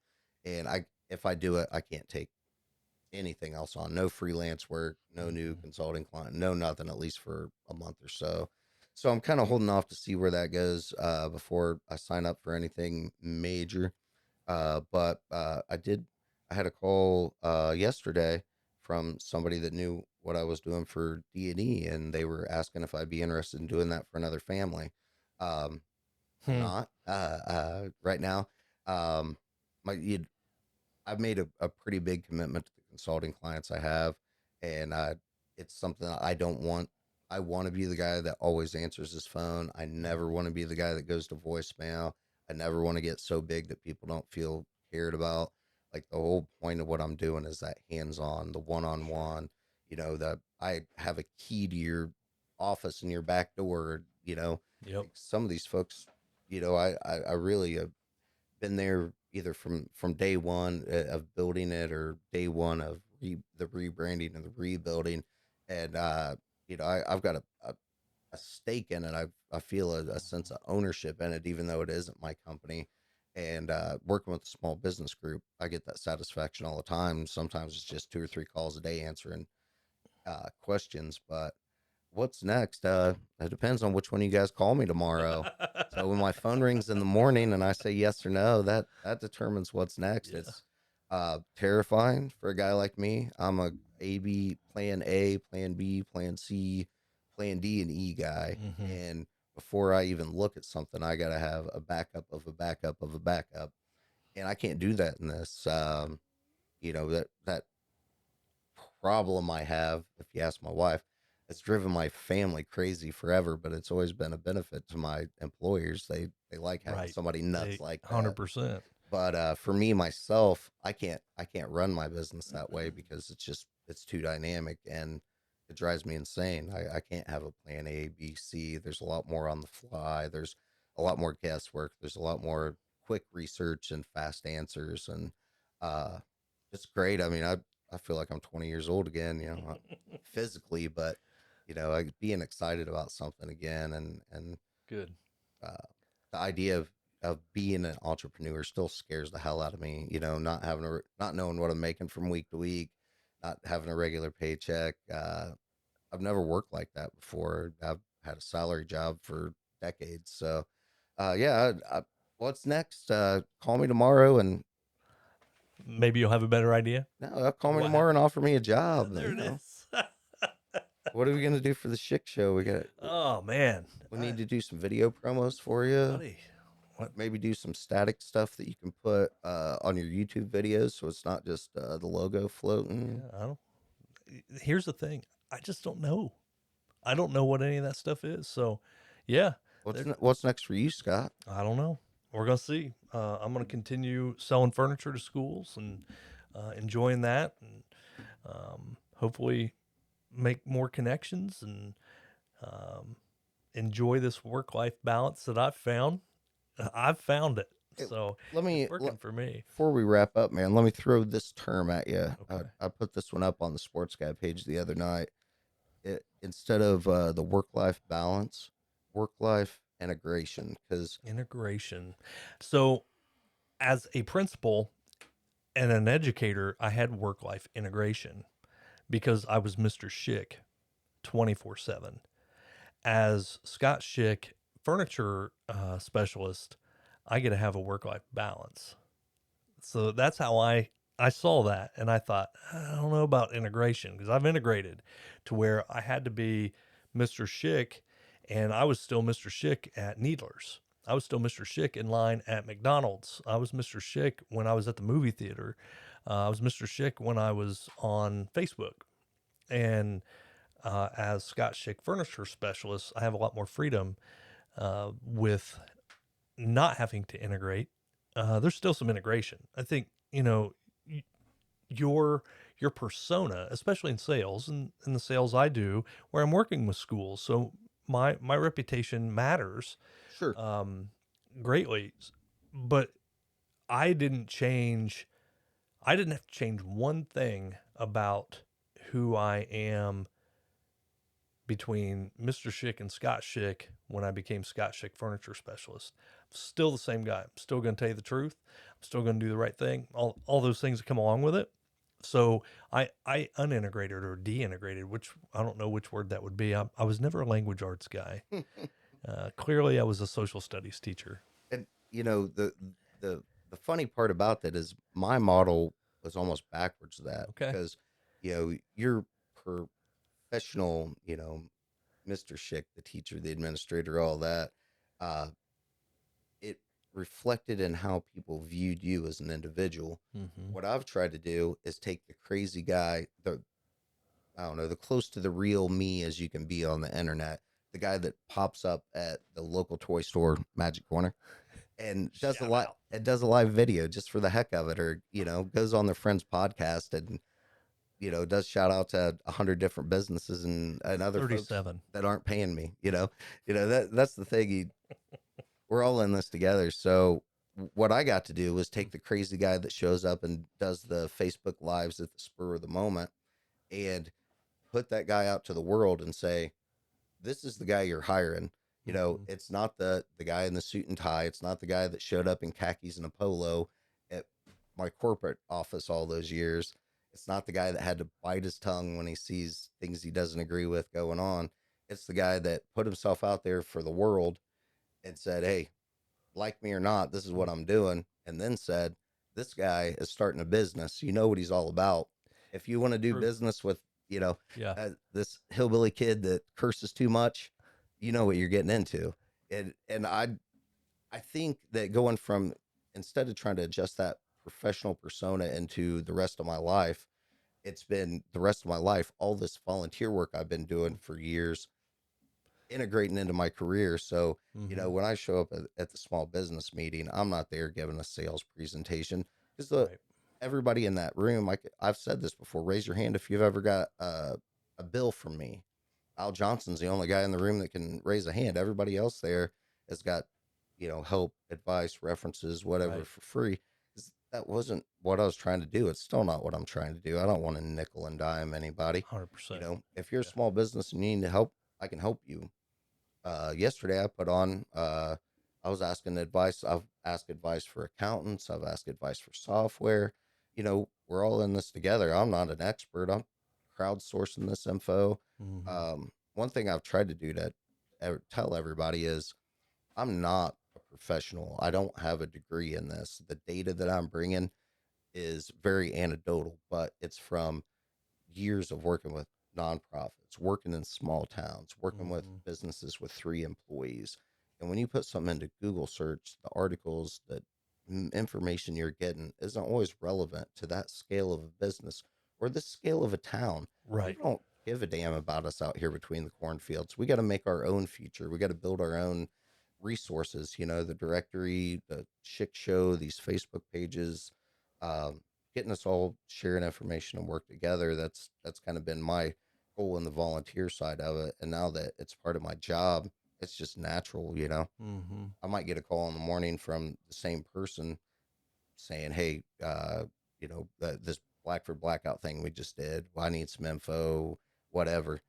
and if I do it, I can't take anything else on. No freelance work, no new consulting client, no nothing. At least for a month or so. So I'm kind of holding off to see where that goes before I sign up for anything major. But I had a call yesterday from somebody that knew what I was doing for D&E, and they were asking if I'd be interested in doing that for another family. Not right now. I've made a pretty big commitment to the consulting clients I have, and it's something I don't want. I want to be the guy that always answers his phone. I never want to be the guy that goes to voicemail. I never want to get so big that people don't feel cared about. Like the whole point of what I'm doing is that hands-on, the one-on-one, that I have a key to your office and your back door, Yep. Like some of these folks, I really have been there either from day one of building it or day one of the rebranding and the rebuilding. And, I've got a stake in it. I feel a sense of ownership in it, even though it isn't my company. And working with a small business group, I get that satisfaction all the time. Sometimes it's just 2 or 3 calls a day answering questions. But what's next? It depends on which one of you guys call me tomorrow. So when my phone rings in the morning and I say yes or no, that determines what's next. Yeah. It's terrifying for a guy like me. I'm a plan A, plan B, plan C, plan D and E guy. Mm-hmm. And before I even look at something, I got to have a backup of a backup of a backup. And I can't do that in this. That problem I have, if you ask my wife, it's driven my family crazy forever, but it's always been a benefit to my employers. They like having Right. somebody nuts like that. 100%. But for me myself, I can't run my business that way because it's too dynamic and it drives me insane. I can't have a plan A, B, C. There's a lot more on the fly. There's a lot more guesswork. There's a lot more quick research and fast answers, and uh, it's great. I mean, I feel like I'm 20 years old again, physically, but like being excited about something again, and Good. uh, the idea of being an entrepreneur still scares the hell out of me. Not knowing what I'm making from week to week, not having a regular paycheck. I've never worked like that before. I've had a salary job for decades. So, yeah. What's next? Call me tomorrow and Maybe you'll have a better idea. no, call me What tomorrow and offer me a job. There it is. What are we gonna do for the Schick show? Oh man, We need to do some video promos for you. buddy. What? Maybe do some static stuff that you can put on your YouTube videos, so it's not just the logo floating. Yeah, I don't. Here's the thing. I just don't know. I don't know what any of that stuff is. So, yeah, What's next for you, Scott? I don't know. We're gonna see. I'm gonna continue selling furniture to schools and enjoying that, and hopefully make more connections and enjoy this work-life balance that I've found. I've found it, so it's working for me. Before we wrap up, man, let me throw this term at you. Okay. I put this one up on the Sports Guy page the other night. Instead of the work-life balance, work-life integration, because Integration. So, as a principal and an educator, I had work-life integration because I was Mr. Schick 24/7. As Scott Schick, furniture specialist, I get to have a work-life balance. So that's how I saw that, and I thought, I don't know about integration because I've integrated to where I had to be Mr. Schick, and I was still Mr. Schick at Needlers. I was still Mr. Schick in line at McDonald's. I was Mr. Schick when I was at the movie theater. I was Mr. Schick when I was on Facebook. And as Scott Schick furniture specialist, I have a lot more freedom with not having to integrate. There's still some integration. I think, your persona, especially in sales and in the sales I do, where I'm working with schools. So my reputation matters sure, greatly. But I didn't change. I didn't have to change one thing about who I am between Mr. Schick and Scott Schick when I became Scott Schick furniture specialist. I'm still the same guy. I'm still going to tell you the truth. I'm still going to do the right thing. All those things that come along with it. So I unintegrated or de-integrated, which I don't know which word that would be. I was never a language arts guy. Clearly, I was a social studies teacher. and the funny part about that is my model was almost backwards to that Okay. because your professional, Mr. Schick, the teacher, the administrator, all that, it reflected in how people viewed you as an individual. Mm-hmm. What I've tried to do is take the crazy guy, I don't know, the close to the real me as you can be on the internet, the guy that pops up at the local toy store, Magic Corner, and does a live video just for the heck of it, or goes on their friend's podcast and does shout out to 100 different businesses and other folks 37 that aren't paying me. That's the thing. We're all in this together. So what I got to do was take the crazy guy that shows up and does the Facebook lives at the spur of the moment and put that guy out to the world and say, this is the guy you're hiring. It's not the guy in the suit and tie. It's not the guy that showed up in khakis and a polo at my corporate office all those years. It's not the guy that had to bite his tongue when he sees things he doesn't agree with going on. It's the guy that put himself out there for the world and said, hey, like me or not, this is what I'm doing. And then said, this guy is starting a business. You know what he's all about. If you want to do True. business with, Yeah. This hillbilly kid that curses too much, you know what you're getting into. And I think that going from, instead of trying to adjust that professional persona into the rest of my life, it's been the rest of my life, all this volunteer work I've been doing for years, integrating into my career. So, when I show up at the small business meeting, I'm not there giving a sales presentation, because Right. everybody in that room, I've said this before, raise your hand if you've ever got a bill from me. Al Johnson's the only guy in the room that can raise a hand. Everybody else there has got, help, advice, references, whatever, Right. for free. 'Cause that wasn't what I was trying to do. It's still not what I'm trying to do. I don't want to nickel and dime anybody. 100%. If you're a Yeah. small business and you need help, I can help you. Yesterday I put on, I was asking advice. I've asked advice for accountants. I've asked advice for software. We're all in this together. I'm not an expert. I'm crowdsourcing this info. One thing I've tried to do to tell everybody is I'm not a professional. I don't have a degree in this. The data that I'm bringing is very anecdotal, but it's from years of working with nonprofits, working in small towns, working with businesses with 3 employees. And when you put something into Google search, the articles, the information you're getting isn't always relevant to that scale of a business or the scale of a town. Right. People don't give a damn about us out here between the cornfields. We got to make our own future. We got to build our own resources, the directory, the Schick Show, these Facebook pages, getting us all sharing information and work together. That's kind of been my goal in the volunteer side of it. And now that it's part of my job, it's just natural. I might get a call in the morning from the same person saying, hey, this Blackford blackout thing we just did, well, I need some info, whatever.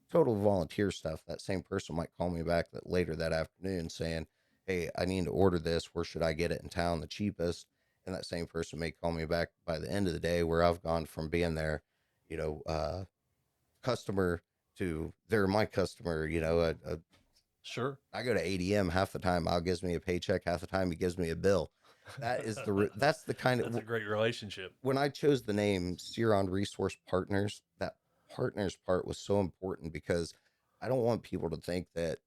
Total volunteer stuff. That same person might call me back later that afternoon saying, hey, I need to order this. Where should I get it in town the cheapest? And that same person may call me back by the end of the day, where I've gone from being their, customer to they're my customer. Sure. I go to ADM half the time. Al gives me a paycheck. Half the time he gives me a bill. That's the kind That's a great relationship. When I chose the name Searon Resource Partners, that partners part was so important, because I don't want people to think that,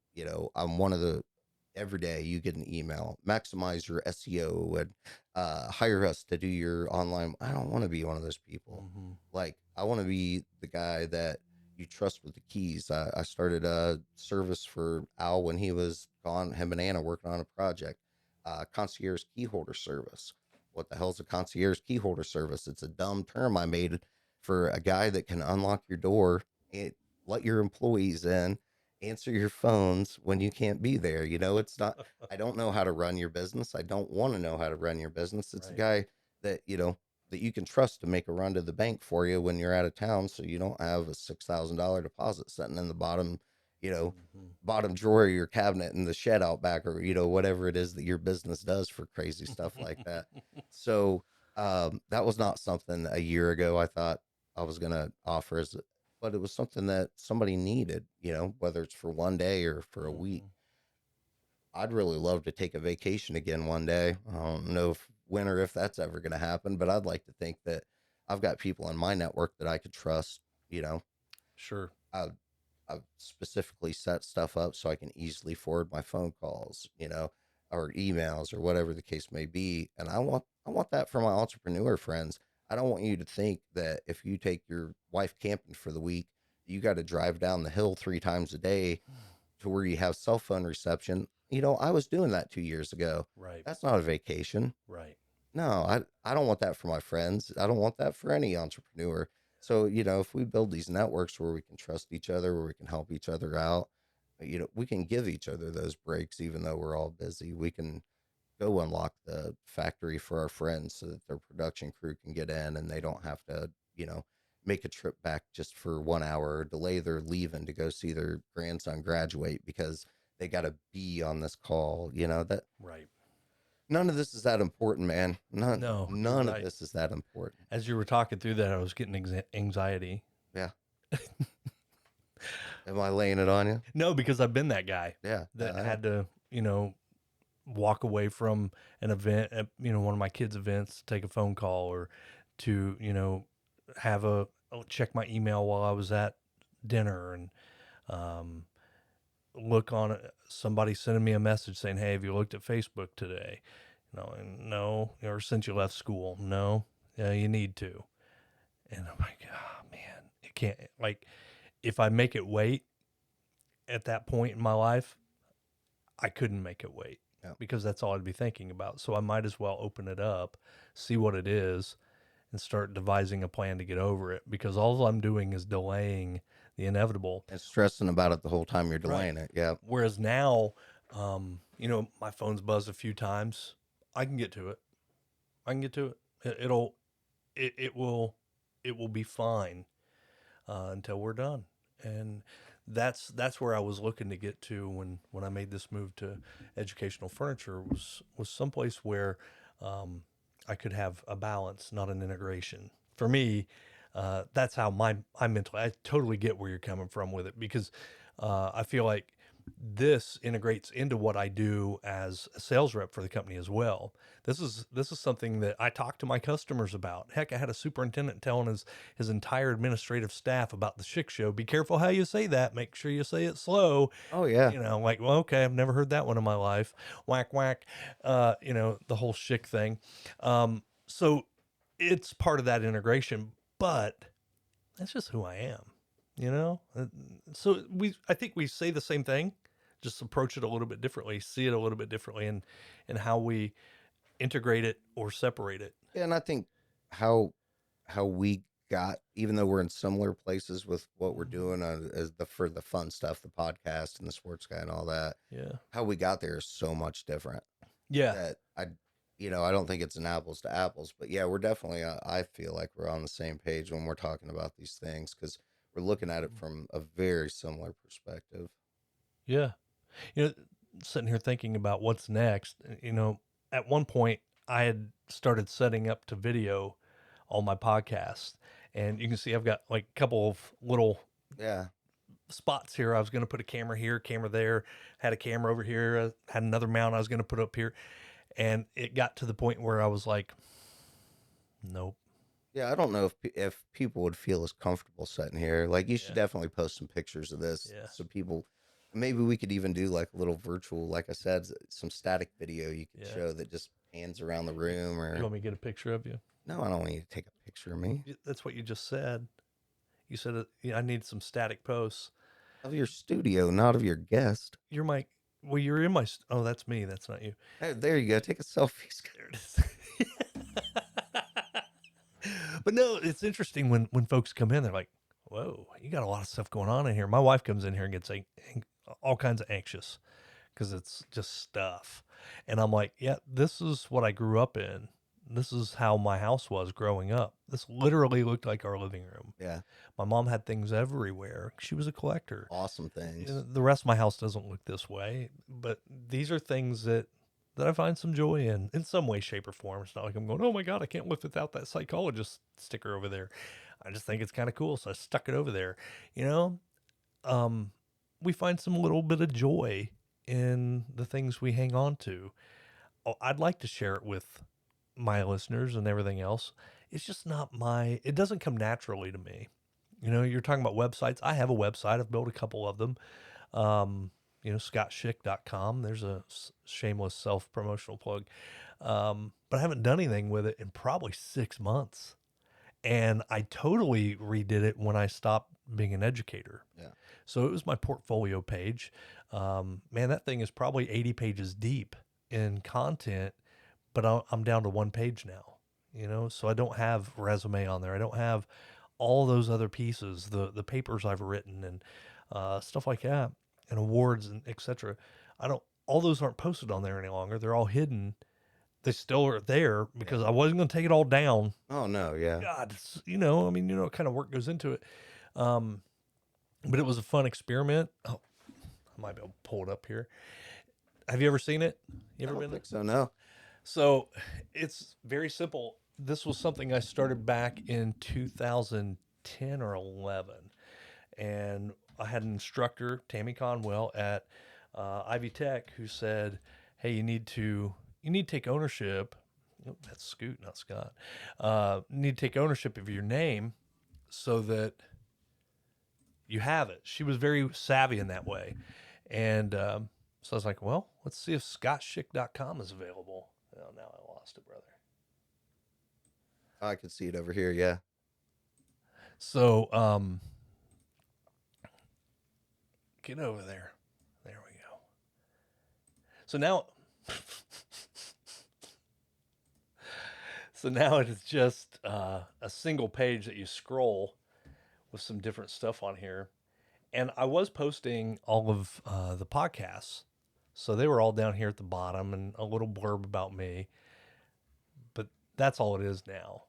I'm one of the, every day you get an email, maximize your SEO and hire us to do your online. I don't want to be one of those people. Like, I want to be the guy that you trust with the keys. I started a service for Al when he was gone, him and Anna working on a project, concierge key holder service. What the hell's a concierge key holder service? It's a dumb term I made for a guy that can unlock your door and let your employees in, answer your phones when you can't be there. It's not, I don't know how to run your business. I don't want to know how to run your business. It's a guy that, that you can trust to make a run to the bank for you when you're out of town. So you don't have a $6,000 deposit sitting in the bottom, bottom drawer of your cabinet in the shed out back, or, whatever it is that your business does for crazy stuff like that. So, that was not something a year ago I thought I was going to offer but it was something that somebody needed, whether it's for one day or for a week. I'd really love to take a vacation again one day. I don't know when or if that's ever going to happen, but I'd like to think that I've got people in my network that I could trust. Sure. I've specifically set stuff up so I can easily forward my phone calls, or emails or whatever the case may be. And I want that for my entrepreneur friends. I don't want you to think that if you take your wife camping for the week, you got to drive down the hill 3 times a day to where you have cell phone reception. I was doing that 2 years ago. Right. That's not a vacation. Right. No, I don't want that for my friends. I don't want that for any entrepreneur. So, if we build these networks where we can trust each other, where we can help each other out, we can give each other those breaks, even though we're all busy. We can go unlock the factory for our friends so that their production crew can get in and they don't have to, make a trip back just for 1 hour, or delay their leaving to go see their grandson graduate because they got to be on this call. That Right. none of this is that important, man. No, None right. of this is that important. As you were talking through that, I was getting anxiety. Yeah. Am I laying it on you? No, because I've been that guy. Yeah. That had to, walk away from an event at, one of my kids' events, take a phone call, or to, have a I'll check my email while I was at dinner and look on it. Somebody sending me a message saying, "Hey, have you looked at Facebook today?" And no, or since you left school, no. Yeah, you need to. And I'm like, oh man, it can't. Like, if I make it wait at that point in my life, I couldn't make it wait because that's all I'd be thinking about. So I might as well open it up, see what it is, and start devising a plan to get over it, because all I'm doing is delaying the inevitable and stressing about it the whole time you're delaying it. Yeah. Whereas now, my phone's buzzed a few times. I can get to it. I can get to it. It will be fine until we're done. And that's where I was looking to get to when I made this move to educational furniture, was someplace where I could have a balance, not an integration. For me, that's how I'm mentally. I totally get where you're coming from with it, because I feel like this integrates into what I do as a sales rep for the company as well. This is something that I talk to my customers about. Heck, I had a superintendent telling his entire administrative staff about the Schick show. Be careful how you say that. Make sure you say it slow. Oh yeah. Like, well, okay, I've never heard that one in my life. Whack whack. The whole Schick thing. So it's part of that integration, but that's just who I am. So I think we say the same thing, just approach it a little bit differently, see it a little bit differently, and how we integrate it or separate it. Yeah, and I think how we got, even though we're in similar places with what we're doing for the fun stuff, the podcast and the sports guy and all that. Yeah, how we got there is so much different. Yeah, That I don't think it's an apples to apples, but yeah, we're definitely. I feel like we're on the same page when we're talking about these things, because we're looking at it from a very similar perspective. yeah. Sitting here thinking about what's next. At one point I had started setting up to video all my podcasts, and you can see I've got like a couple of little Yeah. spots here. I was going to put a camera here, camera there, had a camera over here, had another mount I was going to put up here, and it got to the point where I was like, nope. Yeah, I don't know if people would feel as comfortable sitting here. Like, you should definitely post some pictures of this, so people. Maybe we could even do like a little virtual, like I said, some static video you could show that just pans around the room. Or You want me to get a picture of you? No, I don't want you to take a picture of me. That's what you just said. You said I need some static posts of your studio, not of your guest. You're in my. Oh, that's me. That's not you. Hey, there you go. Take a selfie. There it is. But no, it's interesting when folks come in, they're like, whoa, you got a lot of stuff going on in here. My wife comes in here and gets all kinds of anxious because it's just stuff. And I'm like, yeah, this is what I grew up in. This is how my house was growing up. This literally looked like our living room. Yeah. My mom had things everywhere. She was a collector. Awesome things. The rest of my house doesn't look this way, but these are things that I find some joy in some way, shape, or form. It's not like I'm going, oh my God, I can't live without that psychologist sticker over there. I just think it's kind of cool, so I stuck it over there. We find some little bit of joy in the things we hang on to. Oh, I'd like to share it with my listeners and everything else. It's just not it doesn't come naturally to me. You're talking about websites. I have a website. I've built a couple of them. ScottSchick.com. There's a shameless self-promotional plug. But I haven't done anything with it in probably 6 months. And I totally redid it when I stopped being an educator. Yeah. So it was my portfolio page. Man, that thing is probably 80 pages deep in content, but I'm down to one page now, so I don't have resume on there. I don't have all those other pieces, the papers I've written and stuff like that, and awards and etc. All those aren't posted on there any longer. They're all hidden. They still are there because I wasn't going to take it all down. Oh no. Yeah. God, what kind of work goes into it. But it was a fun experiment. Oh, I might be able to pull it up here. Have you ever seen it? You ever I don't been think so. No. So it's very simple. This was something I started back in 2010 or 11. And I had an instructor, Tammy Conwell at Ivy Tech, who said, hey, you need to take ownership. Oh, that's Scoot, not Scott. You need to take ownership of your name. so that you have it. She was very savvy in that way. And so I was like, well, let's see if scottschick.com is available. Oh, now I lost it, brother. I can see it over here. Yeah. So get over there. There we go. So now, it is just a single page that you scroll with some different stuff on here. And I was posting all of the podcasts. So they were all down here at the bottom and a little blurb about me. But that's all it is now.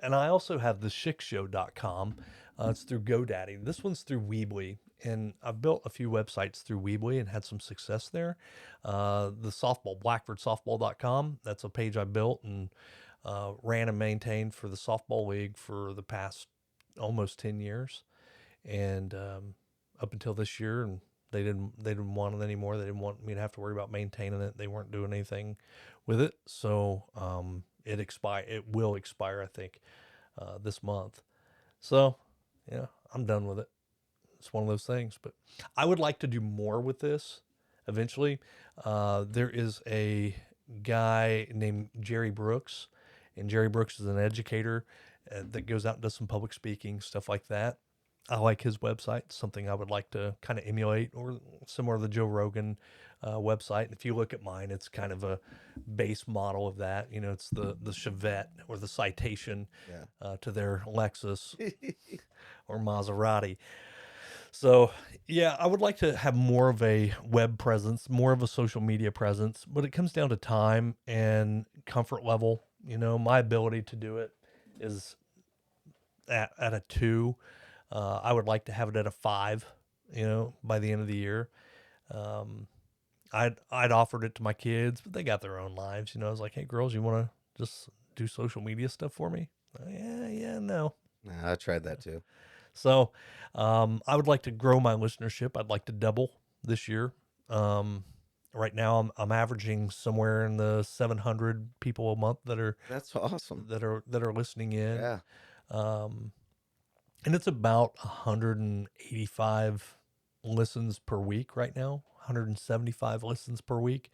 And I also have the schickshow.com. It's through GoDaddy. This one's through Weebly. And I've built a few websites through Weebly and had some success there. The softball, blackfordsoftball.com. That's a page I built and ran and maintained for the softball league for the past almost 10 years. And up until this year, and they didn't want it anymore. They didn't want me to have to worry about maintaining it. They weren't doing anything with it. So it will expire, I think, this month. So yeah, I'm done with it. It's one of those things, but I would like to do more with this eventually. There is a guy named Jerry Brooks, and Jerry Brooks is an educator that goes out and does some public speaking, stuff like that. I like his website, something I would like to kind of emulate, or similar to the Joe Rogan website. And if you look at mine, it's kind of a base model of that. You know, it's the Chevette or the Citation to their Lexus or Maserati. So, yeah, I would like to have more of a web presence, more of a social media presence, but it comes down to time and comfort level. You know, my ability to do it is at a 2. I would like to have it at a 5, you know, by the end of the year. I'd offered it to my kids, but they got their own lives. You know, I was like, hey, girls, you want to just do social media stuff for me? No. Nah, I tried that too. So I would like to grow my listenership. I'd like to double this year. Right now, I'm averaging somewhere in the 700 people a month That's awesome. that are listening in. Yeah. And it's about 185 listens per week right now, 175 listens per week.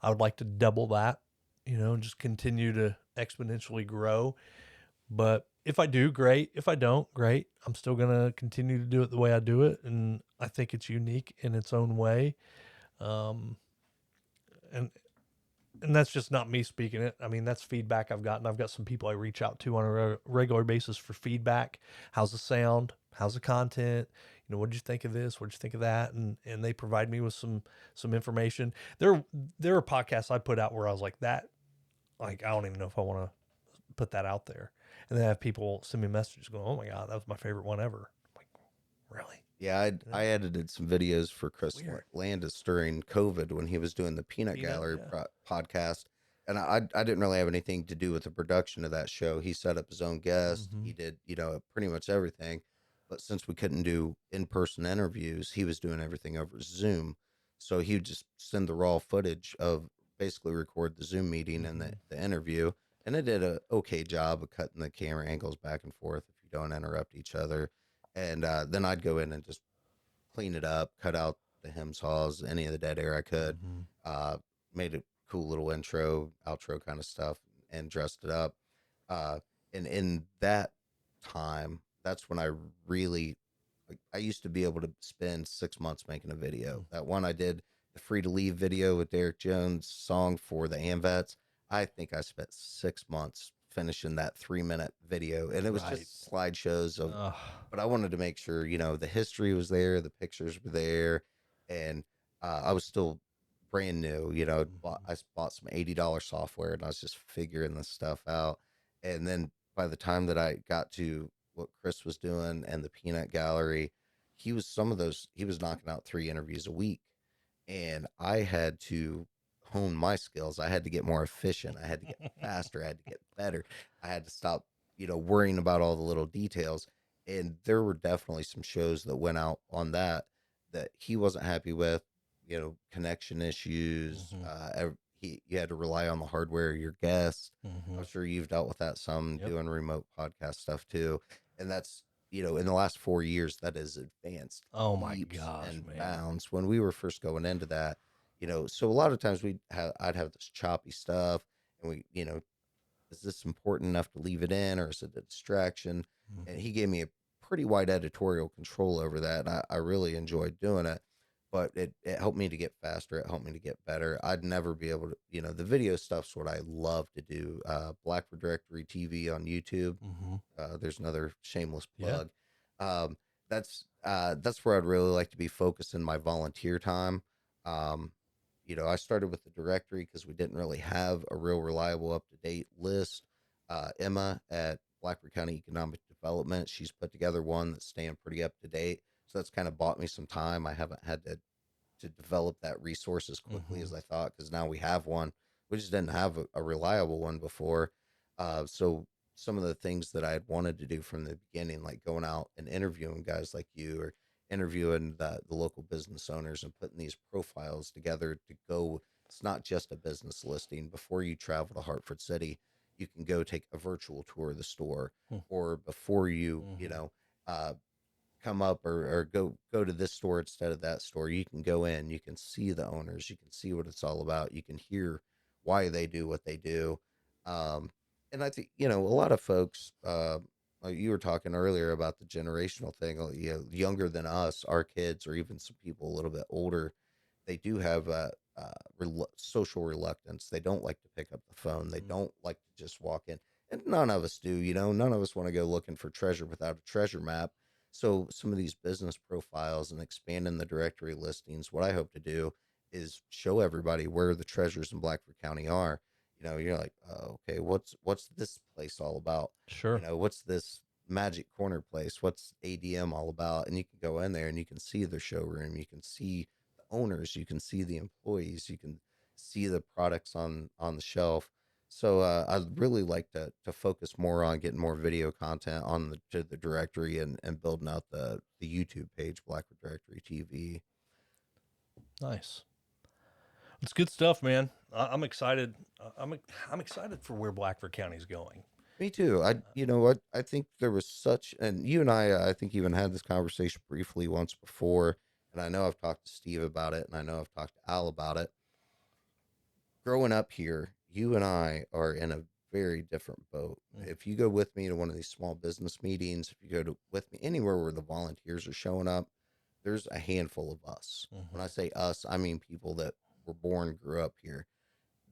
I would like to double that, you know, and just continue to exponentially grow. But if I do, great. If I don't, great. I'm still going to continue to do it the way I do it. And I think it's unique in its own way. And that's just not me speaking it. I mean, that's feedback I've gotten. I've got some people I reach out to on a regular basis for feedback. How's the sound? How's the content? You know, what did you think of this? What did you think of that? And they provide me with some information. There are podcasts I put out where I was like, I don't even know if I want to put that out there. And then I have people send me messages going, oh my God, that was my favorite one ever. I'm like, really? Yeah, I edited some videos for Chris Landis during COVID when he was doing the Peanut Gallery podcast. And I didn't really have anything to do with the production of that show. He set up his own guest. Mm-hmm. He did, you know, pretty much everything. But since we couldn't do in-person interviews, he was doing everything over Zoom. So he would just send the raw footage of basically record the Zoom meeting and the interview. And it did a okay job of cutting the camera angles back and forth if you don't interrupt each other. And then I'd go in and just clean it up, cut out the hems, haws, any of the dead air I could. Made a cool little intro, outro kind of stuff, and dressed it up. And in that time, that's when I really, I used to be able to spend 6 months making a video. That one I did, the Free to Leave video with Derek Jones' song for the Amvets. I think I spent 6 months finishing that 3-minute video, and it was just slideshows of, but I wanted to make sure, you know, the history was there, the pictures were there, and I was still brand new, you know. I bought some $80 software, and I was just figuring this stuff out. And then by the time that I got to what Chris was doing and the Peanut Gallery, he was knocking out 3 interviews a week, and I had to hone my skills. I had to get more efficient. I had to get faster. I had to get better. I had to stop, you know, worrying about all the little details. And there were definitely some shows that went out on that he wasn't happy with, you know, connection issues. You had to rely on the hardware of your guest. I'm sure you've dealt with that some doing remote podcast stuff too. And that's, in the last 4 years, that has advanced Oh my leaps gosh, and man. bounds. When we were first going into that, so a lot of times I'd have this choppy stuff, and is this important enough to leave it in, or is it a distraction? And he gave me a pretty wide editorial control over that, and I really enjoyed doing it. But it helped me to get faster. It helped me to get better. I'd never be able to, the video stuff's what I love to do. Blackford Directory TV on YouTube. Mm-hmm. There's another shameless Yeah. plug. Um, that's where I'd really like to be focusing my volunteer time. Um, I started with the directory because we didn't really have a real reliable, up to date list. Emma at Blackford County Economic Development, she's put together one that's staying pretty up to date. So that's kind of bought me some time. I haven't had to develop that resource as quickly as I thought, because now we have one. We just didn't have a reliable one before. So some of the things that I had wanted to do from the beginning, like going out and interviewing guys like you, or interviewing the local business owners and putting these profiles together to go. It's not just a business listing. Before you travel to Hartford City, you can go take a virtual tour of the store, or before uh, come up, or go to this store instead of that store, you can go in, you can see the owners, you can see what it's all about, you can hear why they do what they do. um and I think, a lot of folks, like you were talking earlier about the generational thing, younger than us, our kids, or even some people a little bit older, they do have social reluctance. They don't like to pick up the phone. They don't like to just walk in. And none of us do, none of us want to go looking for treasure without a treasure map. So some of these business profiles and expanding the directory listings, what I hope to do is show everybody where the treasures in Blackford County are. You're like, oh, okay, what's this place all about? Sure. What's this magic corner place? What's ADM all about? And you can go in there and you can see the showroom. You can see the owners. You can see the employees. You can see the products on the shelf. So I'd really like to focus more on getting more video content on the directory, and building out the YouTube page, Blackwood Directory TV. Nice. It's good stuff, man. I'm excited. I'm excited for where Blackford County's going. Me too. I think there was such, and you and I think even had this conversation briefly once before, and I know I've talked to Steve about it, and I know I've talked to Al about it. Growing up here, you and I are in a very different boat. If you go with me to one of these small business meetings, if you with me anywhere where the volunteers are showing up, there's a handful of us. When I say us, I mean people that were born, grew up here.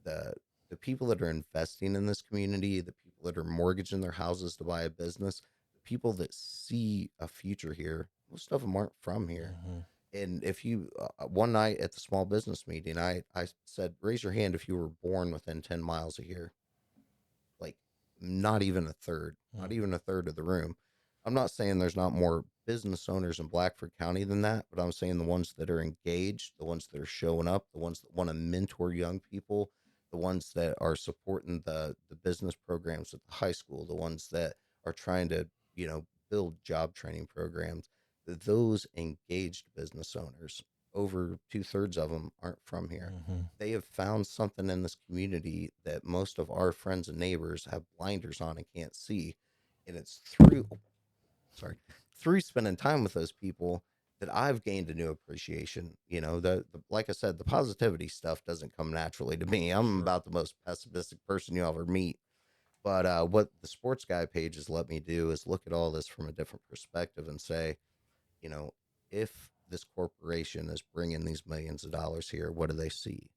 The the people that are investing in this community, the people that are mortgaging their houses to buy a business, the people that see a future here, most of them aren't from here. And if you, one night at the small business meeting, I said, raise your hand if you were born within 10 miles of here. Like, not even a third, not even a third of the room. I'm not saying there's not more business owners in Blackford County than that, but I'm saying the ones that are engaged, the ones that are showing up, the ones that want to mentor young people, the ones that are supporting the business programs at the high school, the ones that are trying to, build job training programs, those engaged business owners, over 2/3 of them aren't from here. They have found something in this community that most of our friends and neighbors have blinders on and can't see. And it's through spending time with those people that I've gained a new appreciation. Like I said, the positivity stuff doesn't come naturally to me. I'm about the most pessimistic person you'll ever meet. But what the sports guy page has let me do is look at all this from a different perspective and say, you know, if this corporation is bringing these millions of dollars here, what do they see?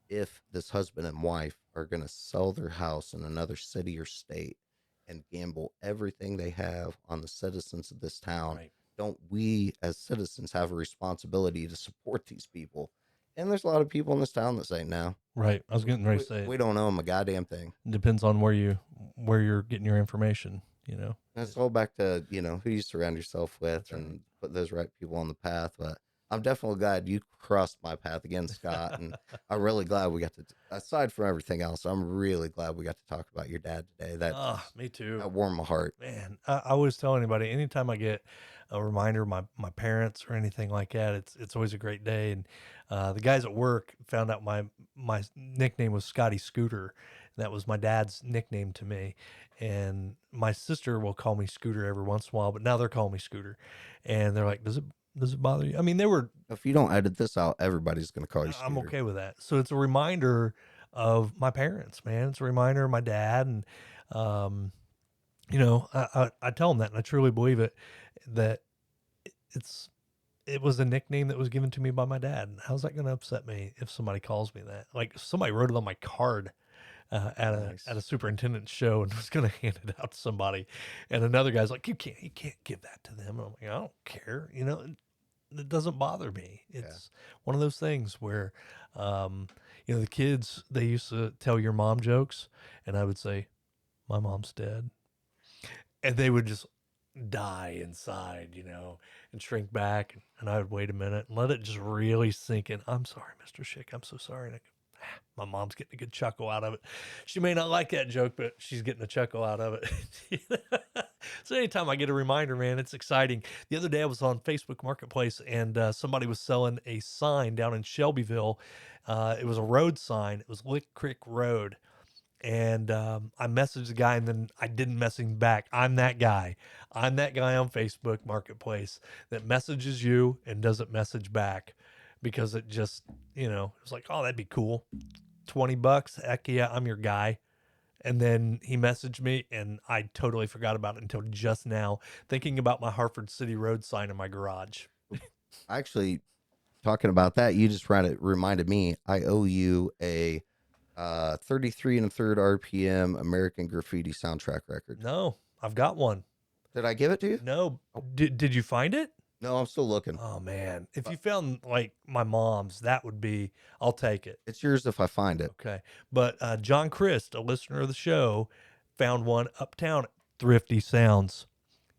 If this husband and wife are going to sell their house in another city or state and gamble everything they have on the citizens of this town, Right. don't we as citizens have a responsibility to support these people? And there's a lot of people in this town that say, no, Right. I was getting ready to say we don't owe them a goddamn thing. it depends on where you're getting your information, And it's all back to, who you surround yourself with and put those right people on the path. But I'm definitely glad you crossed my path again, Scott. And I'm really glad we got to, aside from everything else, I'm really glad we got to talk about your dad today. Me too. That warmed my heart. Man, I always tell anybody, anytime I get a reminder of my parents or anything like that, it's always a great day. And the guys at work found out my nickname was Scotty Scooter. That was my dad's nickname to me. And my sister will call me Scooter every once in a while, but now they're calling me Scooter. And they're like, does it bother you? I mean, If you don't edit this out, everybody's going to call you I'm Scooter. okay with that. So it's a reminder of my parents, man. It's a reminder of my dad. And, I tell them that, and I truly believe it, that it was a nickname that was given to me by my dad. How's that going to upset me if somebody calls me that? Like, somebody wrote it on my card Nice. at a superintendent's show and was going to hand it out to somebody, and another guy's like, you can't give that to them. And I'm like, I don't care. It doesn't bother me. It's one of those things where, the kids, they used to tell your mom jokes, and I would say, my mom's dead, and they would just die inside, and shrink back. And I would wait a minute and let it just really sink in. I'm sorry, Mr. Schick. I'm so sorry. And I go, my mom's getting a good chuckle out of it. She may not like that joke, but she's getting a chuckle out of it. So anytime I get a reminder, man, it's exciting. The other day I was on Facebook Marketplace, and somebody was selling a sign down in Shelbyville. It was a road sign. It was Lick Creek Road. And I messaged the guy, and then I didn't message him back. I'm that guy. I'm that guy on Facebook Marketplace that messages you and doesn't message back because it just, it's like, oh, that'd be cool. $20. Heck yeah, I'm your guy. And then he messaged me, and I totally forgot about it until just now, thinking about my Hartford City Road sign in my garage. Actually, talking about that, you just reminded me, I owe you a 33 and a third RPM American Graffiti soundtrack record. No, I've got one. Did I give it to you? No. Did you find it? No, I'm still looking. Oh man, if you found like my mom's, I'll take it. It's yours if I find it. Okay. But John Christ, a listener of the show, found one uptown at Thrifty Sounds,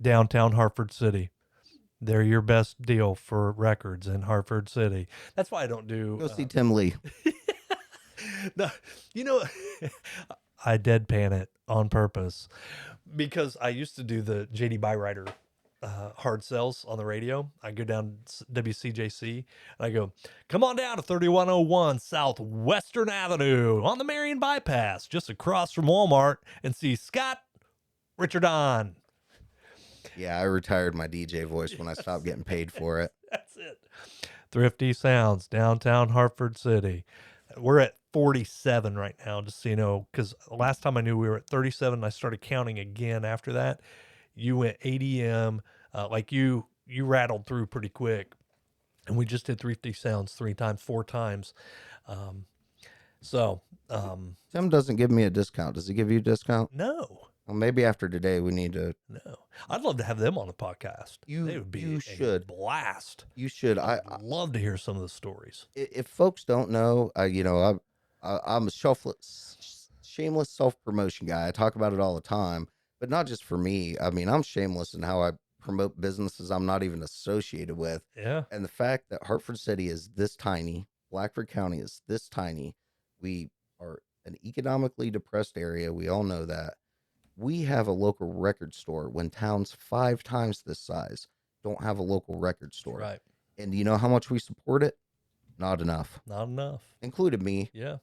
downtown Hartford City. They're your best deal for records in Hartford City. That's why I don't do. Go see Tim Lee. No, I deadpan it on purpose because I used to do the JD Byrider hard sells on the radio. I go down WCJC and I go, come on down to 3101 Southwestern Avenue on the Marion Bypass, just across from Walmart, and see Scott Richardon. Yeah, I retired my DJ voice when I stopped getting paid for it. That's it. Thrifty Sounds, downtown Hartford City. We're at 47 right now, just so you know, because last time I knew we were at 37, and I started counting again after that. You went ADM, like you rattled through pretty quick, and we just did Thrifty Sounds 4 times. Tim doesn't give me a discount. Does he give you a discount? No. Well, maybe after today we need to. No, I'd love to have them on the podcast. They would be a blast. You should. I'd love to hear some of the stories. If folks don't know, I'm a shameless self-promotion guy. I talk about it all the time, but not just for me. I mean, I'm shameless in how I promote businesses I'm not even associated with. Yeah. And the fact that Hartford City is this tiny, Blackford County is this tiny, we are an economically depressed area. We all know that. We have a local record store when towns 5 times this size don't have a local record store. Right. And you know how much we support it? Not enough. Not enough. Included me. Yeah.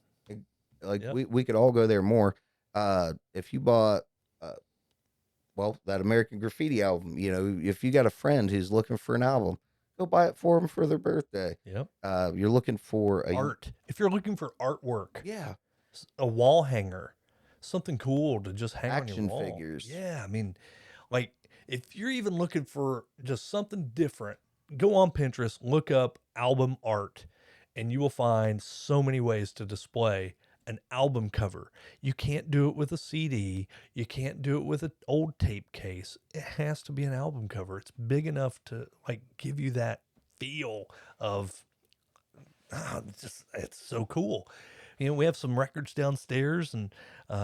We could all go there more. If you bought, that American Graffiti album, if you got a friend who's looking for an album, go buy it for them for their birthday. Yep. You're looking for art. If you're looking for artwork. Yeah. A wall hanger. Something cool to just hang on your wall. Action figures. Yeah, I mean, like if you're even looking for just something different, go on Pinterest, look up album art, and you will find so many ways to display an album cover. You can't do it with a CD. You can't do it with an old tape case. It has to be an album cover. It's big enough to like give you that feel of, it's so cool. We have some records downstairs, and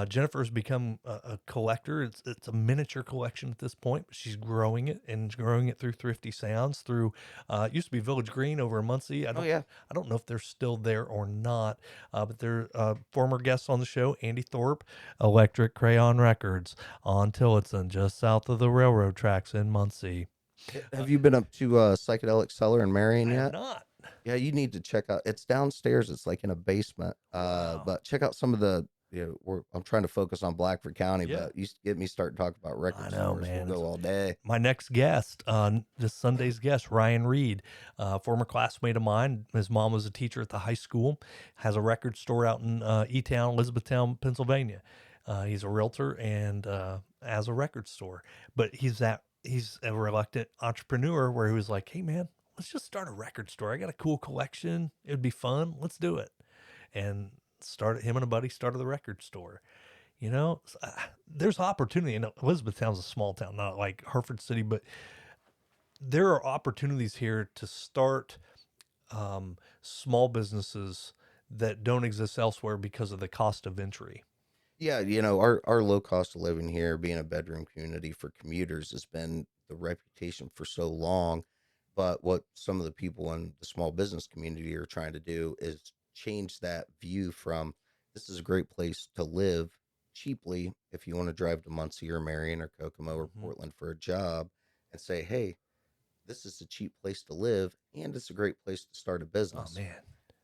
Jennifer's become a collector. It's a miniature collection at this point, but she's growing it through Thrifty Sounds, through it used to be Village Green over in Muncie. I don't know if they're still there or not, but they're former guests on the show, Andy Thorpe, Electric Crayon Records on Tillotson, just south of the railroad tracks in Muncie. Have you been up to Psychedelic Cellar in Marion yet? I have not. Yeah, you need to check out. It's downstairs. It's like in a basement. Wow. But check out some of the I'm trying to focus on Blackford County, Yeah. but you get me starting to talk about record I know, stores. man. We'll go all day. My next guest, this Sunday's guest, Ryan Reed, former classmate of mine. His mom was a teacher at the high school, has a record store out in E-Town, Elizabethtown, Pennsylvania. He's a realtor and has a record store, but he's a reluctant entrepreneur where he was like, hey man, let's just start a record store. I got a cool collection. It would be fun. Let's do it. And him and a buddy started the record store. There's opportunity. And Elizabethtown's a small town, not like Hereford City, but there are opportunities here to start small businesses that don't exist elsewhere because of the cost of entry. Yeah, our low cost of living here, being a bedroom community for commuters, has been the reputation for so long. But what some of the people in the small business community are trying to do is change that view from this is a great place to live cheaply if you want to drive to Muncie or Marion or Kokomo or Mm-hmm. Portland for a job, and say, hey, this is a cheap place to live and it's a great place to start a Oh business. man.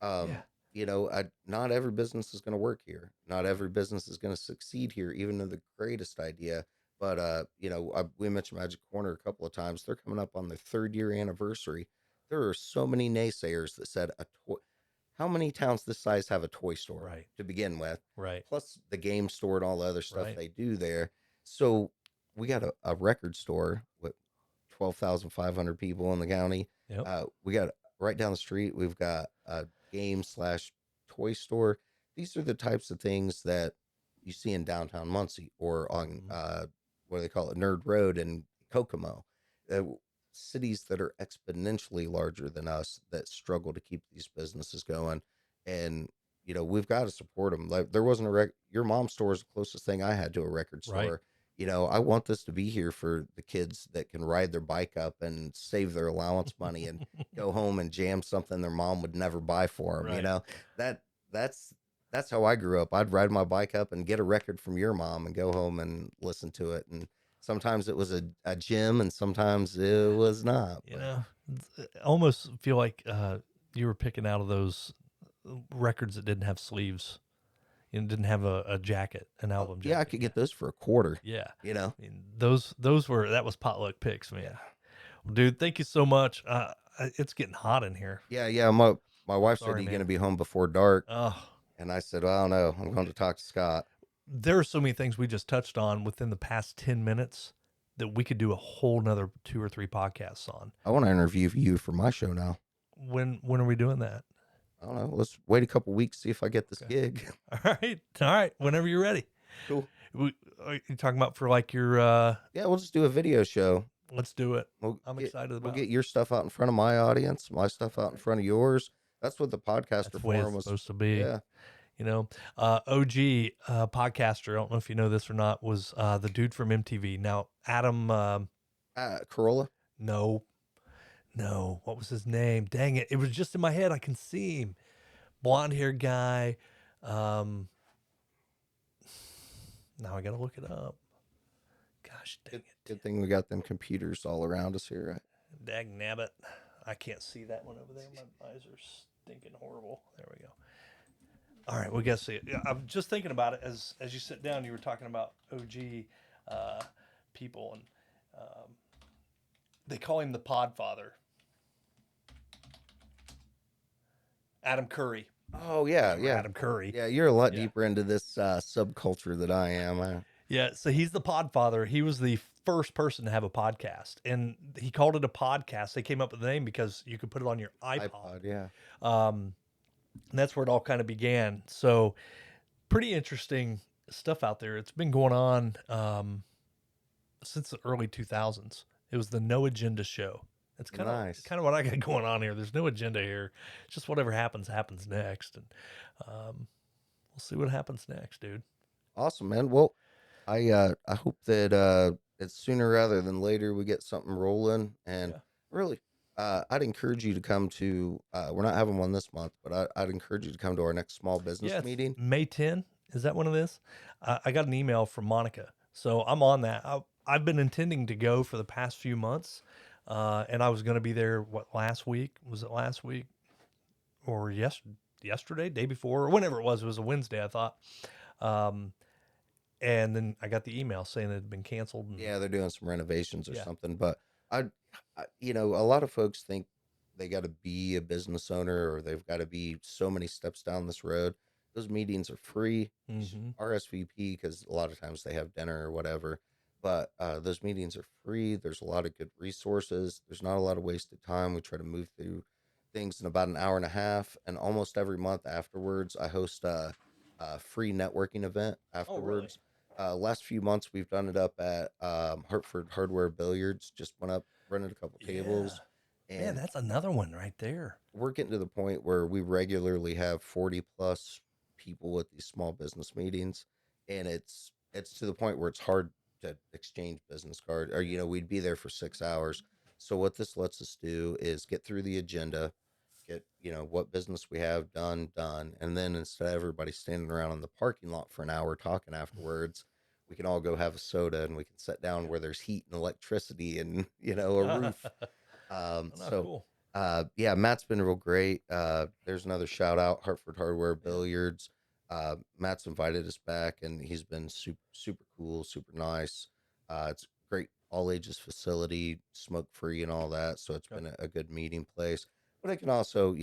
Um, Yeah. not every business is going to work here. Not every business is going to succeed here, even in the greatest idea. But we mentioned Magic Corner a couple of times. They're coming up on their 3rd-year anniversary. There are so many naysayers that said how many towns this size have a toy store Right. to begin with, Right. plus the game store and all the other stuff Right. they do there. So we got a record store with 12,500 people in the county. Yep. We got right down the street, we've got a game slash toy store. These are the types of things that you see in downtown Muncie or on what do they call it, Nerd Road in Kokomo. Uh, Cities that are exponentially larger than us that struggle to keep these businesses going. And we've got to support them. Like there wasn't your mom's store is the closest thing I had to a record Right. store. I want this to be here for the kids that can ride their bike up and save their allowance money and go home and jam something their mom would never buy for them. Right. That's how I grew up. I'd ride my bike up and get a record from your mom and go home and listen to it. And sometimes it was a gym and sometimes it was not. I almost feel like you were picking out of those records that didn't have sleeves. Didn't have a jacket, an album jacket. Yeah, I could get those for $0.25. Yeah. I mean, those that was potluck picks, man. Yeah. Well, dude, thank you so much. It's getting hot in here. Yeah. My wife said, Sorry, "You're man. going to be home before dark." Oh, And I said, well, I don't know. I'm going to talk to Scott. there are so many things we just touched on within the past 10 minutes that we could do a whole nother 2 or 3 podcasts on. I want to interview you for my show now. When are we doing that? I don't know. Let's wait a couple weeks, see if I get this gig. All right. Whenever you're ready. Cool. Are you talking about for like your? Yeah, we'll just do a video show. Let's do it. I'm excited about. We'll get your stuff out in front of my audience, my stuff out in front of yours. That's what the podcaster That's the way forum it's was supposed to be. Yeah. OG podcaster, I don't know if you know this or not, was the dude from MTV. Now, Adam. Corolla? No. What was his name? Dang it. It was just in my head. I can see him. Blonde haired guy. Now I got to look it up. Gosh, dang it. Good thing we got them computers all around us here. Right? Dag nabbit. I can't see that one over there. My eyes are stinking horrible. There we go. All right, we got to see it. Yeah, I'm just thinking about it as you sit down. You were talking about OG people, and they call him the Podfather. Adam Curry. Oh, yeah. Adam Curry. Yeah, you're a lot deeper into this subculture than I am. Yeah, so he's the Podfather. He was the first person to have a podcast, and he called it a podcast. They came up with the name because you could put it on your iPod. Yeah. And that's where it all kind of began. So pretty interesting stuff out there. It's been going on since the early 2000s. It was the No Agenda Show. It's kind of what I got going on here. There's no agenda here. It's just whatever happens next, and we'll see what happens next, dude. Awesome, man. Well, I hope that it's sooner rather than later we get something rolling, and really, I'd encourage you to come to. We're not having one this month, but I'd encourage you to come to our next small business meeting. May 10. Is that one of this? I got an email from Monica, so I'm on that. I've been intending to go for the past few months. And I was going to be there, last week? Was it last week? Or yesterday, day before, or whenever it was a Wednesday, I thought. And then I got the email saying it had been canceled. And, Yeah, they're doing some renovations or Yeah. something. But a lot of folks think they got to be a business owner or they've got to be so many steps down this road. Those meetings are free. Mhm. RSVP because a lot of times they have dinner or whatever. But those meetings are free. There's a lot of good resources. There's not a lot of wasted time. We try to move through things in about an hour and a half. And almost every month afterwards, I host a free networking event afterwards. Last few months, we've done it up at Hartford Hardware Billiards. Just went up, rented a couple tables, Man, and that's another one right there. we're getting to the point where we regularly have 40 plus people at these small business meetings, and it's to the point where it's hard to exchange business cards, or we'd be there for 6 hours. So what this lets us do is get through the agenda, get what business we have done, and then instead of everybody standing around in the parking lot for an hour talking afterwards, we can all go have a soda and we can sit down where there's heat and electricity and a roof. So Cool. yeah, Matt's been real great. There's another shout out, Hartford Hardware Yeah. Billiards. Matt's invited us back, and he's been super cool, super nice. It's great all ages facility, smoke free and all that. So it's Okay. been a good meeting place. But it can also,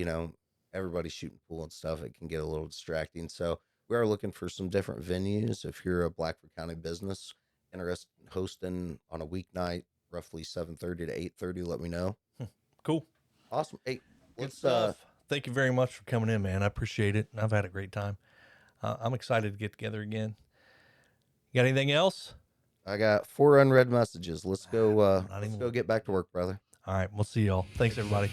everybody shooting pool and stuff. It can get a little distracting. So we are looking for some different venues. If you're a Blackford County business interested in hosting on a weeknight, roughly 7:30 to 8:30, let me know. Cool. Awesome. Hey, Good let's stuff. Thank you very much for coming in, man. I appreciate it. I've had a great time. I'm excited to get together again. You got anything else? I got 4 unread messages. Let's go Not let's even go get back to work, brother. All right. We'll see y'all. Thanks, everybody.